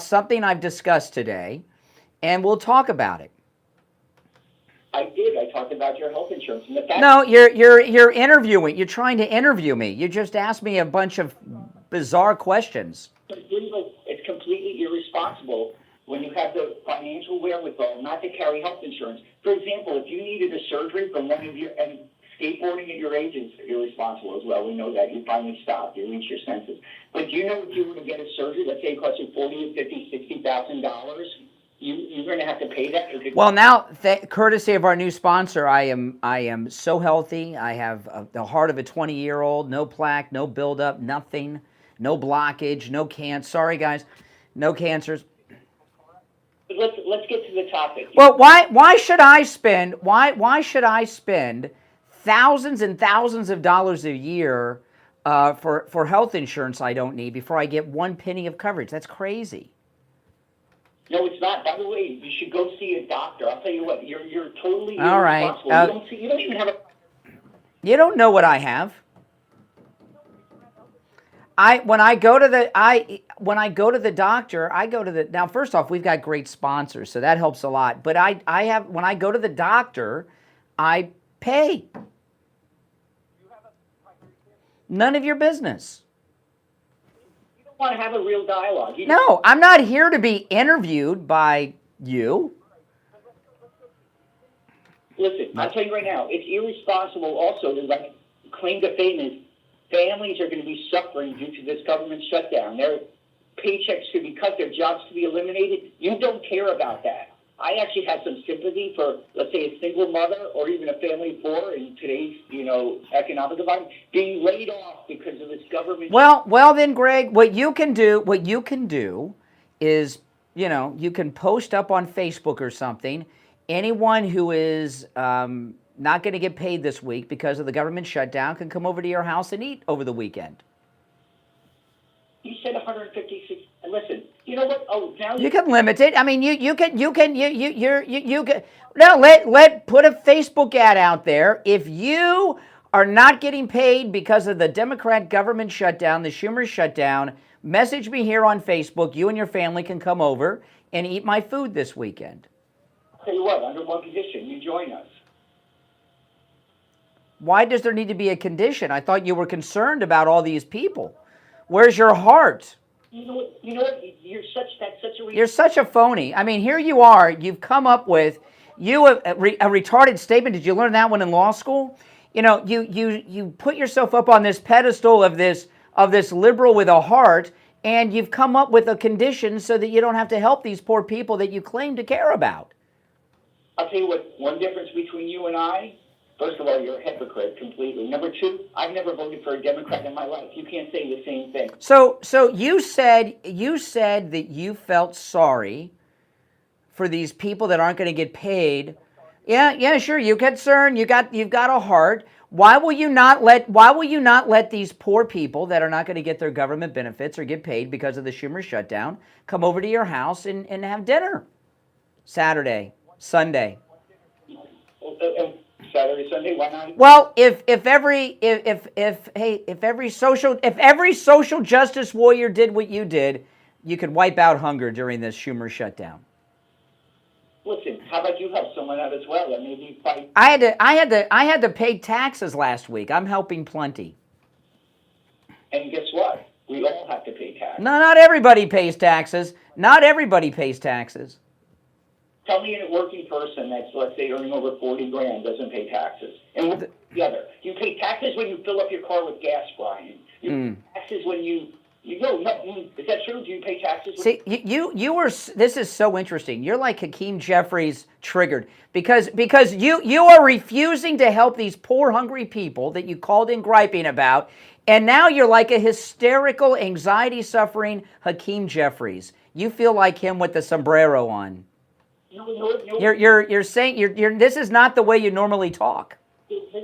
something I've discussed today, and we'll talk about it. I did. I talked about your health insurance and the fact. No, you're interviewing. You're trying to interview me. You just asked me a bunch of bizarre questions. It's completely irresponsible when you have the financial wherewithal not to carry health insurance. For example, if you needed a surgery from one of your, and skateboarding at your age is irresponsible as well. We know that. You finally stopped. You reached your senses. But do you know if you were to get a surgery, let's say it cost you $40,000, $50,000, $60,000, you're going to have to pay that? Well, now, courtesy of our new sponsor, I am so healthy. I have the heart of a 20-year-old, no plaque, no buildup, nothing, no blockage, no cancer. Sorry, guys, no cancers. Let's get to the topic. Well, why should I spend thousands and thousands of dollars a year for health insurance I don't need before I get one penny of coverage? That's crazy. No, it's not. By the way, you should go see a doctor. I'll tell you what, you're totally all right. irresponsible. You don't even have a... You don't know what I have. When I go to the doctor, now first off, we've got great sponsors, so that helps a lot. But when I go to the doctor, I pay. None of your business. Want to have a real dialogue. No, I'm not here to be interviewed by you. Listen, I'll tell you right now, it's irresponsible also to claim to fame is families are going to be suffering due to this government shutdown. Their paychecks could be cut, their jobs could be eliminated. You don't care about that. I actually have some sympathy for, let's say, a single mother or even a family of four in today's, economic environment being laid off because of this government. Well, then, Greg, what you can do is, you can post up on Facebook or something. Anyone who is not going to get paid this week because of the government shutdown can come over to your house and eat over the weekend. You said 156. Listen, you know what? Oh, now you can limit it. I mean, you can. No, put a Facebook ad out there. If you are not getting paid because of the Democrat government shutdown, the Schumer shutdown, message me here on Facebook. You and your family can come over and eat my food this weekend. I'll tell you what, under one condition, you join us. Why does there need to be a condition? I thought you were concerned about all these people. Where's your heart? You know what? You're such a phony. I mean, here you are. You've come up with a retarded statement. Did you learn that one in law school? You put yourself up on this pedestal of this liberal with a heart, and you've come up with a condition so that you don't have to help these poor people that you claim to care about. I'll tell you what. One difference between you and I. First of all, you're a hypocrite completely. Number two, I've never voted for a Democrat in my life. You can't say the same thing. So you said that you felt sorry for these people that aren't going to get paid. Yeah, sure. You're concerned. You've got a heart. Why will you not let these poor people that are not going to get their government benefits or get paid because of the Schumer shutdown come over to your house and have dinner? Saturday, Sunday. Saturday, Sunday, why not? Well, if every social justice warrior did what you did, you could wipe out hunger during this Schumer shutdown. Listen, how about you help someone out as well? And maybe fight. I had to pay taxes last week. I'm helping plenty. And guess what? We all have to pay taxes. No, not everybody pays taxes. Not everybody pays taxes. Tell me a working person that's, let's say, earning over $40,000 doesn't pay taxes. And what's the other? You pay taxes when you fill up your car with gas, Brian. You pay taxes when you go. No, is that true? Do you pay taxes? See, you were. This is so interesting. You're like Hakeem Jeffries triggered because you are refusing to help these poor, hungry people that you called in griping about, and now you're like a hysterical, anxiety-suffering Hakeem Jeffries. You feel like him with the sombrero on. No. You're saying this is not the way you normally talk.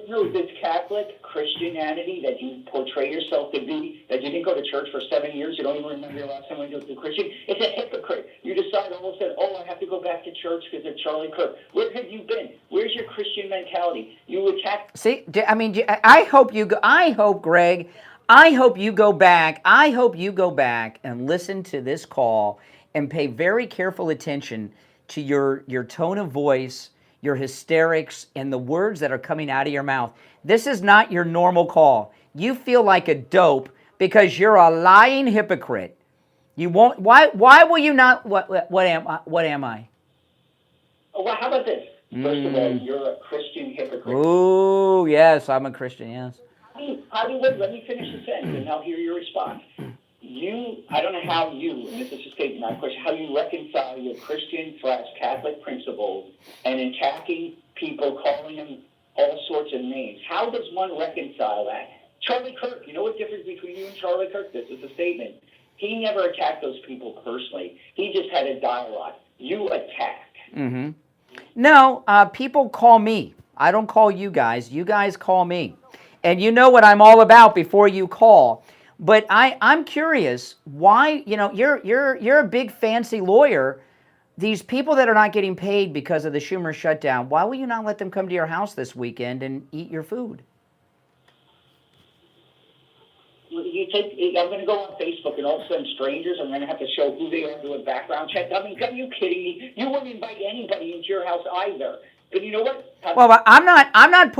No, this Catholic Christianity that you portray yourself to be, that you didn't go to church for 7 years, you don't even remember your last time when you went to Christian, it's a hypocrite. You decide all of a sudden, I have to go back to church because of Charlie Kirk. Where have you been? Where's your Christian mentality? You attack. See, I mean, I hope you go, I hope, Greg, I hope you go back. I hope you go back and listen to this call and pay very careful attention to your tone of voice, your hysterics, and the words that are coming out of your mouth. This is not your normal call. You feel like a dope because you're a lying hypocrite. You won't. Why will you not? What am I? Oh, well, how about this? First of all, you're a Christian hypocrite. Oh, yes, I'm a Christian, yes. Let me finish the sentence and I'll hear your response. I don't know how you, and this is a statement, not a question, how you reconcile your Christian/Catholic principles and attacking people, calling them all sorts of names. How does one reconcile that? Charlie Kirk, you know what difference between you and Charlie Kirk? This is a statement. He never attacked those people personally. He just had a dialogue. You attacked. Mm-hmm. No, people call me. I don't call you guys. You guys call me. And you know what I'm all about before you call. But I'm curious why, you're a big fancy lawyer. These people that are not getting paid because of the Schumer shutdown, why will you not let them come to your house this weekend and eat your food? I'm going to go on Facebook and all of a sudden strangers, I'm going to have to show who they are, do a background check. I mean, are you kidding me? You wouldn't invite anybody into your house either. But you know what? Well, I'm not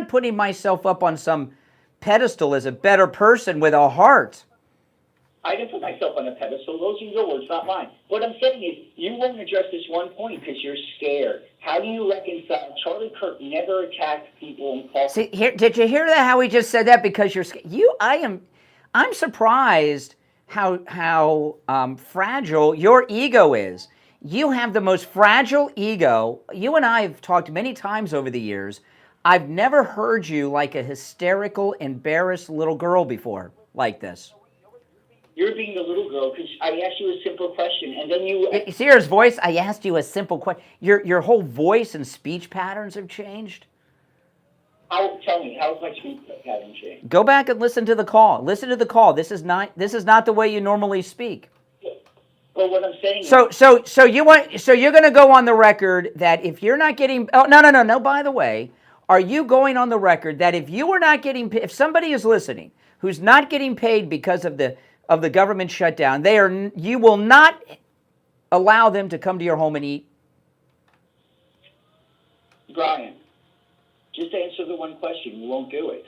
putting myself up on some pedestal as a better person with a heart. I didn't put myself on a pedestal. Those are your words, not mine. What I'm saying is, you won't address this one point because you're scared. How do you reconcile? Charlie Kirk never attacked people and called. See, did you hear that? How he just said that because you're scared? I'm surprised how fragile your ego is. You have the most fragile ego. You and I have talked many times over the years. I've never heard you like a hysterical, embarrassed little girl before like this. You're being the little girl because I asked you a simple question, and then you see his voice? I asked you a simple question. Your whole voice and speech patterns have changed. Tell me, how has my speech pattern changed? Go back and listen to the call. Listen to the call. This is not the way you normally speak. Well, what I'm saying is... So you're going to go on the record that if you're not getting... Oh, no. By the way, are you going on the record that if you are not getting... If somebody is listening who's not getting paid because of the government shutdown, you will not allow them to come to your home and eat? Brian, just answer the one question. You won't do it.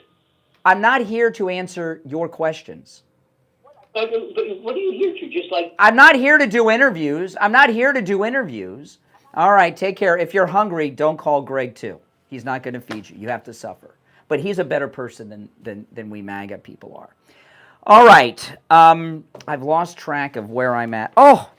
I'm not here to answer your questions. But what are you here to? Just like... I'm not here to do interviews. All right, take care. If you're hungry, don't call Greg too. He's not going to feed you. You have to suffer. But he's a better person than we MAGA people are. All right. I've lost track of where I'm at. Oh,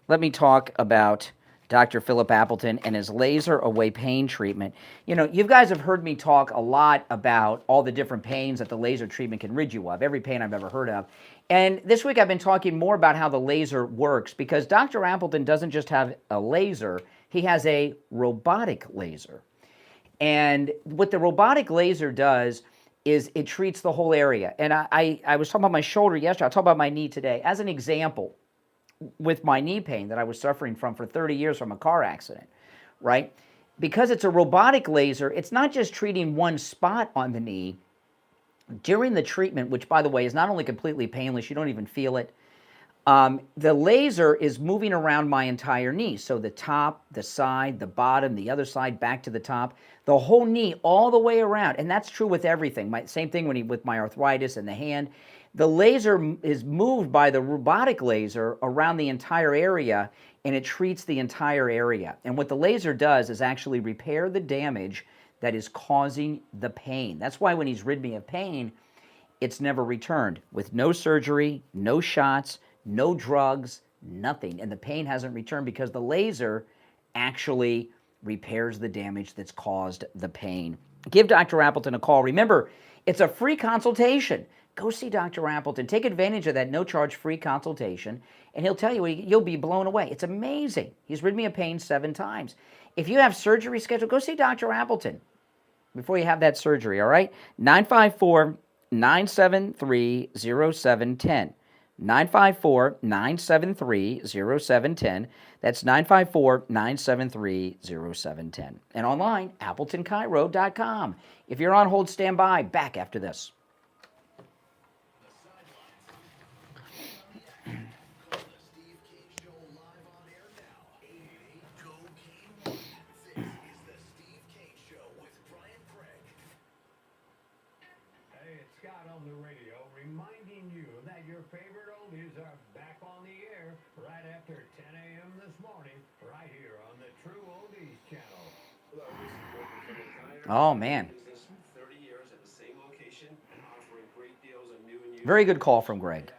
let me talk about Dr. Philip Appleton and his laser away pain treatment. You know, you guys have heard me talk a lot about all the different pains that the laser treatment can rid you of, every pain I've ever heard of. And this week I've been talking more about how the laser works because Dr. Appleton doesn't just have a laser, he has a robotic laser. And what the robotic laser does is it treats the whole area. And I was talking about my shoulder yesterday, I'll talk about my knee today. As an example, with my knee pain that I was suffering from for 30 years from a car accident, right? Because it's a robotic laser, it's not just treating one spot on the knee. During the treatment, which by the way is not only completely painless, you don't even feel it, the laser is moving around my entire knee. So the top, the side, the bottom, the other side, back to the top, the whole knee all the way around. And that's true with everything. Same thing with my arthritis in the hand. The laser is moved by the robotic laser around the entire area, and it treats the entire area. And what the laser does is actually repair the damage that is causing the pain. That's why when he's rid me of pain, it's never returned. With no surgery, no shots, no drugs, nothing. And the pain hasn't returned because the laser actually repairs the damage that's caused the pain. Give Dr. Appleton a call. Remember, it's a free consultation. Go see Dr. Appleton. Take advantage of that no-charge free consultation, and he'll tell you, you'll be blown away. It's amazing. He's rid me of pain 7 times. If you have surgery scheduled, go see Dr. Appleton. before you have that surgery, all right? 954-973-0710. 954-973-0710. That's 954-973-0710. And online, AppletonCairo.com. If you're on hold, stand by. Back after this. On the radio, reminding you that your favorite oldies are back on the air right after 10 a.m. this morning, right here on the True Oldies channel. Oh, man. 30 years at the same location, offering great deals on new and used. Very good call from Greg.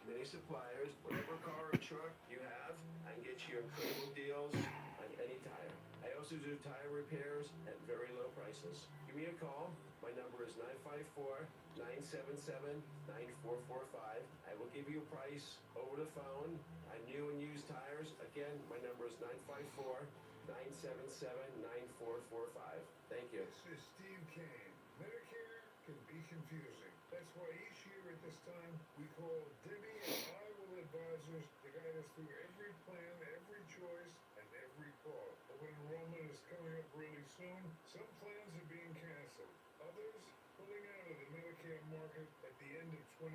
Many suppliers, whatever car or truck you have, I can get you incredible deals on any tire. I also do tire repairs at very low prices. Give me a call. My number is 954-977-9445. I will give you a price over the phone on new and used tires. Again, my number is 954-977-9445. Thank you. This is Steve Kane. Medicare can be confusing. That's why each year at this time, we call Debbie and Iowa advisors to guide us through every plan, every choice, and every call. Open enrollment is coming up really soon. Some plans are being canceled. Others pulling out of the Medicare market at the end of 2025.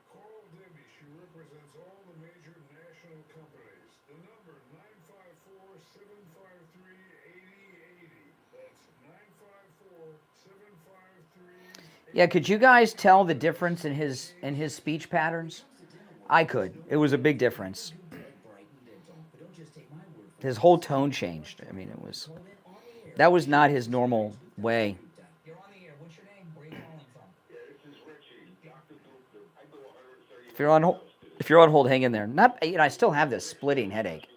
Call Debbie. She represents all the major national companies. The number 954-753-8080. That's 954-753-8080. Yeah, could you guys tell the difference in his speech patterns? I could. It was a big difference. His whole tone changed. I mean, that was not his normal way. If you're on hold, hang in there. I still have this splitting headache.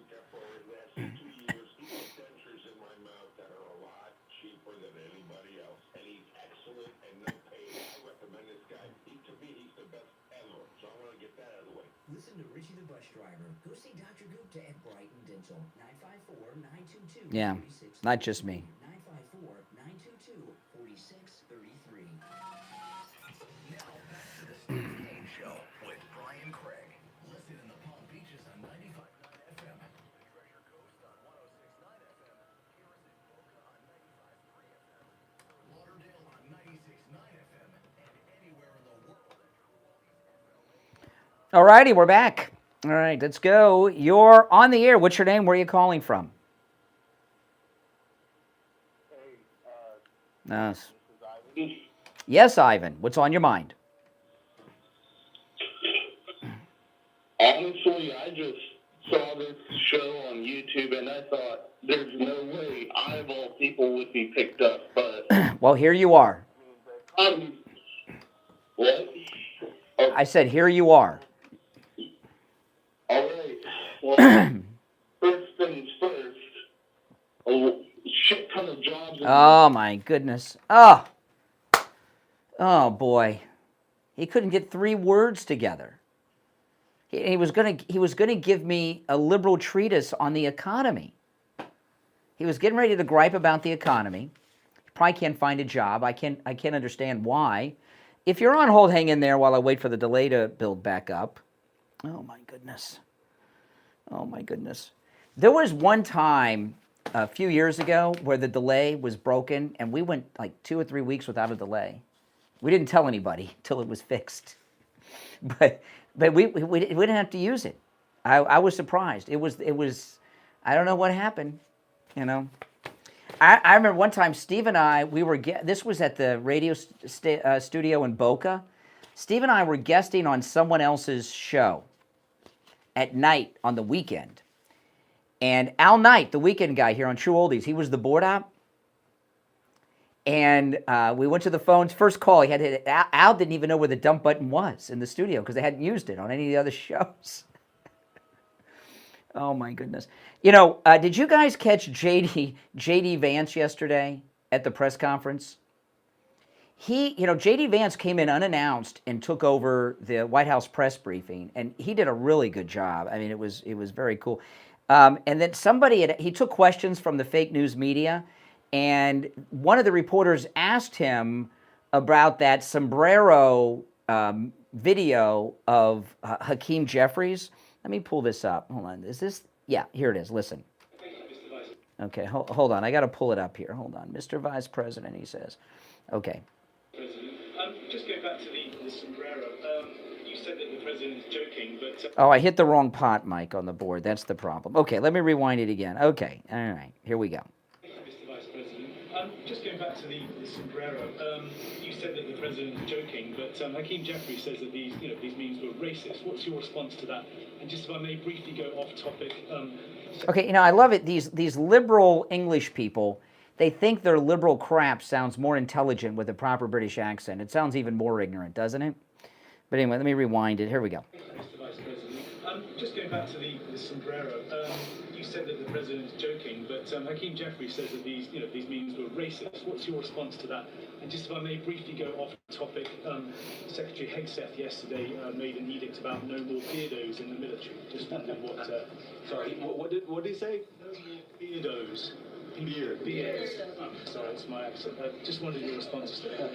Listen to Richie the bus driver. Go see Dr. Gupta at Brighton Dental. 954-922-4633. Yeah, not just me. 954-922-4633. Now back to the Steve Kane Show with Brian Craig. Listen in the Palm Beaches on 95.9 FM, the Treasure Coast on 106.9 FM, Harris and Boca on 95.3 FM, Lauderdale on 96.9 FM, and anywhere in the world at All righty, we're back. All right, let's go. You're on the air. What's your name? Where are you calling from? Yes, Ivan. What's on your mind? Honestly, I just saw this show on YouTube and I thought there's no way I, of all people, would be picked up. But Well, here you are. what? I said, here you are. All right. Well, first things first. A shit ton of jobs. Oh, my goodness. Oh, boy. He couldn't get 3 words together. He was gonna give me a liberal treatise on the economy. He was getting ready to gripe about the economy. He probably can't find a job. I can't understand why. If you're on hold, hang in there while I wait for the delay to build back up. Oh, my goodness. Oh, my goodness. There was one time a few years ago where the delay was broken, and we went like 2 or 3 weeks without a delay. We didn't tell anybody till it was fixed. But we didn't have to use it. I was surprised. It was I don't know what happened, you know. I remember one time Steve and I, this was at the radio studio in Boca. Steve and I were guesting on someone else's show at night on the weekend. And Al Knight, the weekend guy here on True Oldies, he was the board op. And we went to the phones. First call, Al didn't even know where the dump button was in the studio because they hadn't used it on any of the other shows. Oh, my goodness. You know, did you guys catch J.D. Vance yesterday at the press conference? J.D. Vance came in unannounced and took over the White House press briefing, and he did a really good job. I mean, it was very cool. And then he took questions from the fake news media, And one of the reporters asked him about that sombrero video of Hakeem Jeffries. Let me pull this up. Hold on. Is this? Yeah, here it is. Listen. Okay, hold on. I got to pull it up here. Hold on. Mr. Vice President, he says. Okay. President, just going back to the sombrero. You said that the president is joking, but... Oh, I hit the wrong pot mic on the board. That's the problem. Okay, let me rewind it again. Okay, all right. Here we go. Mr. Vice President, just going back to the sombrero. You said that the president is joking, but Hakeem Jeffries says that these memes were racist. What's your response to that? And just if I may briefly go off topic... Okay, I love it. These liberal English people, they think their liberal crap sounds more intelligent with a proper British accent. It sounds even more ignorant, doesn't it? But anyway, let me rewind it. Here we go. Mr. Vice President, just going back to the sombrero. You said that the president is joking, but Hakeem Jeffries says that these memes were racist. What's your response to that? And just if I may briefly go off topic, Secretary Hegseth yesterday made an edict about no more beardos in the military. Just wondering what... sorry, what did he say? No more beardos. Beards. Sorry, it's my accent. Just wanted your responses to that.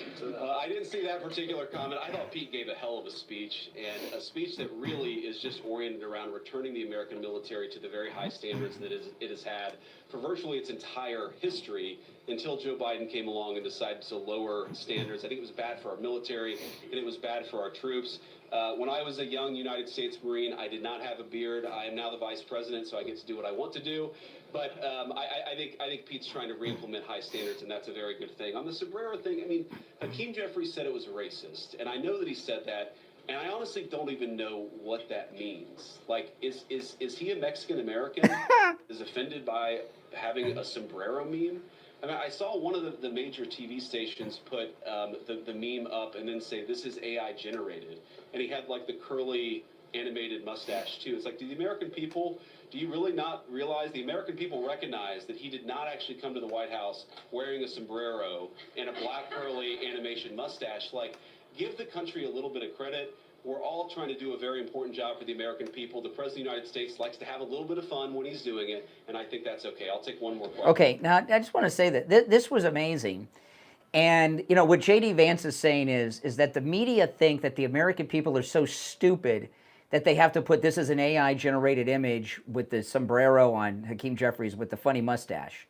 I didn't see that particular comment. I thought Pete gave a hell of a speech, and a speech that really is just oriented around returning the American military to the very high standards that it has had for virtually its entire history until Joe Biden came along and decided to lower standards. I think it was bad for our military, and it was bad for our troops. When I was a young United States Marine, I did not have a beard. I am now the vice president, so I get to do what I want to do. But I think Pete's trying to re-implement high standards, and that's a very good thing. On the sombrero thing, I mean, Hakeem Jeffries said it was racist, and I know that he said that, and I honestly don't even know what that means. Like, is he a Mexican American? Is offended by having a sombrero meme? I mean, I saw one of the major TV stations put the meme up and then say, this is AI generated. And he had like the curly animated mustache too. It's like, do you really not realize the American people recognize that he did not actually come to the White House wearing a sombrero and a black curly animation mustache? Like, give the country a little bit of credit. We're all trying to do a very important job for the American people. The President of the United States likes to have a little bit of fun when he's doing it, and I think that's okay. I'll take one more question. Okay, now I just want to say that this was amazing. And, what J.D. Vance is saying is that the media think that the American people are so stupid that they have to put this as an AI-generated image with the sombrero on Hakeem Jeffries with the funny mustache.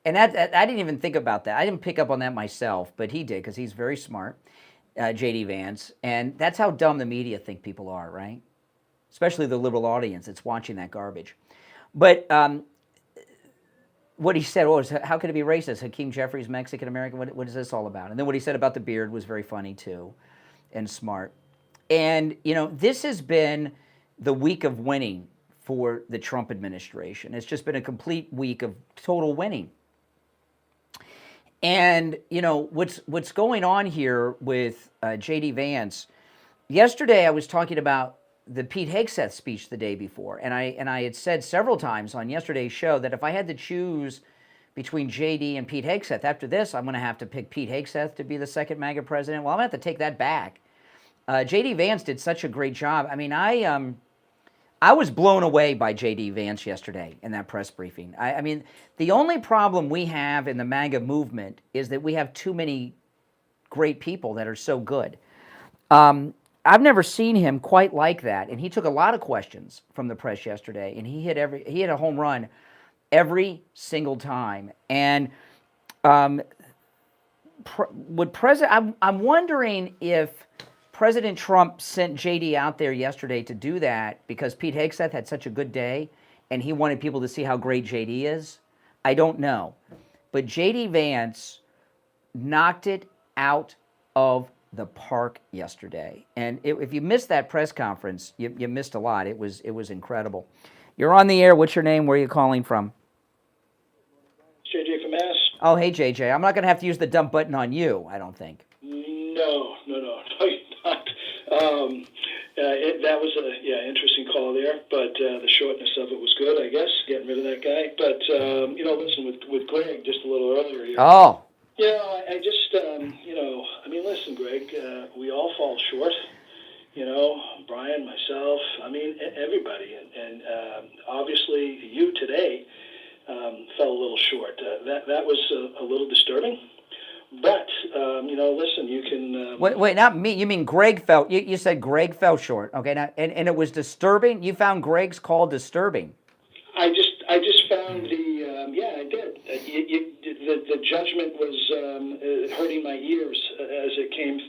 And that I didn't even think about that. I didn't pick up on that myself, but he did because he's very smart. J.D. Vance, and that's how dumb the media think people are, right? Especially the liberal audience that's watching that garbage. But what he said was, how could it be racist? Hakeem Jeffries, Mexican-American, what is this all about? And then what he said about the beard was very funny too, and smart. And, this has been the week of winning for the Trump administration. It's just been a complete week of total winning. And, what's going on here with J.D. Vance, yesterday I was talking about the Pete Hegseth speech the day before, and I had said several times on yesterday's show that if I had to choose between J.D. and Pete Hegseth, after this I'm going to have to pick Pete Hegseth to be the second MAGA president. Well, I'm going to have to take that back. J.D. Vance did such a great job. I mean, I was blown away by J.D. Vance yesterday in that press briefing. I mean, the only problem we have in the MAGA movement is that we have too many great people that are so good. I've never seen him quite like that, and he took a lot of questions from the press yesterday, and he hit a home run every single time. And I'm wondering if President Trump sent J.D. out there yesterday to do that because Pete Hegseth had such a good day and he wanted people to see how great J.D. is. I don't know. But J.D. Vance knocked it out of the park yesterday. And if you missed that press conference, you missed a lot. It was incredible. You're on the air. What's your name? Where are you calling from? JJ from Mass. Oh, hey, JJ. I'm not going to have to use the dump button on you, I don't think. No, you're not. That was a interesting call there, but the shortness of it was good, I guess, getting rid of that guy. But, listen, with Greg just a little earlier here. Oh. I just, listen, Greg, we all fall short. Brian, myself, everybody. And obviously you today, fell a little short. That was a little disturbing. But, listen, you can... Wait, not me. You mean Greg fell... You said Greg fell short. Okay, now, and it was disturbing? You found Greg's call disturbing? I just found I did. The judgment was hurting my ears as it came,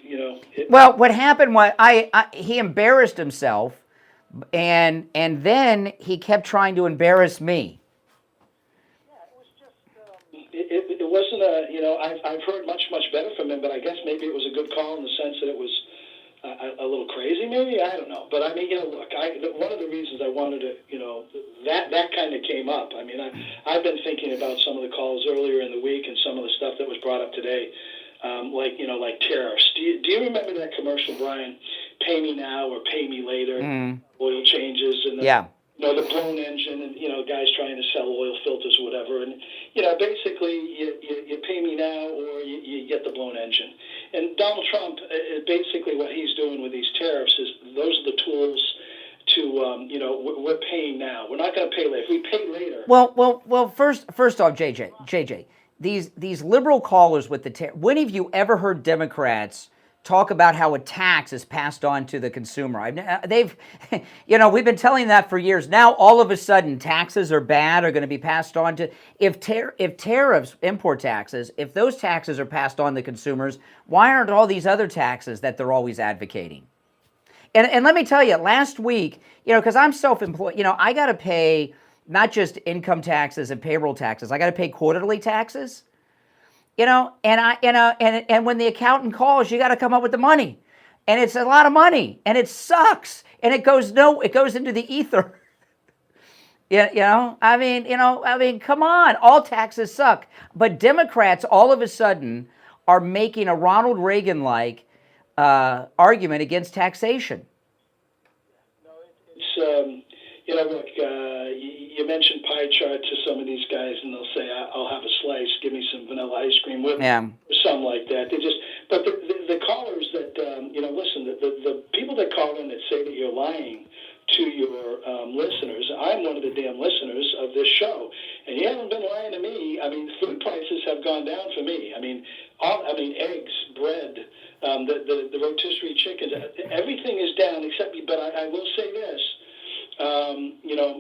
Well, what happened was he embarrassed himself, and then he kept trying to embarrass me. It wasn't I've heard much better from him, but I guess maybe it was a good call in the sense that it was a little crazy, maybe. I don't know. But I mean, look, one of the reasons I wanted to, that kind of came up. I mean, I've been thinking about some of the calls earlier in the week and some of the stuff that was brought up today, like tariffs. Do you remember that commercial, Brian? Pay me now or pay me later. Oil changes and the blown engine and guys trying to sell oil filters or whatever, and basically you pay me now or you get the blown engine. And Donald Trump, basically what he's doing with these tariffs is those are the tools to we're paying now. We're not going to pay later. If we pay later. Well. First off, JJ, these liberal callers with the tariff. When have you ever heard Democrats talk about how a tax is passed on to the consumer? We've been telling that for years. Now, all of a sudden, taxes are bad, are going to be passed on to... If tariffs, import taxes, if those taxes are passed on to consumers, why aren't all these other taxes that they're always advocating? And let me tell you, last week, because I'm self-employed, I got to pay not just income taxes and payroll taxes, I got to pay quarterly taxes. And when the accountant calls, you got to come up with the money, and it's a lot of money, and it sucks, and it goes into the ether. I mean, come on, all taxes suck, but Democrats all of a sudden are making a Ronald Reagan-like argument against taxation. It's look, you mentioned pie chart to some of these guys, and they'll say, "I'll have a slice. Give me some vanilla ice cream with me," or something like that. But the callers that listen, the people that call in that say that you're lying to your listeners. I'm one of the damn listeners of this show, and you haven't been lying to me. I mean, food prices have gone down for me. I mean, eggs, bread, the rotisserie chickens, everything is down except. But I will say this.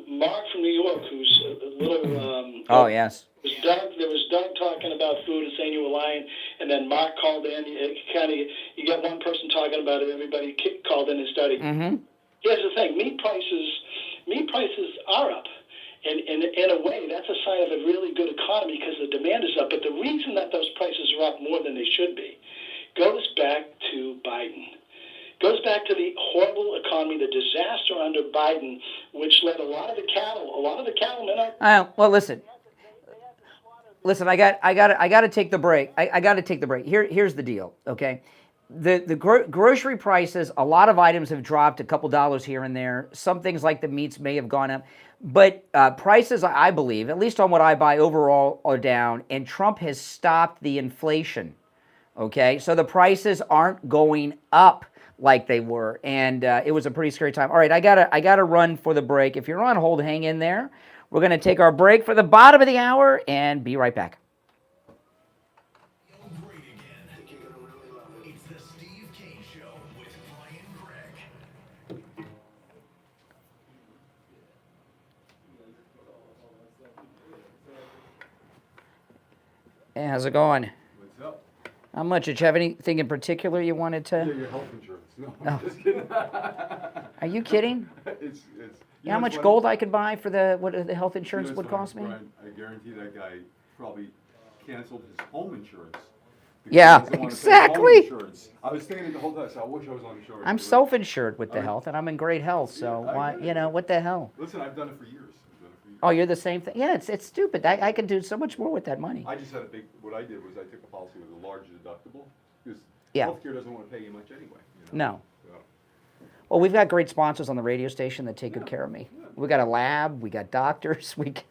Mark from New York, who's a little... oh, yes. There was Doug talking about food and saying you were lying, and then Mark called in. You got one person talking about it, everybody called in and started. Here's the thing, meat prices are up. And in a way, that's a sign of a really good economy because the demand is up. But the reason that those prices are up more than they should be goes back to Biden. Goes back to the horrible economy, the disaster under Biden, which led a lot of the cattlemen up. Well, listen. I got to take the break. I got to take the break. Here's the deal. Okay, the grocery prices. A lot of items have dropped a couple dollars here and there. Some things like the meats may have gone up, but prices, I believe, at least on what I buy overall, are down. And Trump has stopped the inflation. Okay, so the prices aren't going up like they were, and it was a pretty scary time. All right, I gotta run for the break. If you're on hold, hang in there. We're gonna take our break for the bottom of the hour and be right back. It's the Steve Kane Show with Brian Craig. Hey, how's it going? What's up? How much? Did you have anything in particular you wanted to? Yeah, your health insurance. No, I'm just kidding. Are you kidding? It's you know how much gold I could buy for the health insurance would cost me? Brian, I guarantee that guy probably canceled his home insurance. Yeah, Home exactly. insurance. I was thinking it the whole time, so I wish I was on insurance. I'm self-insured with the health, and I'm in great health. So why, what the hell? Listen, I've done it for years. Oh, you're the same thing. Yeah, it's stupid. I can do so much more with that money. I just had what I did was I took a policy with a large deductible because Yeah. healthcare doesn't want to pay you much anyway. No. So, Well, we've got great sponsors on the radio station that take good care of me. We got a lab, we got doctors, we got,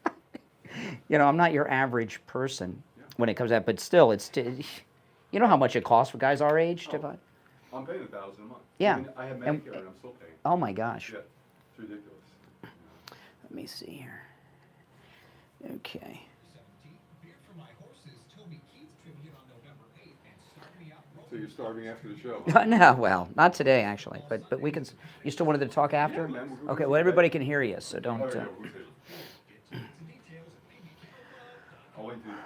I'm not your average person when it comes out, but still, you know how much it costs for guys our age to buy? I'm paying $1,000 a month. Yeah. I mean, I have Medicare and I'm still paying. Oh my gosh. Yeah, it's ridiculous. Let me see here. Okay. So you're starving after the show? No, well, not today actually, but we can. You still wanted to talk after? Yeah, man, we're Okay, well everybody can hear you, so don't. Oh, yeah, we'll see. I'll wait till you-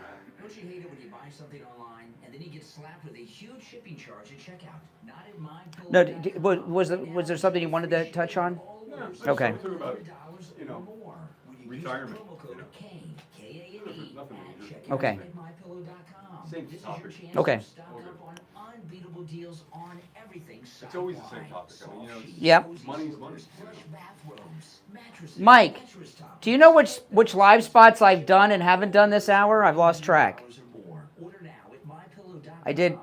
Don't you hate it when you buy something online and then you get slapped with a huge shipping charge at checkout? Not at MyPillow. No, was there something you wanted to touch on? No, Okay. Talk about, you know, retirement. You know. K-A-N-E Nothing major. Okay. Same topic. Okay. Unbeatable deals on everything. It's always the same topic. I mean, you know, Yep. money's money. Mike, do you know which live spots I've done and haven't done this hour? I've lost track. I did.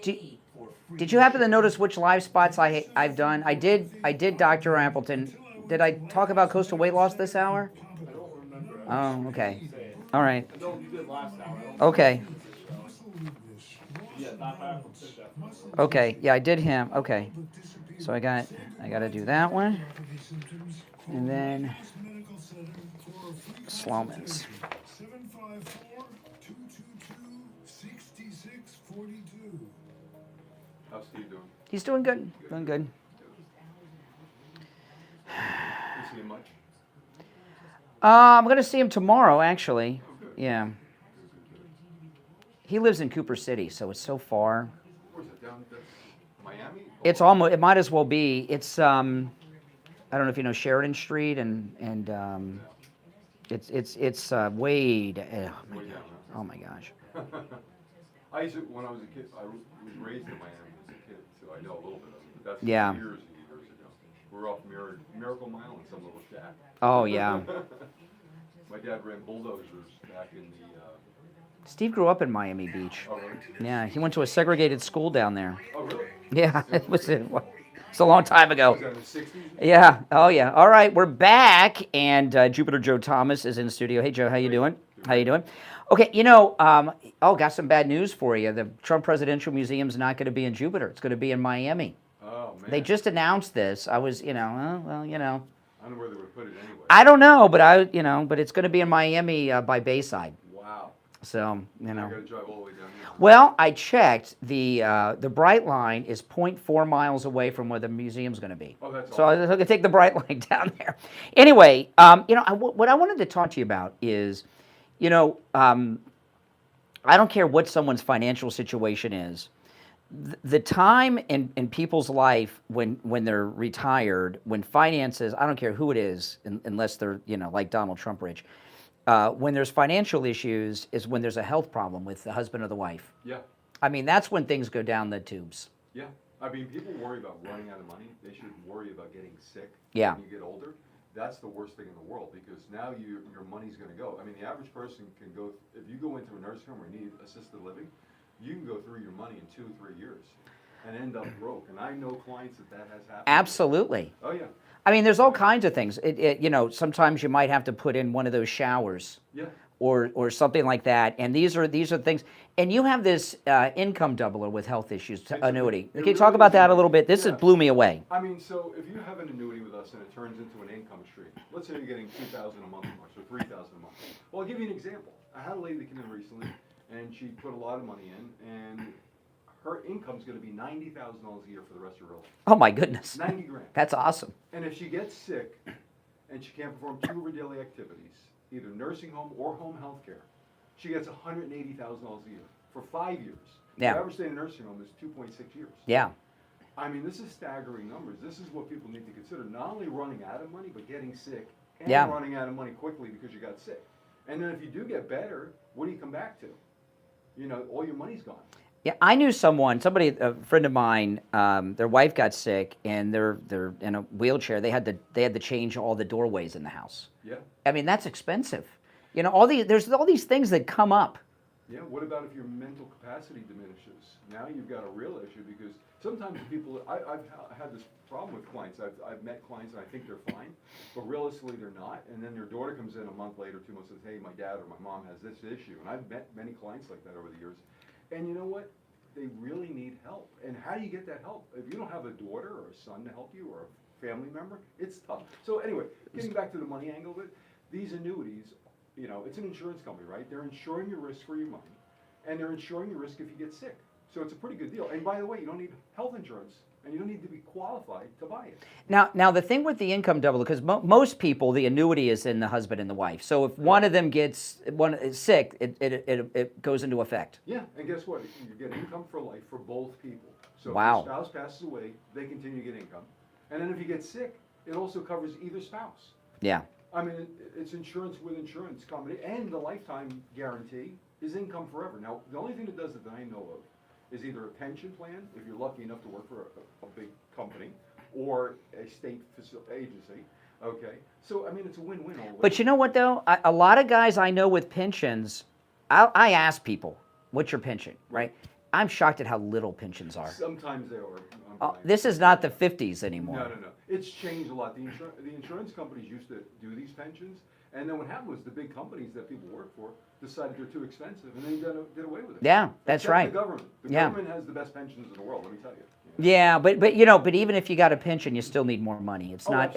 Did you happen to notice which live spots I've done? I did Dr. Appleton. Did I talk about coastal weight loss this hour? Oh, okay. All right. No, you did last hour. Okay. Yeah, not back from sit down. Okay. Yeah, I did him. Okay. So I got to do that one. And then Sloman's. 754-222-6642. How's Steve doing? He's doing good. Doing good. You see him much? I'm going to see him tomorrow, actually. Yeah. He lives in Cooper City, so it's so far. Where's it, down there? Miami? It's almost. It might as well be. It's. I don't know if you know Sheridan Street, and it's way. Oh my gosh. I used to, when I was a kid, I was raised in Miami as a kid, so I know a little bit of it. But that's Yeah. years and years ago. We're off Miracle Mile in some little shack. Oh, yeah. My dad ran bulldozers back in the. Steve grew up in Miami Beach. Oh, really? Yeah, he went to a segregated school down there. Oh, really? Yeah, it's a long time ago. Was that in the 60s? Yeah. Oh, yeah. All right, we're back, and Jupiter Joe Thomas is in the studio. Hey, Joe, how you doing? How you doing? Okay, you know, got some bad news for you. The Trump Presidential Museum's not going to be in Jupiter. It's going to be in Miami. Oh, man. They just announced this. I was, well, I don't know where they would put it anyway. I don't know, but it's going to be in Miami by Bayside. Wow. So, I got to drive all the way down here. Well, I checked. The Bright Line is 0.4 miles away from where the museum's going to be. Oh, that's so awesome. I could take the Bright Line down there. Anyway, what I wanted to talk to you about is, I don't care what someone's financial situation is. The time in people's life when they're retired, when finances, I don't care who it is, unless they're, like Donald Trump rich, when there's financial issues is when there's a health problem with the husband or the wife. Yeah. I mean, that's when things go down the tubes. Yeah. I mean, people worry about running out of money. They should worry about getting sick Yeah. when you get older. That's the worst thing in the world because now your money's going to go. I mean, the average person can go, if you go into a nursing home or need assisted living, you can go through your money in 2 or 3 years and end up broke. And I know clients that has happened. Absolutely. Oh, yeah. I mean, there's all kinds of things. Sometimes you might have to put in one of those showers. Yeah. Or something like that. And these are things. And you have this income doubler with health issues, annuity. Can you talk about that a little bit? This blew me away. I mean, so if you have an annuity with us and it turns into an income stream, let's say you're getting $2,000 a month from us or $3,000 a month. Well, I'll give you an example. I had a lady that came in recently, and she put a lot of money in, and her income's going to be $90,000 a year for the rest of her life. Oh my goodness. 90 grand. That's awesome. And if she gets sick and she can't perform 2 of her daily activities, either nursing home or home health care, she gets $180,000 a year for 5 years. Yeah. The average stay in a nursing home is 2.6 years. Yeah. I mean, this is staggering numbers. This is what people need to consider. Not only running out of money, but getting sick and Yeah. running out of money quickly because you got sick. And then if you do get better, what do you come back to? All your money's gone. Yeah, I knew a friend of mine, their wife got sick and they're in a wheelchair. They had to change all the doorways in the house. Yeah. I mean, that's expensive. There's all these things that come up. Yeah, what about if your mental capacity diminishes? Now you've got a real issue because sometimes people, I've had this problem with clients. I've met clients and I think they're fine, but realistically they're not. And then their daughter comes in a month later, 2 months, says, hey, my dad or my mom has this issue. And I've met many clients like that over the years. And you know what? They really need help. And how do you get that help? If you don't have a daughter or a son to help you or a family member, it's tough. So anyway, getting back to the money angle of it, these annuities, it's an insurance company, right? They're insuring your risk for your money. and they're insuring your risk if you get sick. So it's a pretty good deal. And by the way, you don't need health insurance, and you don't need to be qualified to buy it. Now the thing with the income double, because most people, the annuity is in the husband and the wife. So if one of them gets sick, it goes into effect. Yeah, and guess what? You get income for life for both people. So Wow. if your spouse passes away, they continue to get income. And then if you get sick, it also covers either spouse. Yeah. I mean, it's insurance with insurance company, and the lifetime guarantee is income forever. Now, the only thing that does it that I know of is either a pension plan, if you're lucky enough to work for a big company, or a state agency. Okay, so I mean, it's a win-win all the way. But you know what though? A lot of guys I know with pensions, I ask people, "What's your pension?" Right? I'm shocked at how little pensions are. Sometimes they are. This is not the 50s anymore. No. It's changed a lot. The insurance companies used to do these pensions, and then what happened was the big companies that people work for decided they're too expensive, and they did away with it. Yeah, that's Except right. The government. The Yeah. government has the best pensions in the world. Let me tell you. Yeah, but you know, but even if you got a pension, you still need more money. It's not.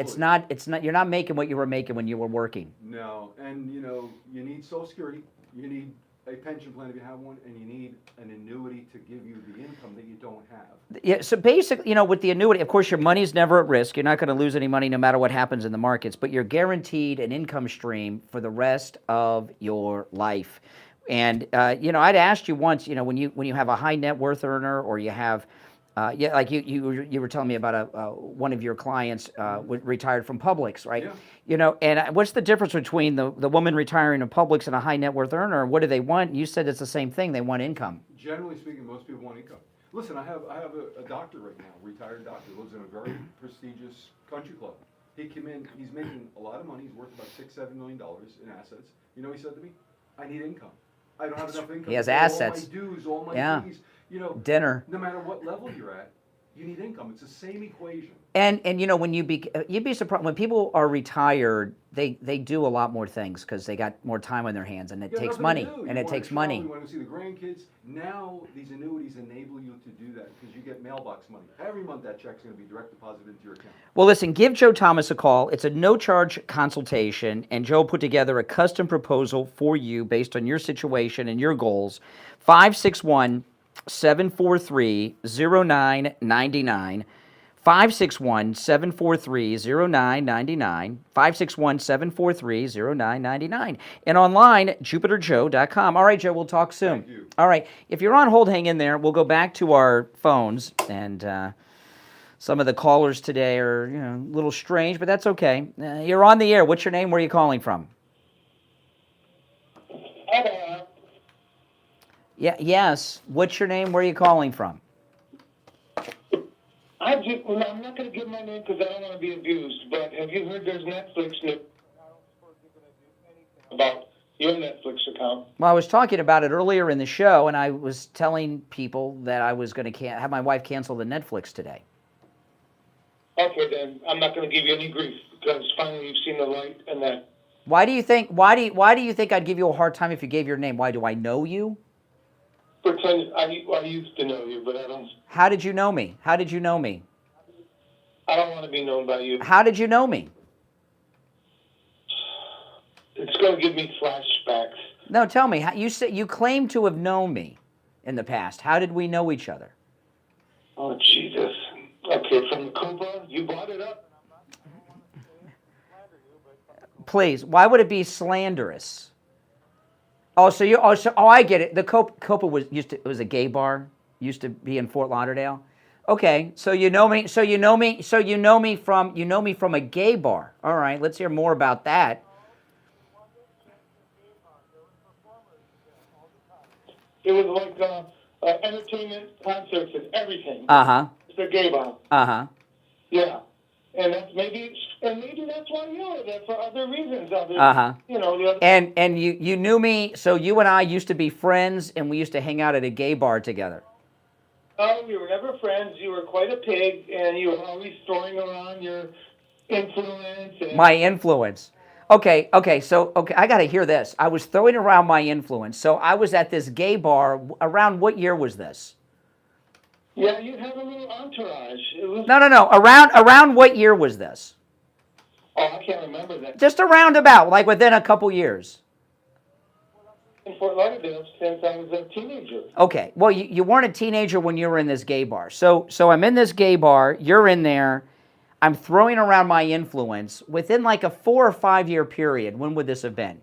You're not making what you were making when you were working. No, and you know, you need Social Security, you need a pension plan if you have one, and you need an annuity to give you the income that you don't have. Yeah, so basically, you know, with the annuity, of course, your money's never at risk. You're not going to lose any money no matter what happens in the markets, but you're guaranteed an income stream for the rest of your life. And you know, I'd asked you once, you know, when you have a high net worth earner, or you have like you were telling me about one of your clients retired from Publix, right? Yeah. You know, and what's the difference between the woman retiring from Publix and a high net worth earner? What do they want? You said it's the same thing. They want income. Generally speaking, most people want income. Listen, I have a doctor right now, retired doctor, lives in a very prestigious country club. He came in, he's making a lot of money. He's worth about $6-7 million in assets. You know, he said to me, "I need income. I don't have enough income. He has to pay assets. All my dues, all my fees. You know, Dinner. No matter what level you're at, you need income. It's the same equation." And you know, when you'd be surprised when people are retired, they do a lot more things because they got more time on their hands, and it takes money, and it takes money. You want to see the grandkids. Now these annuities enable you to do that because you get mailbox money every month. That check's going to be direct deposited into your account. Well, listen, give Joe Thomas a call. It's a no-charge consultation, and Joe put together a custom proposal for you based on your situation and your goals. 561-743-0999. 561-743-0999, 561-743-0999, and online, jupiterjoe.com. All right, Joe, we'll talk soon. Thank you. All right, if you're on hold, hang in there. We'll go back to our phones, and some of the callers today are, you know, a little strange, but that's okay. You're on the air. What's your name? Where are you calling from? Yes. What's your name? Where are you calling from? I'm not going to give my name because I don't want to be abused, but have you heard there's Netflix news about your Netflix account? Well, I was talking about it earlier in the show, and I was telling people that I was going to have my wife cancel the Netflix today. Okay, then I'm not going to give you any grief because finally you've seen the light and that. Why do you think I'd give you a hard time if you gave your name? Why do I know you? Pretend I used to know you, but I don't. How did you know me? How did you know me? I don't want to be known by you. How did you know me? It's going to give me flashbacks. No, tell me. You claim to have known me in the past. How did we know each other? Oh, Jesus. Okay, from the Cuba, you brought it up. Please, why would it be slanderous? I get it. The Copa was a gay bar. Used to be in Fort Lauderdale. Okay, so you know me from a gay bar. All right, let's hear more about that. It was like entertainment, concerts, and everything. Uh-huh. It's a gay bar. Uh-huh. Yeah. And maybe that's why you were there for other reasons. Uh-huh. You know, And you knew me, so you and I used to be friends, and we used to hang out at a gay bar together. Oh, we were never friends. You were quite a pig, and you were always throwing around your influence. My influence. Okay, so I got to hear this. I was throwing around my influence. So I was at this gay bar. Around what year was this? Yeah, you had a little entourage. No. Around what year was this? Oh, I can't remember that. Just around about, like within a couple years. in Fort Lauderdale since I was a teenager. Okay. Well, you weren't a teenager when you were in this gay bar. So I'm in this gay bar. You're in there. I'm throwing around my influence within like a 4 or 5 year period. When would this have been?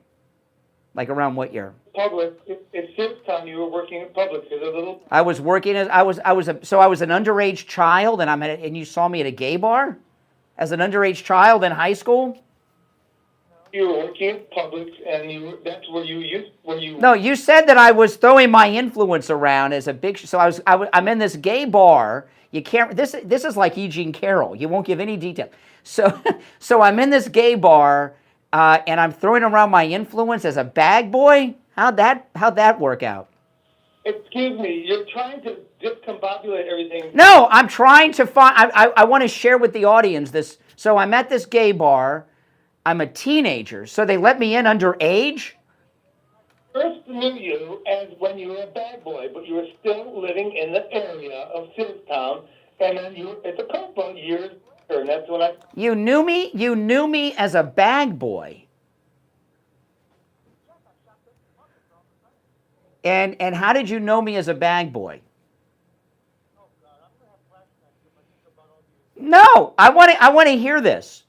Like around what year? Public. It's this time you were working at Public. There's a little. I was working as I was an underage child, and and you saw me at a gay bar as an underage child in high school. You were working at Public, and that's where you. No, you said that I was throwing my influence around as a big. So I'm in this gay bar. You can't. This is like Eugene Carroll. You won't give any detail. So I'm in this gay bar, and I'm throwing around my influence as a bag boy. How'd that work out? Excuse me. You're trying to discombobulate everything. No, I'm trying to find. I want to share with the audience this. So I'm at this gay bar. I'm a teenager, so they let me in underage? First knew you as when you were a bad boy, but you were still living in the area of Town, and then you were at the Copa years later, and that's when I... You knew me as a bag boy. And how did you know me as a bag boy? No, I want to hear this.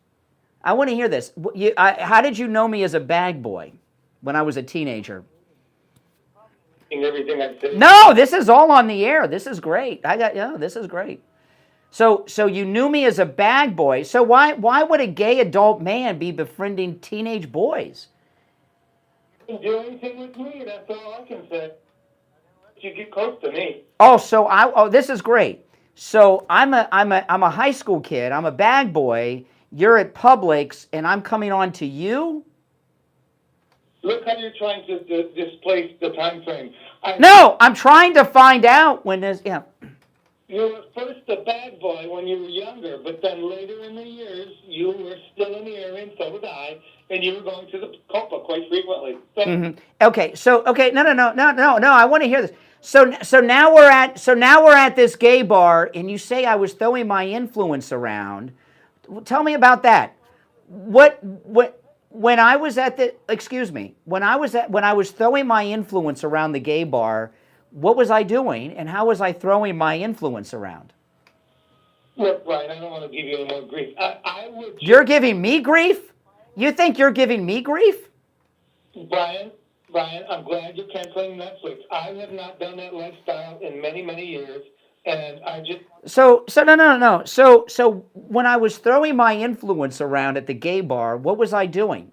I want to hear this. How did you know me as a bag boy when I was a teenager? Everything I said. No, this is all on the air. This is great. This is great. So you knew me as a bag boy. So why would a gay adult man be befriending teenage boys? You can do anything with me. That's all I can say. You get close to me. Oh, this is great. So I'm a high school kid. I'm a bag boy. You're at Publix, and I'm coming on to you? Look how you're trying to displace the time frame. No, I'm trying to find out when this... Yeah. You were first a bad boy when you were younger, but then later in the years, you were still in the area, and so was I, and you were going to the Copa quite frequently. So, Okay, no, I want to hear this. So now we're at this gay bar, and you say I was throwing my influence around. Tell me about that. When I was throwing my influence around the gay bar, what was I doing, and how was I throwing my influence around? Look, Brian, I don't want to give you any more grief. You're giving me grief? You think you're giving me grief? Brian, I'm glad you're canceling Netflix. I have not done that lifestyle in many, many years. And I just... So no. So when I was throwing my influence around at the gay bar, what was I doing?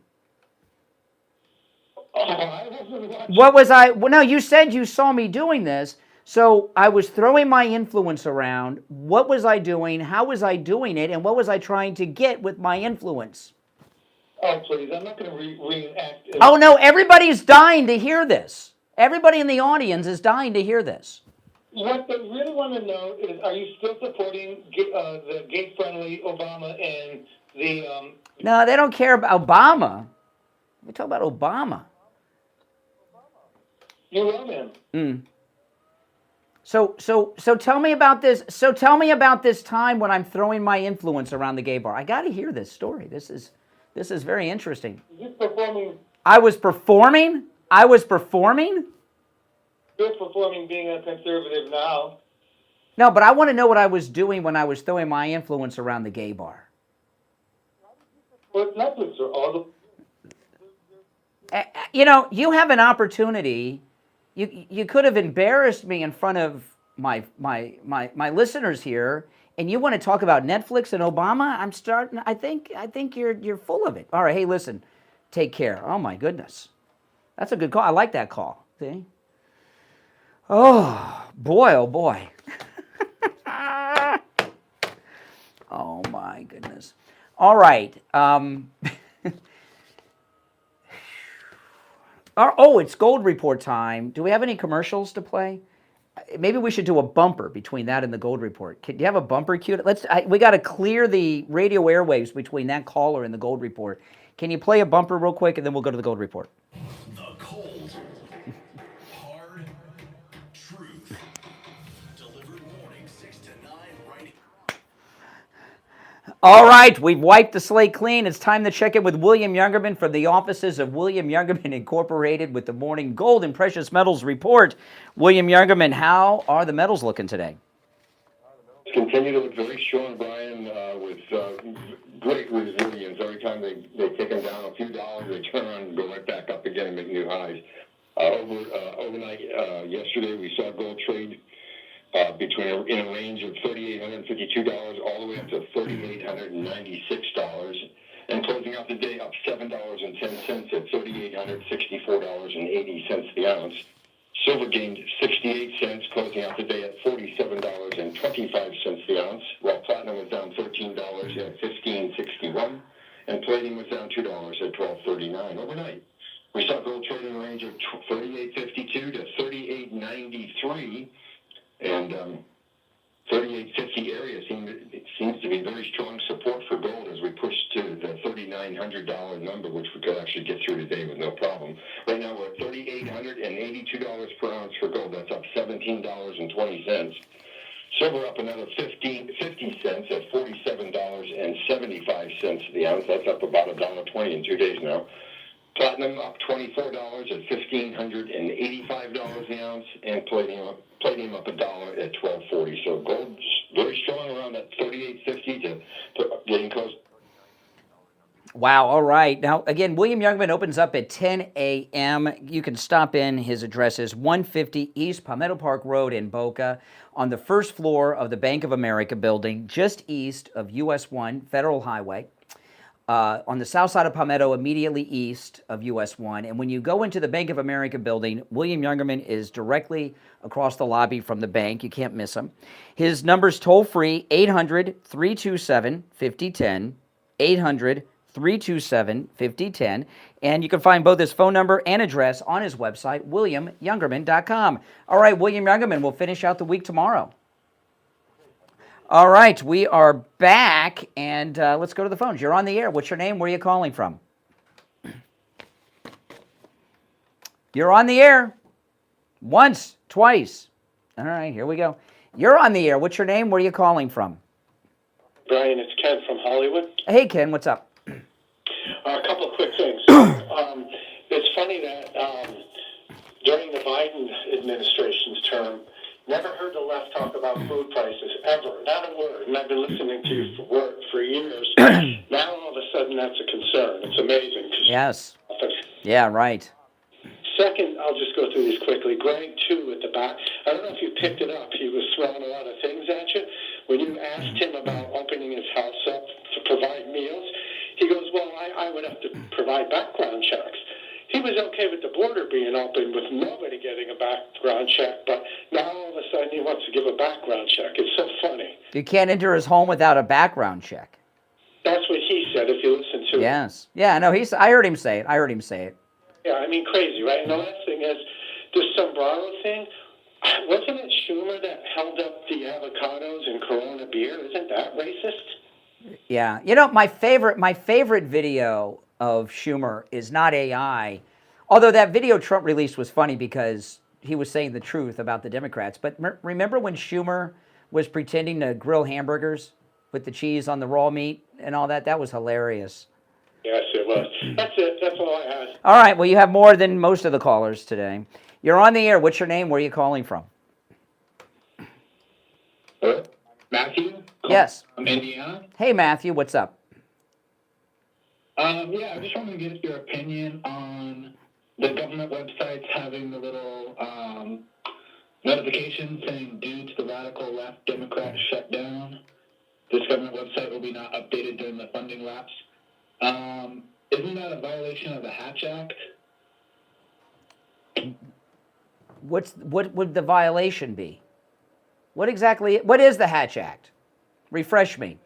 I wasn't watching. What was I... Well, no, you said you saw me doing this. So I was throwing my influence around. What was I doing? How was I doing it? And what was I trying to get with my influence? Oh, please. I'm not going to reenact. Oh, no. Everybody's dying to hear this. Everybody in the audience is dying to hear this. What they really want to know is, are you still supporting the gay-friendly Obama and the... No, they don't care about Obama. We talk about Obama. You love him. So tell me about this. So tell me about this time when I'm throwing my influence around the gay bar. I got to hear this story. This is very interesting. You're performing... I was performing? You're performing being a conservative now. No, but I want to know what I was doing when I was throwing my influence around the gay bar. Well, Netflix are all the... You have an opportunity. You could have embarrassed me in front of my listeners here, and you want to talk about Netflix and Obama? I think you're full of it. All right, hey, listen. Take care. Oh my goodness. That's a good call. I like that call. See? Oh, boy, oh, boy. Oh, my goodness. All right. It's Gold Report time. Do we have any commercials to play? Maybe we should do a bumper between that and the Gold Report. Do you have a bumper queued? We got to clear the radio airwaves between that caller and the Gold Report. Can you play a bumper real quick, and then we'll go to the Gold Report? The cold, hard truth. Delivered morning 6 to 9 right. All right, we've wiped the slate clean. It's time to check in with William Youngerman from the offices of William Youngerman Incorporated with the Morning Gold and Precious Metals Report. William Youngerman, how are the metals looking today? Continue to look very strong, Brian, with great resilience. Every time they take them down a few dollars, they turn around and go right back up again and make new highs. Overnight, yesterday, we saw gold trade in a range of $3,852 all the way up to $3,896, and closing out the day up $7.10 at $3,864.80 the ounce. Silver gained 68 cents, closing out the day at $47.25 the ounce, while platinum was down $13 at $15.61, and palladium was down $2 at $12.39 overnight. We saw gold trade in a range of $38.52 to $38.93, and 38.50 area seems to be very strong support for gold as we push to the $3,900 number, which we could actually get through today with no problem. Right now we're at $3,882 per ounce for gold. That's up $17.20. Silver up another 50 cents at $47.75 the ounce. That's up about $1.20 in 2 days now. Platinum up $24 at $1,585 the ounce, and palladium up $1 at $12.40. So gold's very strong around that $38.50 to getting close. Wow, all right. Now, again, William Youngerman opens up at 10 a.m. You can stop in. His address is 150 East Palmetto Park Road in Boca, on the first floor of the Bank of America building, just east of US 1 Federal Highway. On the south side of Palmetto, immediately east of US 1. And when you go into the Bank of America building, William Youngerman is directly across the lobby from the bank. You can't miss him. His number's toll-free, 800-327-5010, 800-327-5010. And you can find both his phone number and address on his website, williamyoungerman.com. All right, William Youngerman, we'll finish out the week tomorrow. All right, we are back, and let's go to the phones. You're on the air. What's your name? Where are you calling from? You're on the air. Once, twice. All right, here we go. You're on the air. What's your name? Where are you calling from? Brian, it's Ken from Hollywood. Hey, Ken, what's up? A couple of quick things. It's funny that during the Biden administration's term, never heard the left talk about food prices, ever. Not a word. And I've been listening to you for years. Now, all of a sudden, that's a concern. It's amazing. Yes. Yeah, right. Second, I'll just go through these quickly. Greg, too, at the back. I don't know if you picked it up. He was throwing a lot of things at you. When you asked him about opening his house up to provide meals, he goes, well, I would have to provide background checks. He was okay with the border being open with nobody getting a background check, but now all of a sudden he wants to give a background check. It's so funny. You can't enter his home without a background check. That's what he said, if you listen to him. Yes. Yeah, no, I heard him say it. Yeah, I mean, crazy, right? And the last thing is, this sombrero thing, wasn't it Schumer that held up the avocados in Corona beer? Isn't that racist? Yeah. You know, my favorite video of Schumer is not AI, although that video Trump released was funny because he was saying the truth about the Democrats. But remember when Schumer was pretending to grill hamburgers with the cheese on the raw meat and all that? That was hilarious. Yes, it was. That's it. That's all I had. All right. Well, you have more than most of the callers today. You're on the air. What's your name? Where are you calling from? Matthew? Yes. From Indiana. Hey, Matthew. What's up? Yeah, I just wanted to get your opinion on the government websites having the little notification saying due to the radical left Democrat shutdown, this government website will be not updated during the funding lapse. Isn't that a violation of the Hatch Act? What would the violation be? What is the Hatch Act? Refresh me.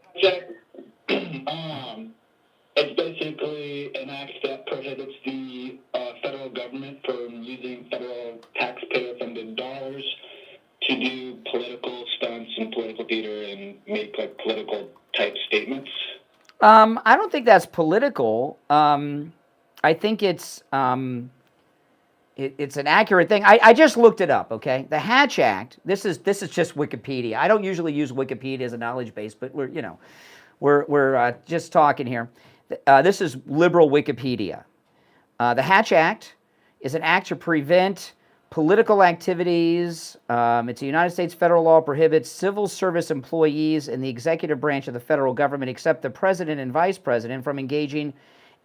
It's basically an act that prohibits the federal government from using federal taxpayer-funded dollars to do political stunts and political theater and make like political-type statements. I don't think that's political. I think it's an accurate thing. I just looked it up. Okay, the Hatch Act. This is just Wikipedia. I don't usually use Wikipedia as a knowledge base, but We're just talking here. This is liberal Wikipedia. The Hatch Act is an act to prevent political activities. It's a United States federal law prohibits civil service employees in the executive branch of the federal government, except the president and vice president, from engaging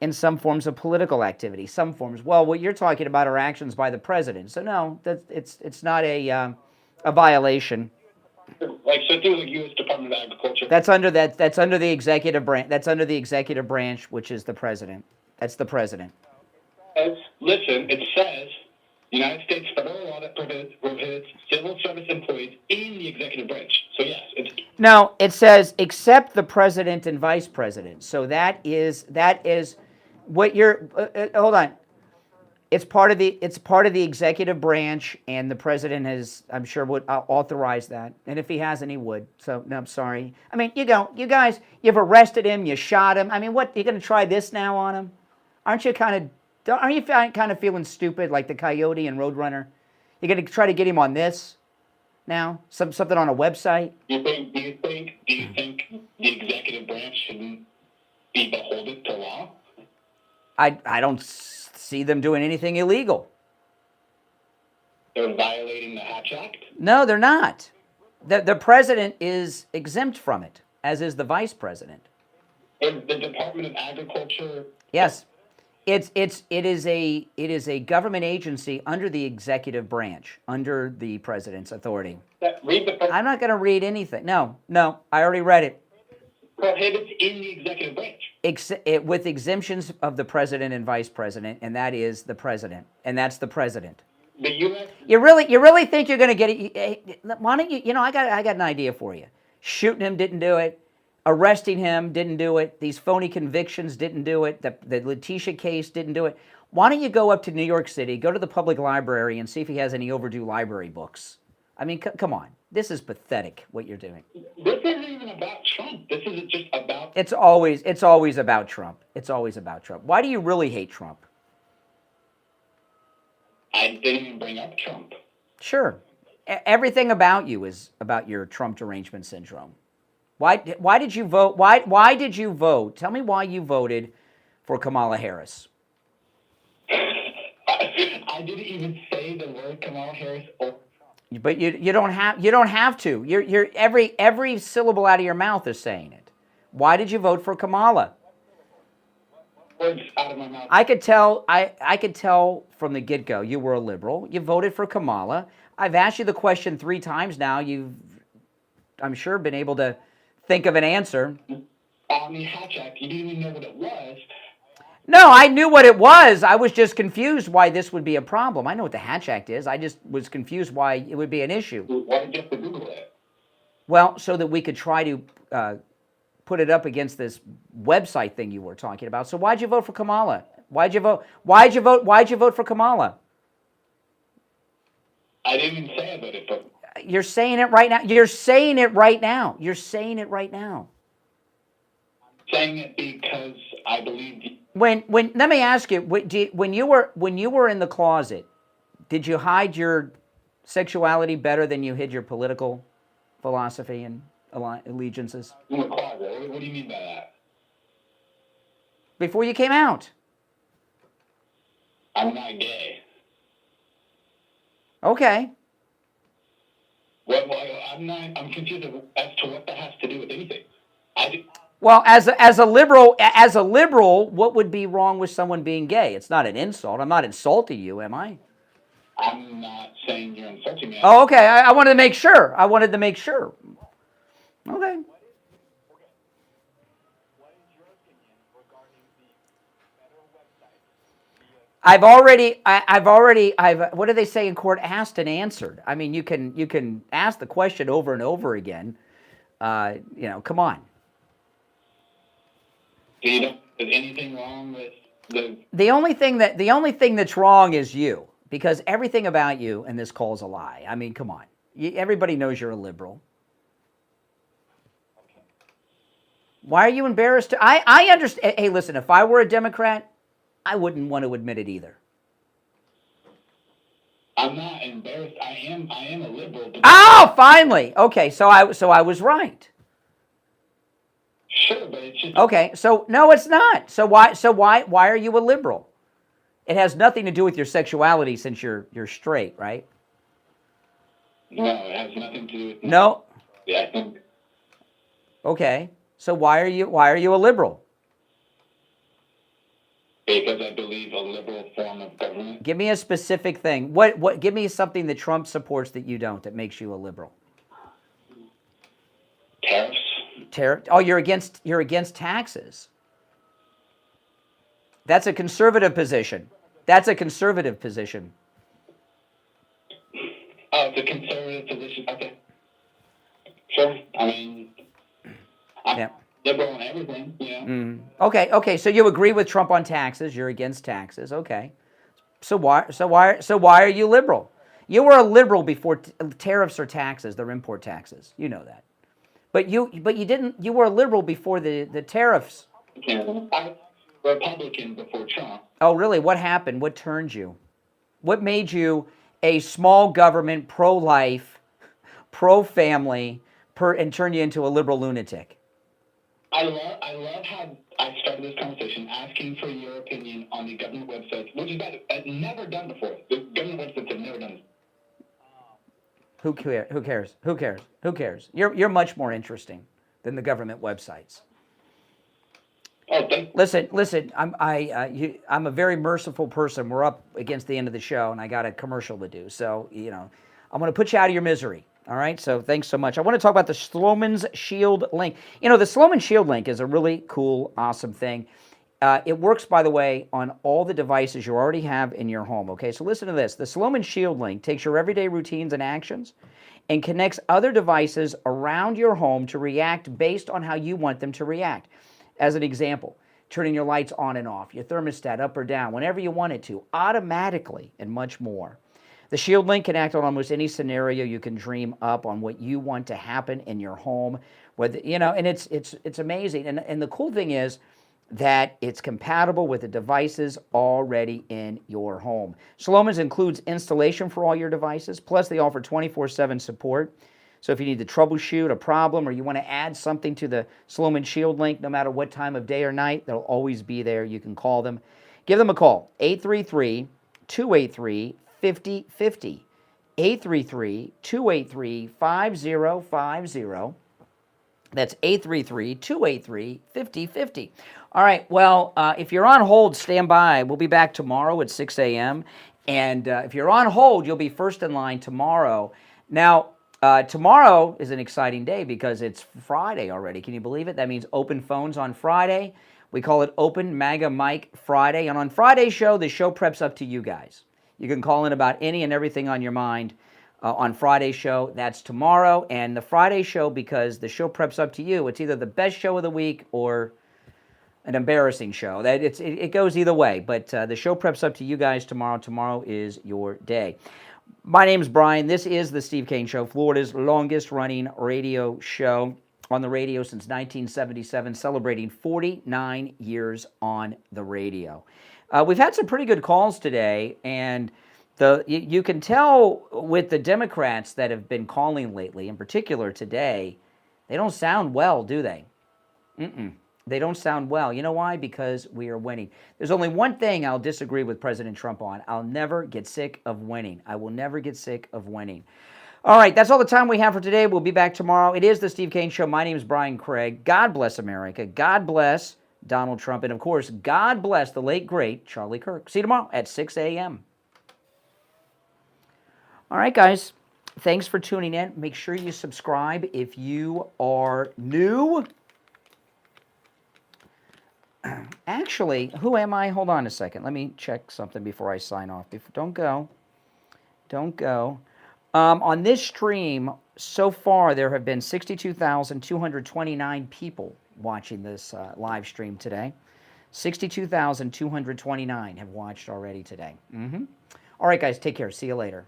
in some forms of political activity. Some forms. Well, what you're talking about are actions by the president. So no, it's not a violation. Like so through the U.S. Department of Agriculture. That's under the executive branch. That's under the executive branch, which is the president. That's the president. Listen, it says United States federal law that prohibits civil service employees in the executive branch. So yes, No, it says except the president and vice president. So that is what you're. Hold on. It's part of the executive branch, and the president has, I'm sure, would authorize that. And if he hasn't, he would. So no, I'm sorry. I mean, you guys, you've arrested him, you shot him. I mean, what, you're going to try this now on him? Aren't you kind of feeling stupid like the Coyote and Roadrunner? You're going to try to get him on this now? Something on a website? Do you think the executive branch shouldn't be beholden to law? I don't see them doing anything illegal. They're violating the Hatch Act? No, they're not. The president is exempt from it, as is the vice president. Is the Department of Agriculture? Yes. It is a government agency under the executive branch, under the president's authority. I'm not going to read anything. No, I already read it. Prohibits in the executive branch. With exemptions of the president and vice president, and that is the president, and that's the president. The U.S. You really think you're going to get it? Why don't you? You know, I got an idea for you. Shooting him didn't do it. Arresting him didn't do it. These phony convictions didn't do it. The Letitia case didn't do it. Why don't you go up to New York City, go to the public library, and see if he has any overdue library books? I mean, come on. This is pathetic, what you're doing. This isn't even about Trump. This is just about... It's always about Trump. It's always about Trump. Why do you really hate Trump? I didn't even bring up Trump. Sure. Everything about you is about your Trump derangement syndrome. Why did you vote? Why did you vote? Tell me why you voted for Kamala Harris. I didn't even say the word Kamala Harris. But you don't have to. You're every syllable out of your mouth is saying it. Why did you vote for Kamala? Words out of my mouth. I could tell from the get-go you were a liberal. You voted for Kamala. I've asked you the question 3 times now. You've, I'm sure, been able to think of an answer. On the Hatch Act, you didn't even know what it was. No, I knew what it was. I was just confused why this would be a problem. I know what the Hatch Act is. I just was confused why it would be an issue. Why did you have to Google it? Well, so that we could try to put it up against this website thing you were talking about. So why'd you vote for Kamala? Why'd you vote for Kamala? I didn't even say I voted for. You're saying it right now. You're saying it right now. You're saying it right now. Saying it because I believe. When let me ask you, when you were in the closet, did you hide your sexuality better than you hid your political philosophy and allegiances? In the closet? What do you mean by that? Before you came out. I'm not gay. Okay. Well, I'm confused as to what that has to do with anything. Well, as a liberal, what would be wrong with someone being gay? It's not an insult. I'm not insulting you, am I? I'm not saying you're insulting me. Oh, okay. I wanted to make sure. Okay. I've what do they say in court? Asked and answered. I mean, you can ask the question over and over again. Come on. Is anything wrong with the only thing that's wrong is you, because everything about you in this call is a lie. I mean, come on. Everybody knows you're a liberal. Why are you embarrassed? I understand. Hey, listen, if I were a Democrat, I wouldn't want to admit it either. I'm not embarrassed. I am a liberal. Oh, finally. Okay, so I was right. Sure, but it's just... Okay, so no, it's not. So why are you a liberal? It has nothing to do with your sexuality since you're straight, right? No, it has nothing to do with... No? Yeah, I think... Okay, so why are you a liberal? Because I believe a liberal form of government. Give me a specific thing. What? Give me something that Trump supports that you don't, that makes you a liberal. Tariffs. Oh, you're against taxes. That's a conservative position. That's a conservative position. Oh, it's a conservative position. Okay. Sure. I mean, I'm liberal on everything, you know. Okay. So you agree with Trump on taxes. You're against taxes. Okay. So why are you liberal? You were a liberal before tariffs or taxes. They're import taxes. You know that. But you didn't. You were a liberal before the tariffs. Yeah, I was a Republican before Trump. Oh, really? What happened? What turned you? What made you a small government, pro-life, pro-family, and turn you into a liberal lunatic? I love how I started this conversation asking for your opinion on the government websites, which is I've never done before. The government websites have never done this. Who cares? You're much more interesting than the government websites. Oh, thanks. Listen. I'm a very merciful person. We're up against the end of the show, and I got a commercial to do. So I'm going to put you out of your misery. All right. So thanks so much. I want to talk about the Sloman's Shield link. The Sloman Shield link is a really cool, awesome thing. It works, by the way, on all the devices you already have in your home. Okay. So listen to this. The Sloman Shield link takes your everyday routines and actions and connects other devices around your home to react based on how you want them to react. As an example, turning your lights on and off, your thermostat up or down, whenever you want it to, automatically, and much more. The Shield Link can act on almost any scenario you can dream up on what you want to happen in your home. And it's amazing. And the cool thing is that it's compatible with the devices already in your home. Sloman's includes installation for all your devices, plus they offer 24/7 support. So if you need to troubleshoot a problem or you want to add something to the Sloman Shield link, no matter what time of day or night, they'll always be there. You can call them. Give them a call, 833-283-5050, 833-283-5050. That's 833-283-5050. All right, well, if you're on hold, stand by. We'll be back tomorrow at 6 a.m. And if you're on hold, you'll be first in line tomorrow. Now, tomorrow is an exciting day because it's Friday already. Can you believe it? That means open phones on Friday. We call it Open MAGA Mike Friday. And on Friday's show, the show preps up to you guys. You can call in about any and everything on your mind on Friday's show. That's tomorrow. And the Friday show, because the show preps up to you, it's either the best show of the week or an embarrassing show. It goes either way. But the show preps up to you guys tomorrow. Tomorrow is your day. My name's Brian. This is the Steve Kane Show, Florida's longest-running radio show on the radio since 1977, celebrating 49 years on the radio. We've had some pretty good calls today, and you can tell with the Democrats that have been calling lately, in particular today, they don't sound well, do they? They don't sound well. You know why? Because we are winning. There's only one thing I'll disagree with President Trump on. I'll never get sick of winning. I will never get sick of winning. All right, that's all the time we have for today. We'll be back tomorrow. It is the Steve Kane Show. My name is Brian Craig. God bless America. God bless Donald Trump. And, of course, God bless the late, great Charlie Kirk. See you tomorrow at 6 a.m. All right, guys. Thanks for tuning in. Make sure you subscribe if you are new. Actually, who am I? Hold on a second. Let me check something before I sign off. Don't go. On this stream, so far, there have been 62,229 people watching this live stream today. 62,229 have watched already today. All right, guys, take care. See you later.